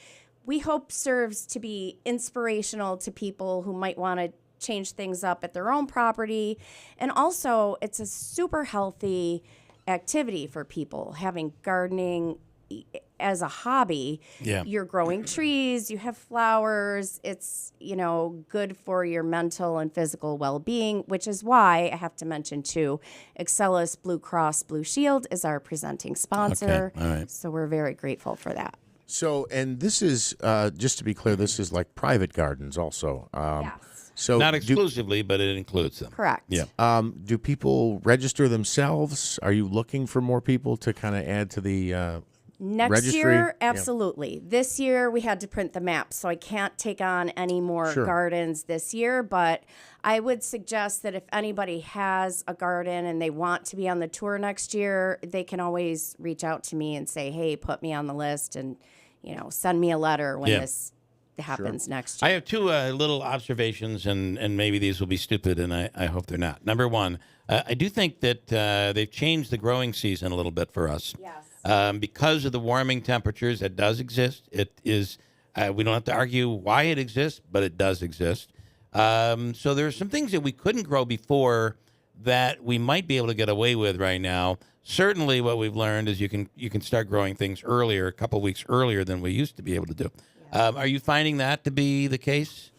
we hope serves to be inspirational to people who might want to change things up at their own property. And also, it's a super healthy activity for people, having gardening as a hobby. You're growing trees, you have flowers. It's, good for your mental and physical well-being, which is why I have to mention too, Excellus Blue Cross Blue Shield is our presenting sponsor. Okay. All right. So we're very grateful for that. So, and this is, just to be clear, this is like private gardens also. Yes. So not exclusively, but it includes them. Correct. Yeah. Do people register themselves? Are you looking for more people to kind of add to the Next registry? year, absolutely. This year, we had to print the map, so I can't take on any more gardens this year. But I would suggest that if anybody has a garden and they want to be on the tour next year, they can always reach out to me and say, hey, put me on the list, and send me a letter when this happens next year. I have two little observations, and maybe these will be stupid, and I hope they're not. Number one, I do think that they've changed the growing season a little bit for us. Yes. Because of the warming temperatures that does exist. It is, we don't have to argue why it exists, but it does exist. So there are some things that we couldn't grow before that we might be able to get away with right now. Certainly what we've learned is you can start growing things earlier, a couple weeks earlier than we used to be able to do. Are you finding that to be the case?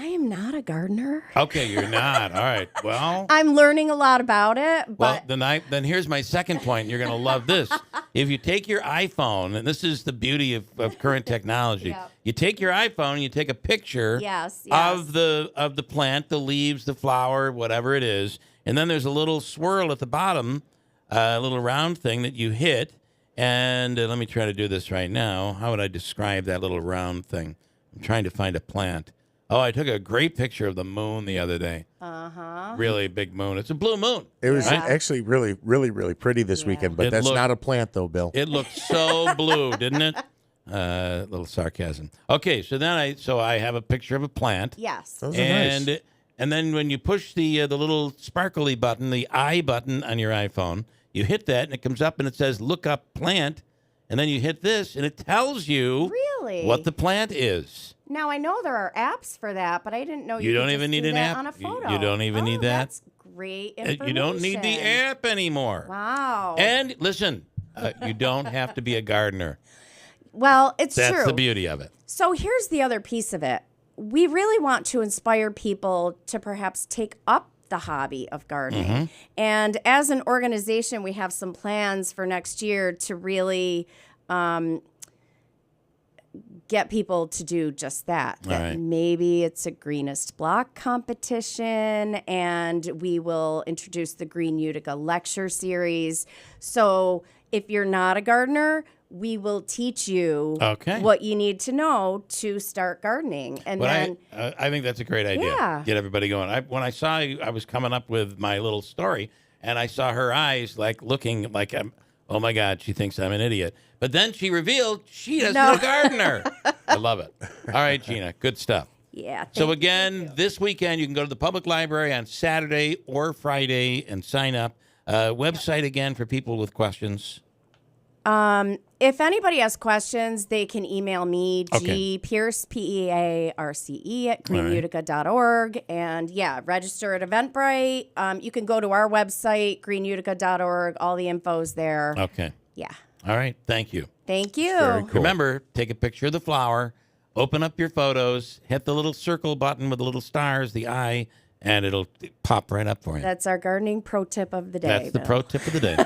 I am not a gardener. Okay, you're not. All right. Well, I'm learning a lot about it. But then here's my second point. And you're going to love this. If you take your iPhone, and this is the beauty of current technology, you take your iPhone and you take a picture of the plant, the leaves, the flower, whatever it is, And then there's a little swirl at the bottom, a little round thing that you hit. And let me try to do this right now. How would I describe that little round thing? I'm trying to find a plant. Oh, I took a great picture of the moon the other day. Uh-huh. Really big moon. It's a blue moon. It was actually really, really, really pretty this weekend, but that's not a plant, though, Bill. It looked so blue, didn't it? A little sarcasm. Okay, so then I have a picture of a plant. Yes. Those are nice. And then when you push the little sparkly button, the I button on your iPhone, you hit that and it comes up and it says look up plant, and then you hit this and it tells you what the plant is. Now, I know there are apps for that, but I didn't know you don't could even just need do an that app. on a photo. You don't even need that. That's great information. You don't need the app anymore. Wow. And listen, you don't have to be a gardener. Well, it's true. That's the beauty of it. So here's the other piece of it. We really want to inspire people to perhaps take up the hobby of gardening. Mm-hmm. And as an organization, we have some plans for next year to really get people to do just that. All right. Maybe it's a greenest block competition, and we will introduce the Green Utica lecture series. So if you're not a gardener, we will teach you what you need to know to start gardening. And I think that's a great idea. Yeah. Get everybody going. When I saw you, I was coming up with my little story, and I saw her eyes like looking like oh my God, she thinks I'm an idiot. But then she revealed she is no gardener. I love it. All right, Gina, good stuff. Yeah. So again, this weekend you can go to the public library on Saturday or Friday and sign up. Website again for people with questions. If anybody has questions, they can email me, Okay. Pierce, PEARCE at greenutica.org. And register at Eventbrite. You can go to our website, greenutica.org. All the info's there. Okay. Yeah. All right. Thank you. Thank you. Very cool. Remember, take a picture of the flower, open up your photos, hit the little circle button with the little stars, the eye, and it'll pop right up for you. That's our gardening pro tip of the day. That's the pro tip of the day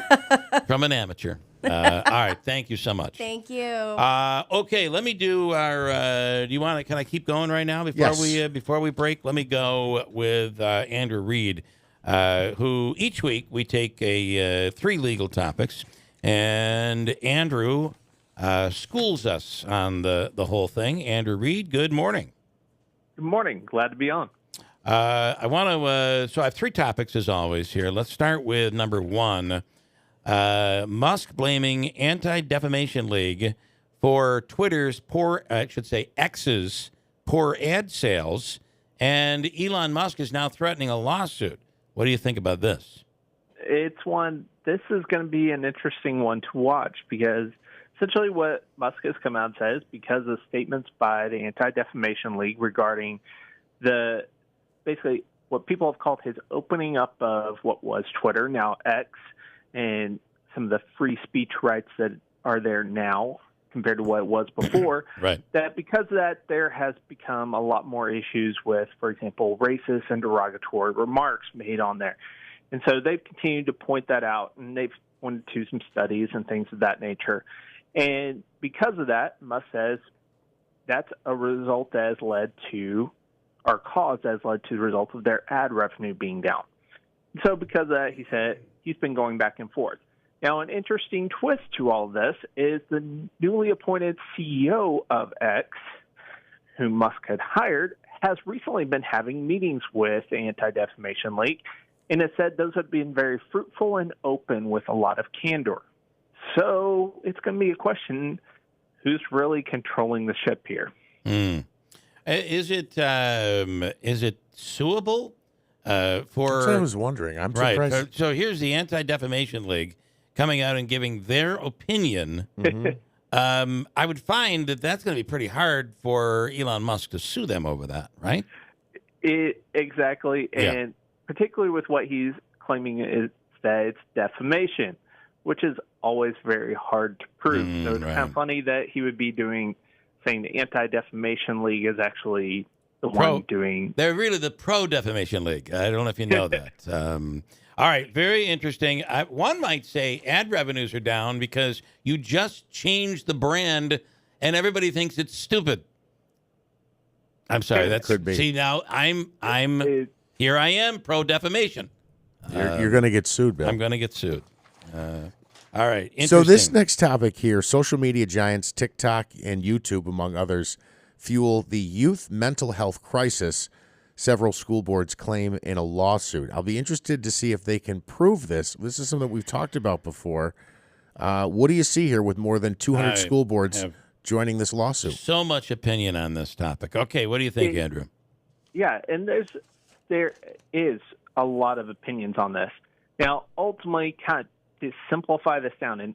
from an amateur. All right. Thank you so much. Thank you. Okay. Let me do our. Do you want to? Can I keep going right now before we break? Let me go with Andrew Reed, who each week we take 3 legal topics, and Andrew schools us on the whole thing. Andrew Reed, good morning. Good morning. Glad to be on. I want to. So I have 3 topics as always here. Let's start with number 1. Musk blaming Anti-Defamation League for Twitter's X's poor ad sales, and Elon Musk is now threatening a lawsuit. What do you think about this? This is going to be an interesting one to watch, because essentially what Musk has come out and says, because of statements by the Anti-Defamation League regarding basically what people have called his opening up of what was Twitter, now X, and some of the free speech rights that are there now compared to what it was before, right. That because of that, there has become a lot more issues with, for example, racist and derogatory remarks made on there. And so they've continued to point that out, and they've pointed to some studies and things of that nature. And because of that, Musk says that's a result that has led to, or cause that has led to the result of their ad revenue being down. So because of that, he said he's been going back and forth. Now, an interesting twist to all of this is the newly appointed CEO of X, whom Musk had hired, has recently been having meetings with the Anti-Defamation League, and it said those have been very fruitful and open with a lot of candor. So it's going to be a question, who's really controlling the ship here? Is it suable? That's what I was wondering. I'm surprised. Right. So here's the Anti-Defamation League coming out and giving their opinion. Mm-hmm. I would find that that's going to be pretty hard for Elon Musk to sue them over that, right? Exactly. And particularly with what he's claiming is that it's defamation, which is always very hard to prove. So it's kind of funny that he would be saying the Anti-Defamation League is actually the one doing. They're really the Pro-Defamation League. I don't know if you know that. All right, very interesting. One might say ad revenues are down because you just changed the brand and everybody thinks it's stupid. I'm sorry. That could be. See, now I'm here. I am pro-defamation. You're going to get sued, Bill. I'm going to get sued. All right. So this interesting. next topic here, social media giants TikTok and YouTube, among others, fuel the youth mental health crisis several school boards claim in a lawsuit. I'll be interested to see if they can prove this. This is something we've talked about before. What do you see here with more than 200 school boards joining this lawsuit? So much opinion on this topic. Okay, what do you think, Andrew? Yeah, and there is a lot of opinions on this. Now, ultimately, kind of to simplify this down and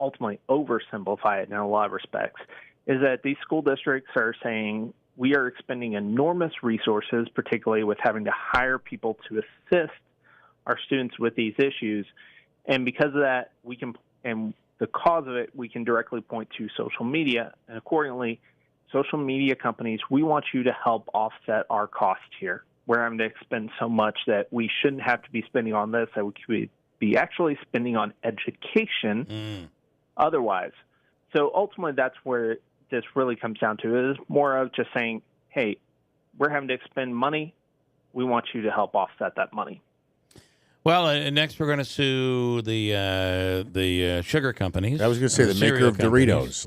ultimately oversimplify it in a lot of respects, is that these school districts are saying we are expending enormous resources, particularly with having to hire people to assist our students with these issues. And because of that, we can, and the cause of it, we can directly point to social media. And accordingly, social media companies, we want you to help offset our costs here. We're having to expend so much that we shouldn't have to be spending on this, that we could be actually spending on education otherwise. So ultimately, that's where this really comes down to. It is more of just saying, hey, we're having to expend money. We want you to help offset that money. Well, next we're going to sue the sugar companies. I was going to say the maker of Doritos,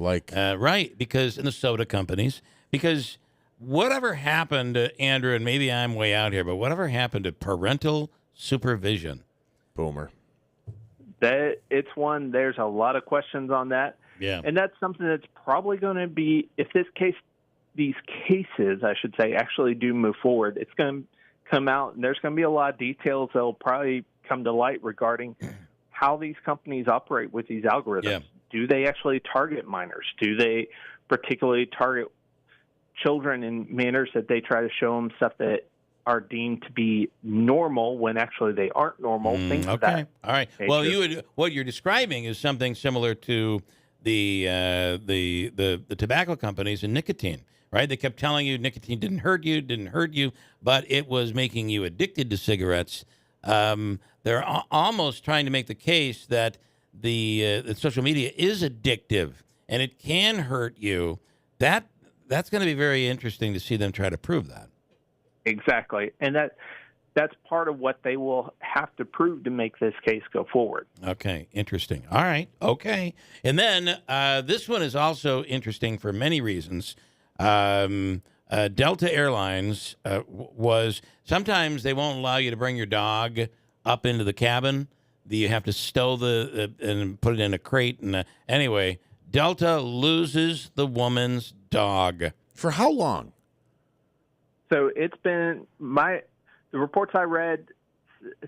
right? Because and the soda companies, because whatever happened to Andrew, and maybe I'm way out here, but whatever happened to parental supervision? Boomer. It's one. There's a lot of questions on that. Yeah, and that's something that's probably going to be, if these cases, I should say, actually do move forward. It's going to come out, and there's going to be a lot of details that will probably come to light regarding how these companies operate with these algorithms. Yeah. Do they actually target minors? Do they particularly target children in manners that they try to show them stuff that are deemed to be normal when actually they aren't normal? Things of that all right. nature. Well, what you're describing is something similar to the tobacco companies and nicotine. Right? They kept telling you nicotine didn't hurt you, but it was making you addicted to cigarettes. They're almost trying to make the case that the social media is addictive and it can hurt you. That's going to be very interesting to see them try to prove that. Exactly, and that's part of what they will have to prove to make this case go forward. Okay, interesting. All right, okay. And then this one is also interesting for many reasons. Delta Airlines was, sometimes they won't allow you to bring your dog up into the cabin. You have to stow and put it in a crate. And anyway, Delta loses the woman's dog. For how long? So it's been, the reports I read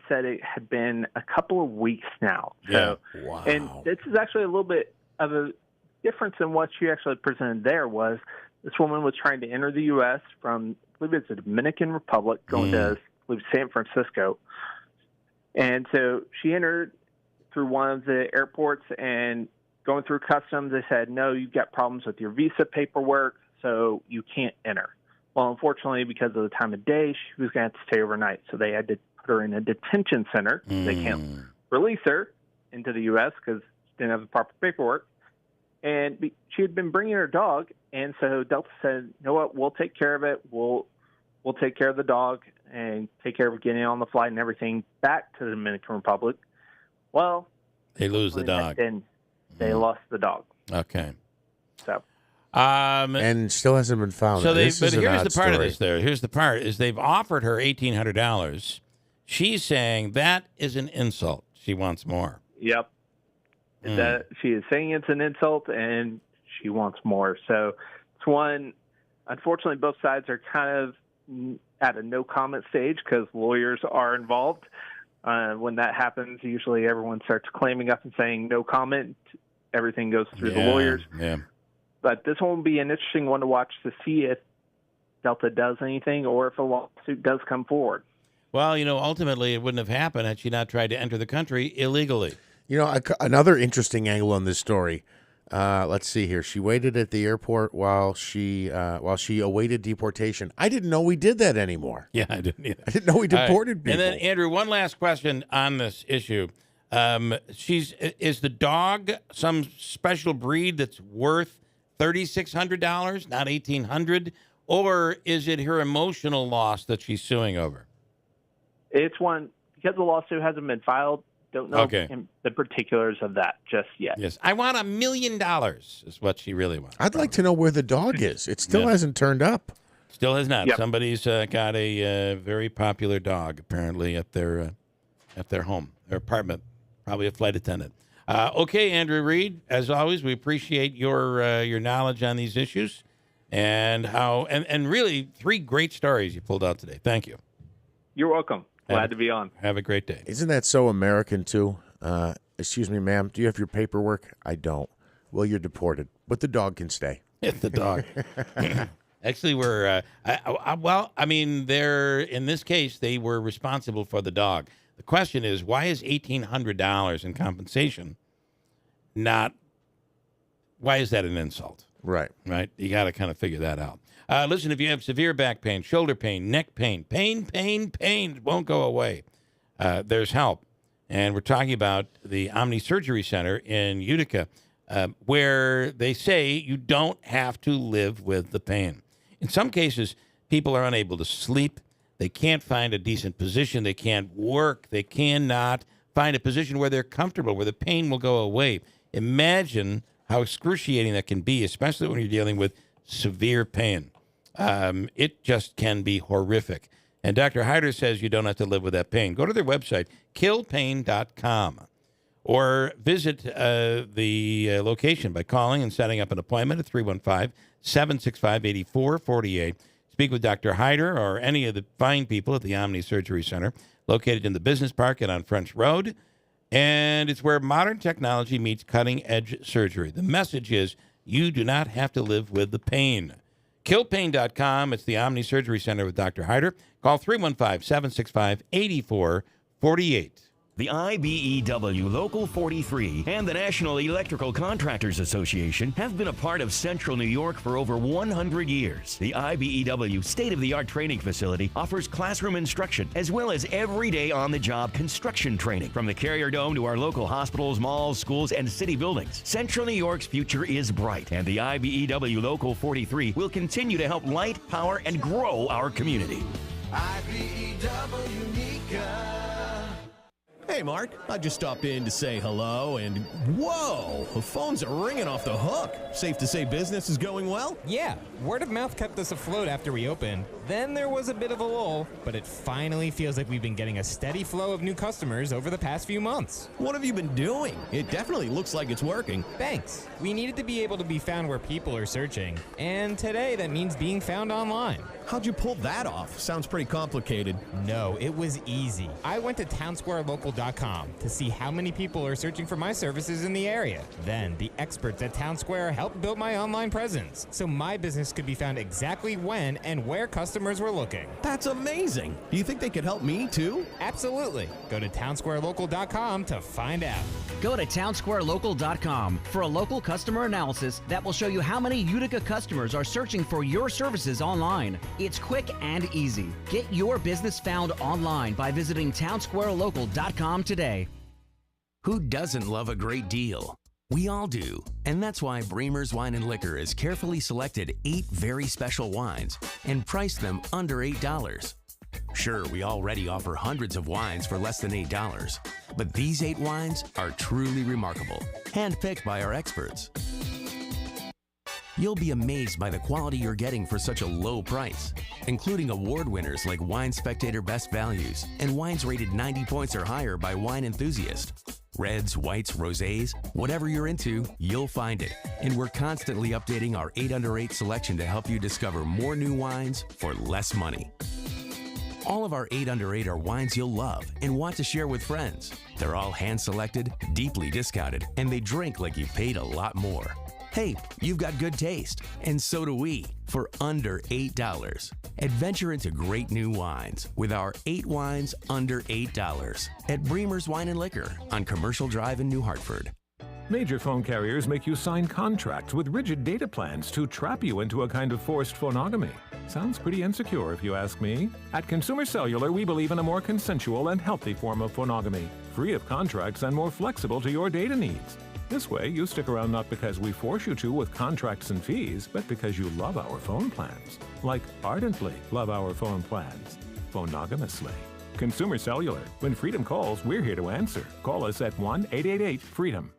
said it had been a couple of weeks now. So, yeah. Wow. And this is actually a little bit of a difference in what she actually presented there. Was this woman was trying to enter the U.S. from, I believe it's the Dominican Republic, going to, I believe, San Francisco. And so she entered through one of the airports, and going through customs, they said, no, you've got problems with your visa paperwork, so you can't enter. Well, unfortunately, because of the time of day, she was going to have to stay overnight. So they had to put her in a detention center. They can't release her into the U.S. because she didn't have the proper paperwork. And she had been bringing her dog, and so Delta said, you know what, we'll take care of it. We'll take care of the dog and take care of getting on the flight and everything back to the Dominican Republic. Well, they lose the dog. And they lost the dog. Okay. So. And still hasn't been found. So here's the part of this. Here's the part: is they've offered her $1,800. She's saying that is an insult. She wants more. Yep. That she is saying it's an insult, and she wants more. So it's one. Unfortunately, both sides are kind of at a no comment stage because lawyers are involved. When that happens, usually everyone starts claiming up and saying no comment. Everything goes through the lawyers. Yeah. But this one will be an interesting one to watch to see if Delta does anything or if a lawsuit does come forward. Well, ultimately it wouldn't have happened had she not tried to enter the country illegally. Another interesting angle on this story. Let's see here. She waited at the airport while she awaited deportation. I didn't know we did that anymore. Yeah, I didn't either. I didn't know we deported people. And then, Andrew, one last question on this issue. Is the dog some special breed that's worth $3,600, not $1,800, or is it her emotional loss that she's suing over? It's one because the lawsuit hasn't been filed, don't know Okay. the particulars of that just yet. Yes, I want $1 million is what she really wants. I'd like to know where the dog is. It still Yeah. hasn't turned up. Still has not. Yep. Somebody's got a very popular dog apparently at their home, their apartment. Probably a flight attendant. Okay, Andrew Reed. As always, we appreciate your knowledge on these issues and how and really 3 great stories you pulled out today. Thank you. You're welcome. Glad to be on. Have a great day. Isn't that so American, too? Excuse me, ma'am, do you have your paperwork? I don't. Well, you're deported, but the dog can stay. The dog. Actually, they're in this case, they were responsible for the dog. The question is, why is $1,800 in compensation not? Why is that an insult? Right. Right. You got to kind of figure that out. Listen, if you have severe back pain, shoulder pain, neck pain, pain, it won't go away. There's help. And we're talking about the Omni Surgery Center in Utica, where they say you don't have to live with the pain. In some cases, people are unable to sleep. They can't find a decent position. They can't work. They cannot find a position where they're comfortable, where the pain will go away. Imagine how excruciating that can be, especially when you're dealing with severe pain. It just can be horrific. And Dr. Hyder says you don't have to live with that pain. Go to their website, killpain.com, or visit the location by calling and setting up an appointment at 315-765-8448. Speak with Dr. Hyder or any of the fine people at the Omni Surgery Center, located in the Business Park and on French Road. And it's where modern technology meets cutting-edge surgery. The message is you do not have to live with the pain. Killpain.com. It's the Omni Surgery Center with Dr. Hyder. Call 315-765-8448. The IBEW Local 43 and the National Electrical Contractors Association have been a part of Central New York for over 100 years. The IBEW state-of-the-art training facility offers classroom instruction as well as everyday on-the-job construction training. From the Carrier Dome to our local hospitals, malls, schools, and city buildings, Central New York's future is bright, and the IBEW Local 43 will continue to help light, power, and grow our community. IBEW Unica. Hey, Mark. I just stopped in to say hello, and whoa, the phones are ringing off the hook. Safe to say business is going well? Yeah, word of mouth kept us afloat after we opened. Then there was a bit of a lull, but it finally feels like we've been getting a steady flow of new customers over the past few months. What have you been doing? It definitely looks like it's working. Thanks. We needed to be able to be found where people are searching, and today that means being found online. How'd you pull that off? Sounds pretty complicated. No, it was easy. I went to townsquarelocal.com to see how many people are searching for my services in the area. Then the experts at Town Square helped build my online presence, so my business could be found exactly when and where customers were looking. That's amazing. Do you think they could help me too? Absolutely. Go to townsquarelocal.com to find out. Go to townsquarelocal.com for a local customer analysis that will show you how many Utica customers are searching for your services online. It's quick and easy. Get your business found online by visiting townsquarelocal.com today. Who doesn't love a great deal? We all do. And that's why Bremer's Wine and Liquor has carefully selected 8 very special wines and priced them under $8. Sure, we already offer hundreds of wines for less than $8, but these 8 wines are truly remarkable, handpicked by our experts. You'll be amazed by the quality you're getting for such a low price, including award winners like Wine Spectator Best Values and wines rated 90 points or higher by Wine Enthusiast. Reds, whites, rosés, whatever you're into, you'll find it. And we're constantly updating our 8 Under 8 selection to help you discover more new wines for less money. All of our 8 Under 8 are wines you'll love and want to share with friends. They're all hand-selected, deeply discounted, and they drink like you paid a lot more. Hey, you've got good taste, and so do we, for under $8. Adventure into great new wines with our 8 wines under $8 at Bremer's Wine and Liquor on Commercial Drive in New Hartford. Major phone carriers make you sign contracts with rigid data plans to trap you into a kind of forced phonogamy. Sounds pretty insecure if you ask me. At Consumer Cellular, we believe in a more consensual and healthy form of phonogamy, free of contracts and more flexible to your data needs. This way, you stick around not because we force you to with contracts and fees, but because you love our phone plans. Like ardently love our phone plans. Phonogamously. Consumer Cellular. When Freedom calls, we're here to answer. Call us at 1-888-FREEDOM.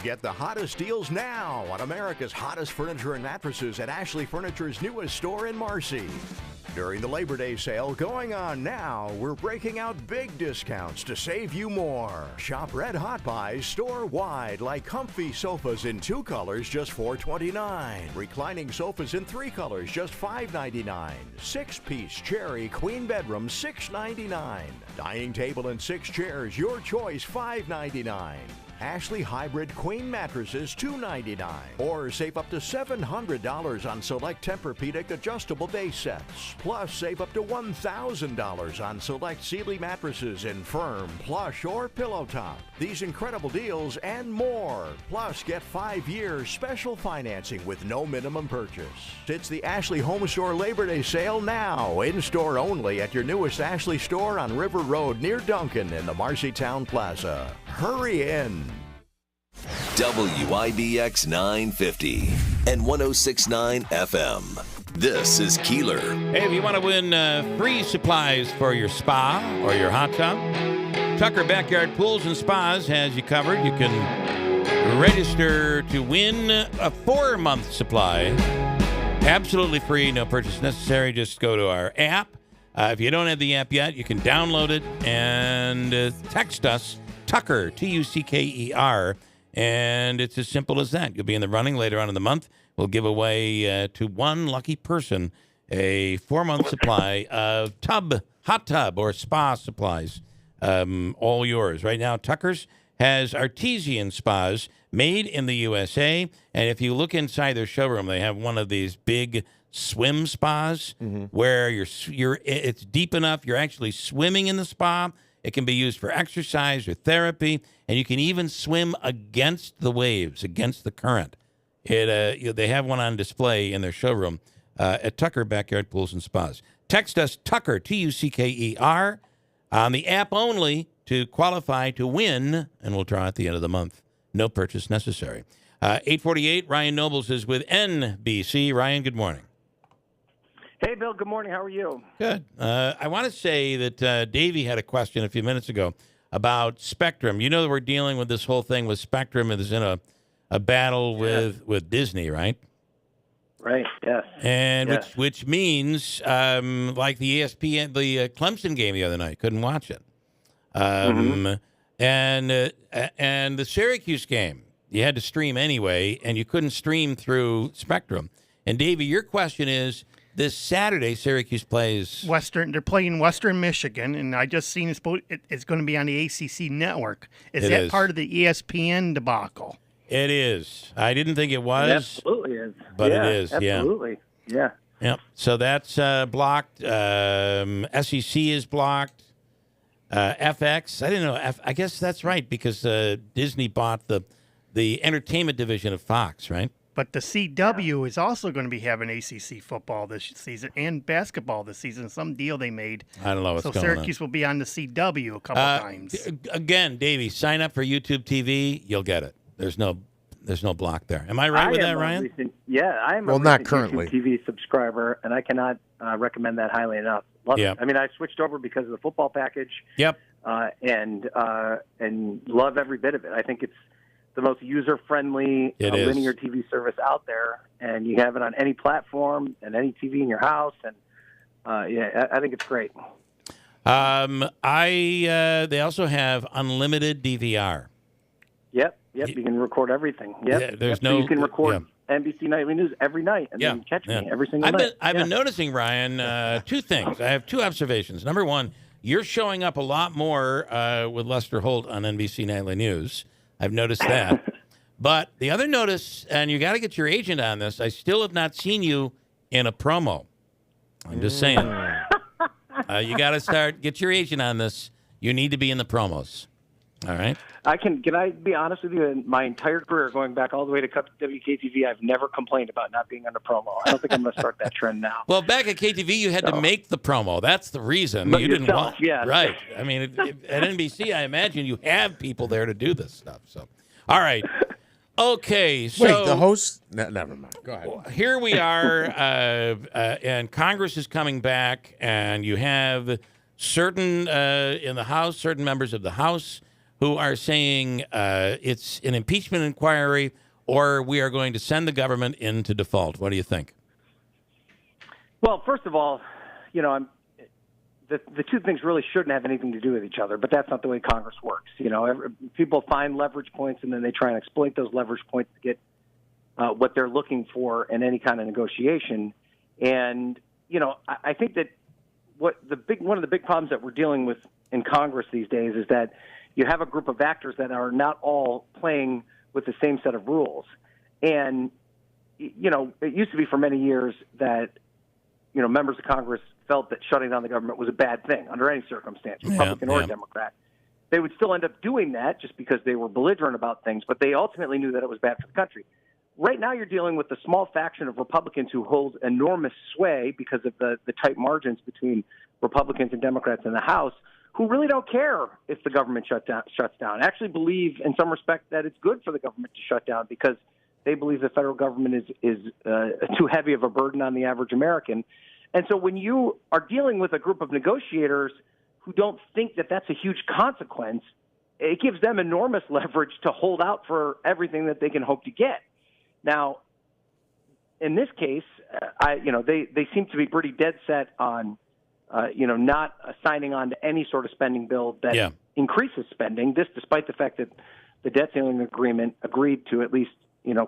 Get the hottest deals now on America's hottest furniture and mattresses at Ashley Furniture's newest store in Marcy. During the Labor Day sale going on now, we're breaking out big discounts to save you more. Shop Red Hot Buys store-wide, like comfy sofas in 2 colors, just $4.29. Reclining sofas in 3 colors, just $5.99. 6-piece cherry queen bedroom, $6.99. Dining table and 6 chairs, your choice, $5.99. Ashley Hybrid Queen Mattresses, $2.99. Or save up to $700 on select Tempur-Pedic adjustable base sets. Plus, save up to $1,000 on select Sealy mattresses in firm, plush, or pillow top. These incredible deals and more. Plus, get 5-year special financing with no minimum purchase. It's the Ashley Home Store Labor Day sale now. In-store only at your newest Ashley store on River Road near Duncan in the Marcy Town Plaza. Hurry in. WIBX 950 and 106.9 FM. This is Keeler. Hey, if you want to win free supplies for your spa or your hot tub, Tucker Backyard Pools and Spas has you covered. You can register to win a 4-month supply. Absolutely free, no purchase necessary. Just go to our app. If you don't have the app yet, you can download it and text us, Tucker, Tucker, and it's as simple as that. You'll be in the running later on in the month. We'll give away to one lucky person a 4-month supply of hot tub or spa supplies, all yours. Right now, Tucker's has artesian spas made in the USA, and if you look inside their showroom, they have one of these big swim spas where it's deep enough you're actually swimming in the spa. It can be used for exercise or therapy, and you can even swim against the waves, against the current. They have one on display in their showroom at Tucker Backyard Pools and Spas. Text us Tucker, Tucker, on the app only to qualify to win, and we'll draw at the end of the month. No purchase necessary. 8:48, Ryan Nobles is with NBC. Ryan, good morning. Hey, Bill. Good morning. How are you? Good. I want to say that Davey had a question a few minutes ago about Spectrum. You know that we're dealing with this whole thing with Spectrum. It is in a battle with Disney, right? Right. Yes. And yes. which means like the ESPN, the Clemson game the other night, couldn't watch it. And the Syracuse game, you had to stream anyway, and you couldn't stream through Spectrum. And Davey, your question is, this Saturday, Syracuse plays Western. They're playing Western Michigan, and I just seen it's going to be on the ACC network. Is that part of the ESPN debacle? It is. I didn't think it was. It absolutely is. But it is. Absolutely. Yeah. Yep. So that's blocked. SEC is blocked. FX. I didn't know. I guess that's right because Disney bought the entertainment division of Fox, right? But the CW is also going to be having ACC football this season and basketball this season. Some deal they made. I don't know what's going on. So Syracuse will be on the CW a couple times. Again, Davey, sign up for YouTube TV. You'll get it. There's no block there. Am I right with that, Ryan? I am a not currently. YouTube TV subscriber, and I cannot recommend that highly enough. Love it. I mean, I switched over because of the football package. Yep. And love every bit of it. I think it's the most user-friendly linear TV service out there, and you have it on any platform and any TV in your house, and I think it's great. They also have unlimited DVR. Yep, you can record everything. Yep, so you can record NBC Nightly News every night, and then catch me every single night. I've been noticing, Ryan, two things. I have two observations. Number one, you're showing up a lot more with Lester Holt on NBC Nightly News. I've noticed that. But the other notice, and you got to get your agent on this, I still have not seen you in a promo. I'm just saying. You got to get your agent on this. You need to be in the promos. All right? Can I be honest with you? In my entire career, going back all the way to WKTV, I've never complained about not being on the promo. I don't think I'm going to start that trend now. Well, back at KTV, you had to make the promo. That's the reason. But you yourself, didn't want. Yeah. Right. I mean, at NBC, I imagine you have people there to do this stuff. So, all right. Okay. So wait, the host? No, never mind. Go ahead. Here we are, and Congress is coming back, and you have certain in the House, certain members of the House who are saying it's an impeachment inquiry or we are going to send the government into default. What do you think? Well, first of all, the two things really shouldn't have anything to do with each other, but that's not the way Congress works. People find leverage points and then they try and exploit those leverage points to get what they're looking for in any kind of negotiation. And, I think that one of the big problems that we're dealing with in Congress these days is that you have a group of actors that are not all playing with the same set of rules. And, it used to be for many years that, members of Congress felt that shutting down the government was a bad thing under any circumstance, Republican or Democrat. They would still end up doing that just because they were belligerent about things, but they ultimately knew that it was bad for the country. Right now you're dealing with a small faction of Republicans who hold enormous sway because of the tight margins between Republicans and Democrats in the House, who really don't care if the government shuts down. Actually believe in some respect that it's good for the government to shut down because they believe the federal government is too heavy of a burden on the average American. And so when you are dealing with a group of negotiators who don't think that that's a huge consequence, it gives them enormous leverage to hold out for everything that they can hope to get. Now, in this case, they seem to be pretty dead set on, not signing on to any sort of spending bill that increases spending. This, despite the fact that the debt ceiling agreement agreed to at least,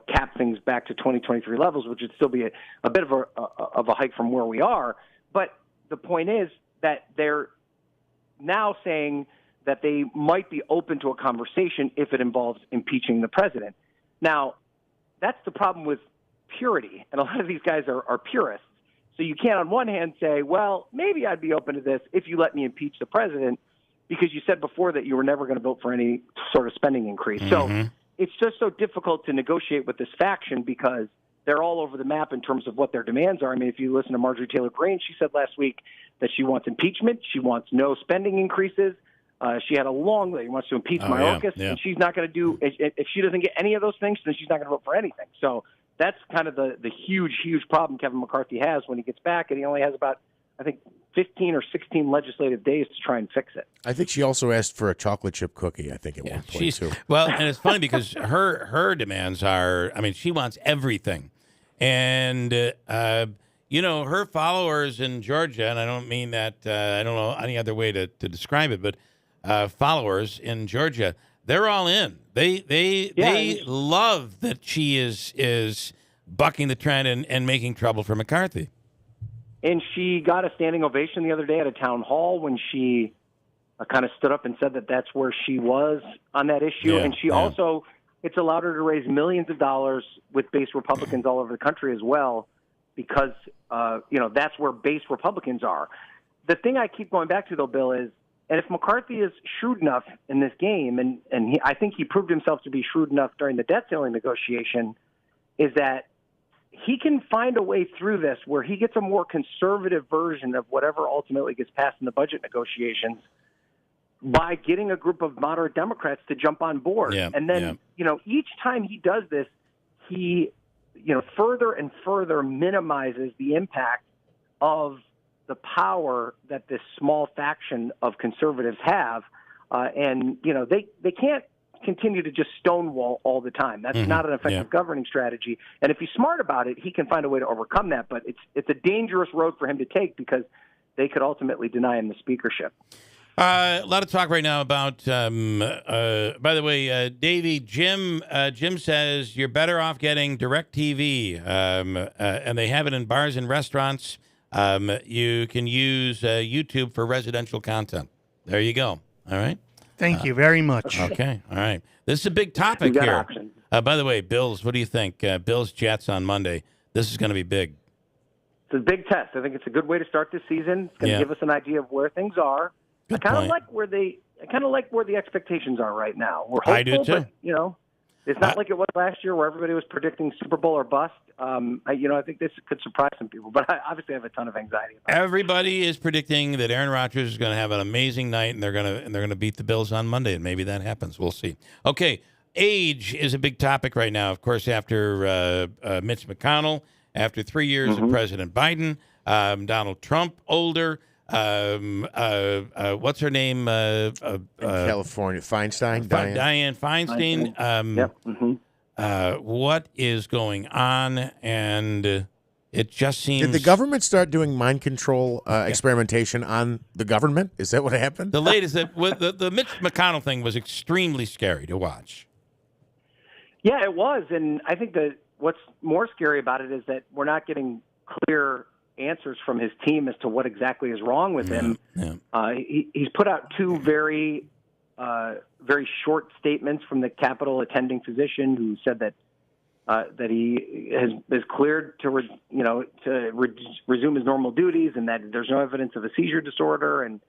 cap things back to 2023 levels, which would still be a bit of a hike from where we are. But the point is that they're now saying that they might be open to a conversation if it involves impeaching the president. Now, that's the problem with purity, and a lot of these guys are purists. So you can't, on one hand, say, well, maybe I'd be open to this if you let me impeach the president, because you said before that you were never going to vote for any sort of spending increase. So it's just so difficult to negotiate with this faction because they're all over the map in terms of what their demands are. I mean, if you listen to Marjorie Taylor Greene, she said last week that she wants impeachment. She wants no spending increases. She had a long list. She wants to impeach Mayorkas, and she's not going to do – if she doesn't get any of those things, then she's not going to vote for anything. So that's kind of the huge, huge problem Kevin McCarthy has when he gets back, and he only has about, I think, 15 or 16 legislative days to try and fix it. I think she also asked for a chocolate chip cookie, I think, at one point, too. Well, and it's funny because her demands are – I mean, she wants everything. And, her followers in Georgia, and I don't mean that I don't know any other way to describe it, but followers in Georgia, they're all in. They love that she is bucking the trend and making trouble for McCarthy. And she got a standing ovation the other day at a town hall when she kind of stood up and said that that's where she was on that issue. And she also, it's allowed her to raise millions of dollars with base Republicans all over the country as well, because, that's where base Republicans are. The thing I keep going back to, though, Bill, is, and if McCarthy is shrewd enough in this game, and I think he proved himself to be shrewd enough during the debt ceiling negotiation, is that he can find a way through this where he gets a more conservative version of whatever ultimately gets passed in the budget negotiations by getting a group of moderate Democrats to jump on board. And then, each time he does this, he, further and further minimizes the impact of the power that this small faction of conservatives have. They can't continue to just stonewall all the time. That's not an effective governing strategy. And if he's smart about it, he can find a way to overcome that. But it's a dangerous road for him to take because they could ultimately deny him the speakership. A lot of talk right now about, by the way, Davey, Jim says you're better off getting DirecTV, and they have it in bars and restaurants. You can use YouTube for residential content. There you go. All right. Thank you very much. Okay. All right. This is a big topic here. By the way, Bills, what do you think? Bills Jets on Monday. This is going to be big. It's a big test. I think it's a good way to start this season. It's going to give us an idea of where things are. I kind of like where the expectations are right now. We're hopeful, I do too. But, it's not like it was last year where everybody was predicting Super Bowl or bust. I think this could surprise some people, but I obviously have a ton of anxiety about it. Everybody is predicting that Aaron Rodgers is going to have an amazing night, and they're going to beat the Bills on Monday, and maybe that happens. We'll see. Okay, age is a big topic right now. Of course, after Mitch McConnell, after 3 years of President Biden, Donald Trump older. What's her name? California, Feinstein, Dianne Feinstein. Yep. Mm-hmm. What is going on? And it just seems. Did the government start doing mind control experimentation on the government? Is that what happened? The latest, the Mitch McConnell thing was extremely scary to watch. Yeah, it was. And I think that what's more scary about it is that we're not getting clear answers from his team as to what exactly is wrong with him. Yeah. He's put out two very short statements from the Capitol attending physician who said that he is cleared to resume his normal duties, and that there's no evidence of a seizure disorder and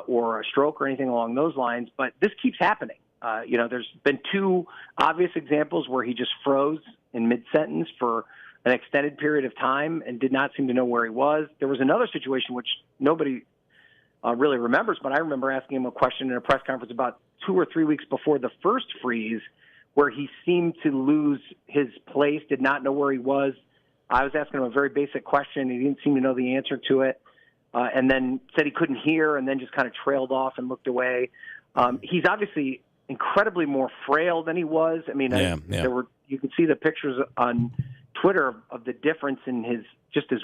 or a stroke or anything along those lines. But this keeps happening. There's been two obvious examples where he just froze in mid-sentence for an extended period of time and did not seem to know where he was. There was another situation which nobody really remembers, but I remember asking him a question in a press conference about 2 or 3 weeks before the first freeze, where he seemed to lose his place, did not know where he was. I was asking him a very basic question. He didn't seem to know the answer to it, and then said he couldn't hear, and then just kind of trailed off and looked away. He's obviously incredibly more frail than he was. I mean, you could see the pictures on Twitter of the difference in his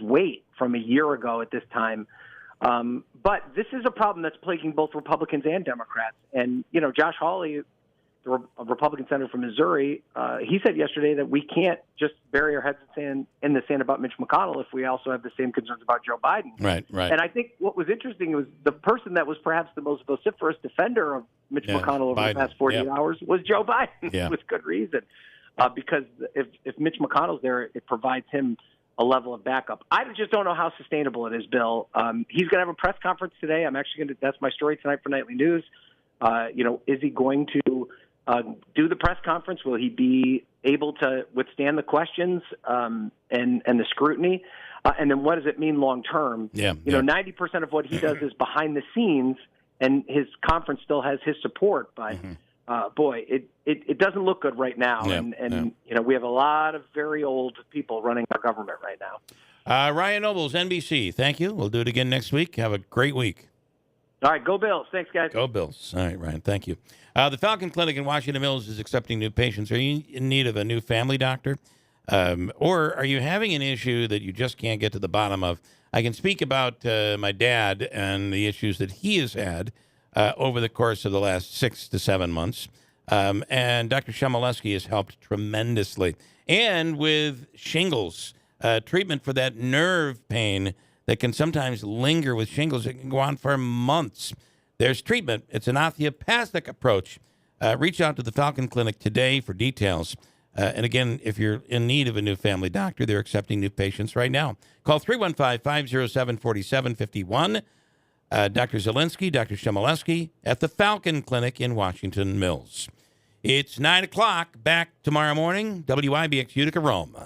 weight from a year ago at this time. But this is a problem that's plaguing both Republicans and Democrats. And, Josh Hawley, the Republican senator from Missouri, he said yesterday that we can't just bury our heads in the sand about Mitch McConnell if we also have the same concerns about Joe Biden. Right. And I think what was interesting was the person that was perhaps the most vociferous defender of Mitch McConnell over the past 48 hours was Joe Biden, with good reason. Because if Mitch McConnell's there, it provides him a level of backup. I just don't know how sustainable it is, Bill. He's going to have a press conference today. I'm actually that's my story tonight for Nightly News. Is he going to do the press conference? Will he be able to withstand the questions and the scrutiny? And then what does it mean long term? 90% of what he does is behind the scenes, and his conference still has his support. But boy, it doesn't look good right now. We have a lot of very old people running our government right now. Ryan Nobles, NBC. Thank you. We'll do it again next week. Have a great week. All right, go Bills. Thanks, guys. Go Bills. All right, Ryan, thank you. The Falcon Clinic in Washington Mills is accepting new patients. Are you in need of a new family doctor? Or are you having an issue that you just can't get to the bottom of? I can speak about my dad and the issues that he has had over the course of the last 6 to 7 months. And Dr. Shemaleski has helped tremendously. And with shingles, treatment for that nerve pain that can sometimes linger with shingles. It can go on for months. There's treatment. It's an osteopathic approach. Reach out to the Falcon Clinic today for details. And again, if you're in need of a new family doctor, they're accepting new patients right now. Call 315-507-4751. Dr. Zielinski, Dr. Shemaleski at the Falcon Clinic in Washington Mills. It's 9 o'clock. Back tomorrow morning. WIBX Utica, Rome.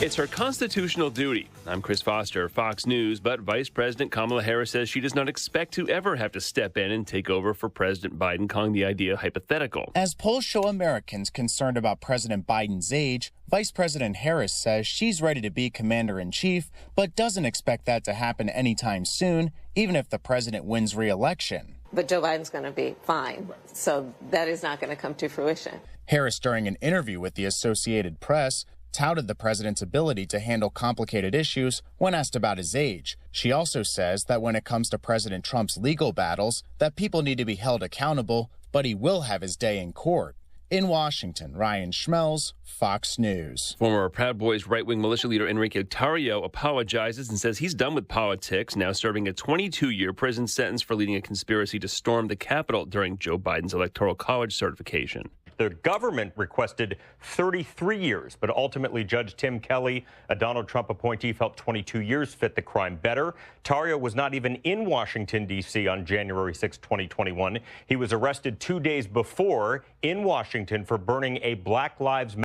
It's her constitutional duty. I'm Chris Foster, Fox News, but Vice President Kamala Harris says she does not expect to ever have to step in and take over for President Biden, calling the idea hypothetical. As polls show Americans concerned about President Biden's age, Vice President Harris says she's ready to be commander-in-chief, but doesn't expect that to happen anytime soon, even if the president wins re-election. But Joe Biden's going to be fine, so that is not going to come to fruition. Harris, during an interview with the Associated Press, touted the president's ability to handle complicated issues when asked about his age. She also says that when it comes to President Trump's legal battles, that people need to be held accountable, but he will have his day in court. In Washington, Ryan Schmelz, Fox News. Former Proud Boys right-wing militia leader Enrique Tarrio apologizes and says he's done with politics, now serving a 22-year prison sentence for leading a conspiracy to storm the Capitol during Joe Biden's Electoral College certification. The government requested 33 years, but ultimately Judge Tim Kelly, a Donald Trump appointee, felt 22 years fit the crime better. Tarrio was not even in Washington, D.C. on January 6, 2021. He was arrested 2 days before in Washington for burning a Black Lives Matter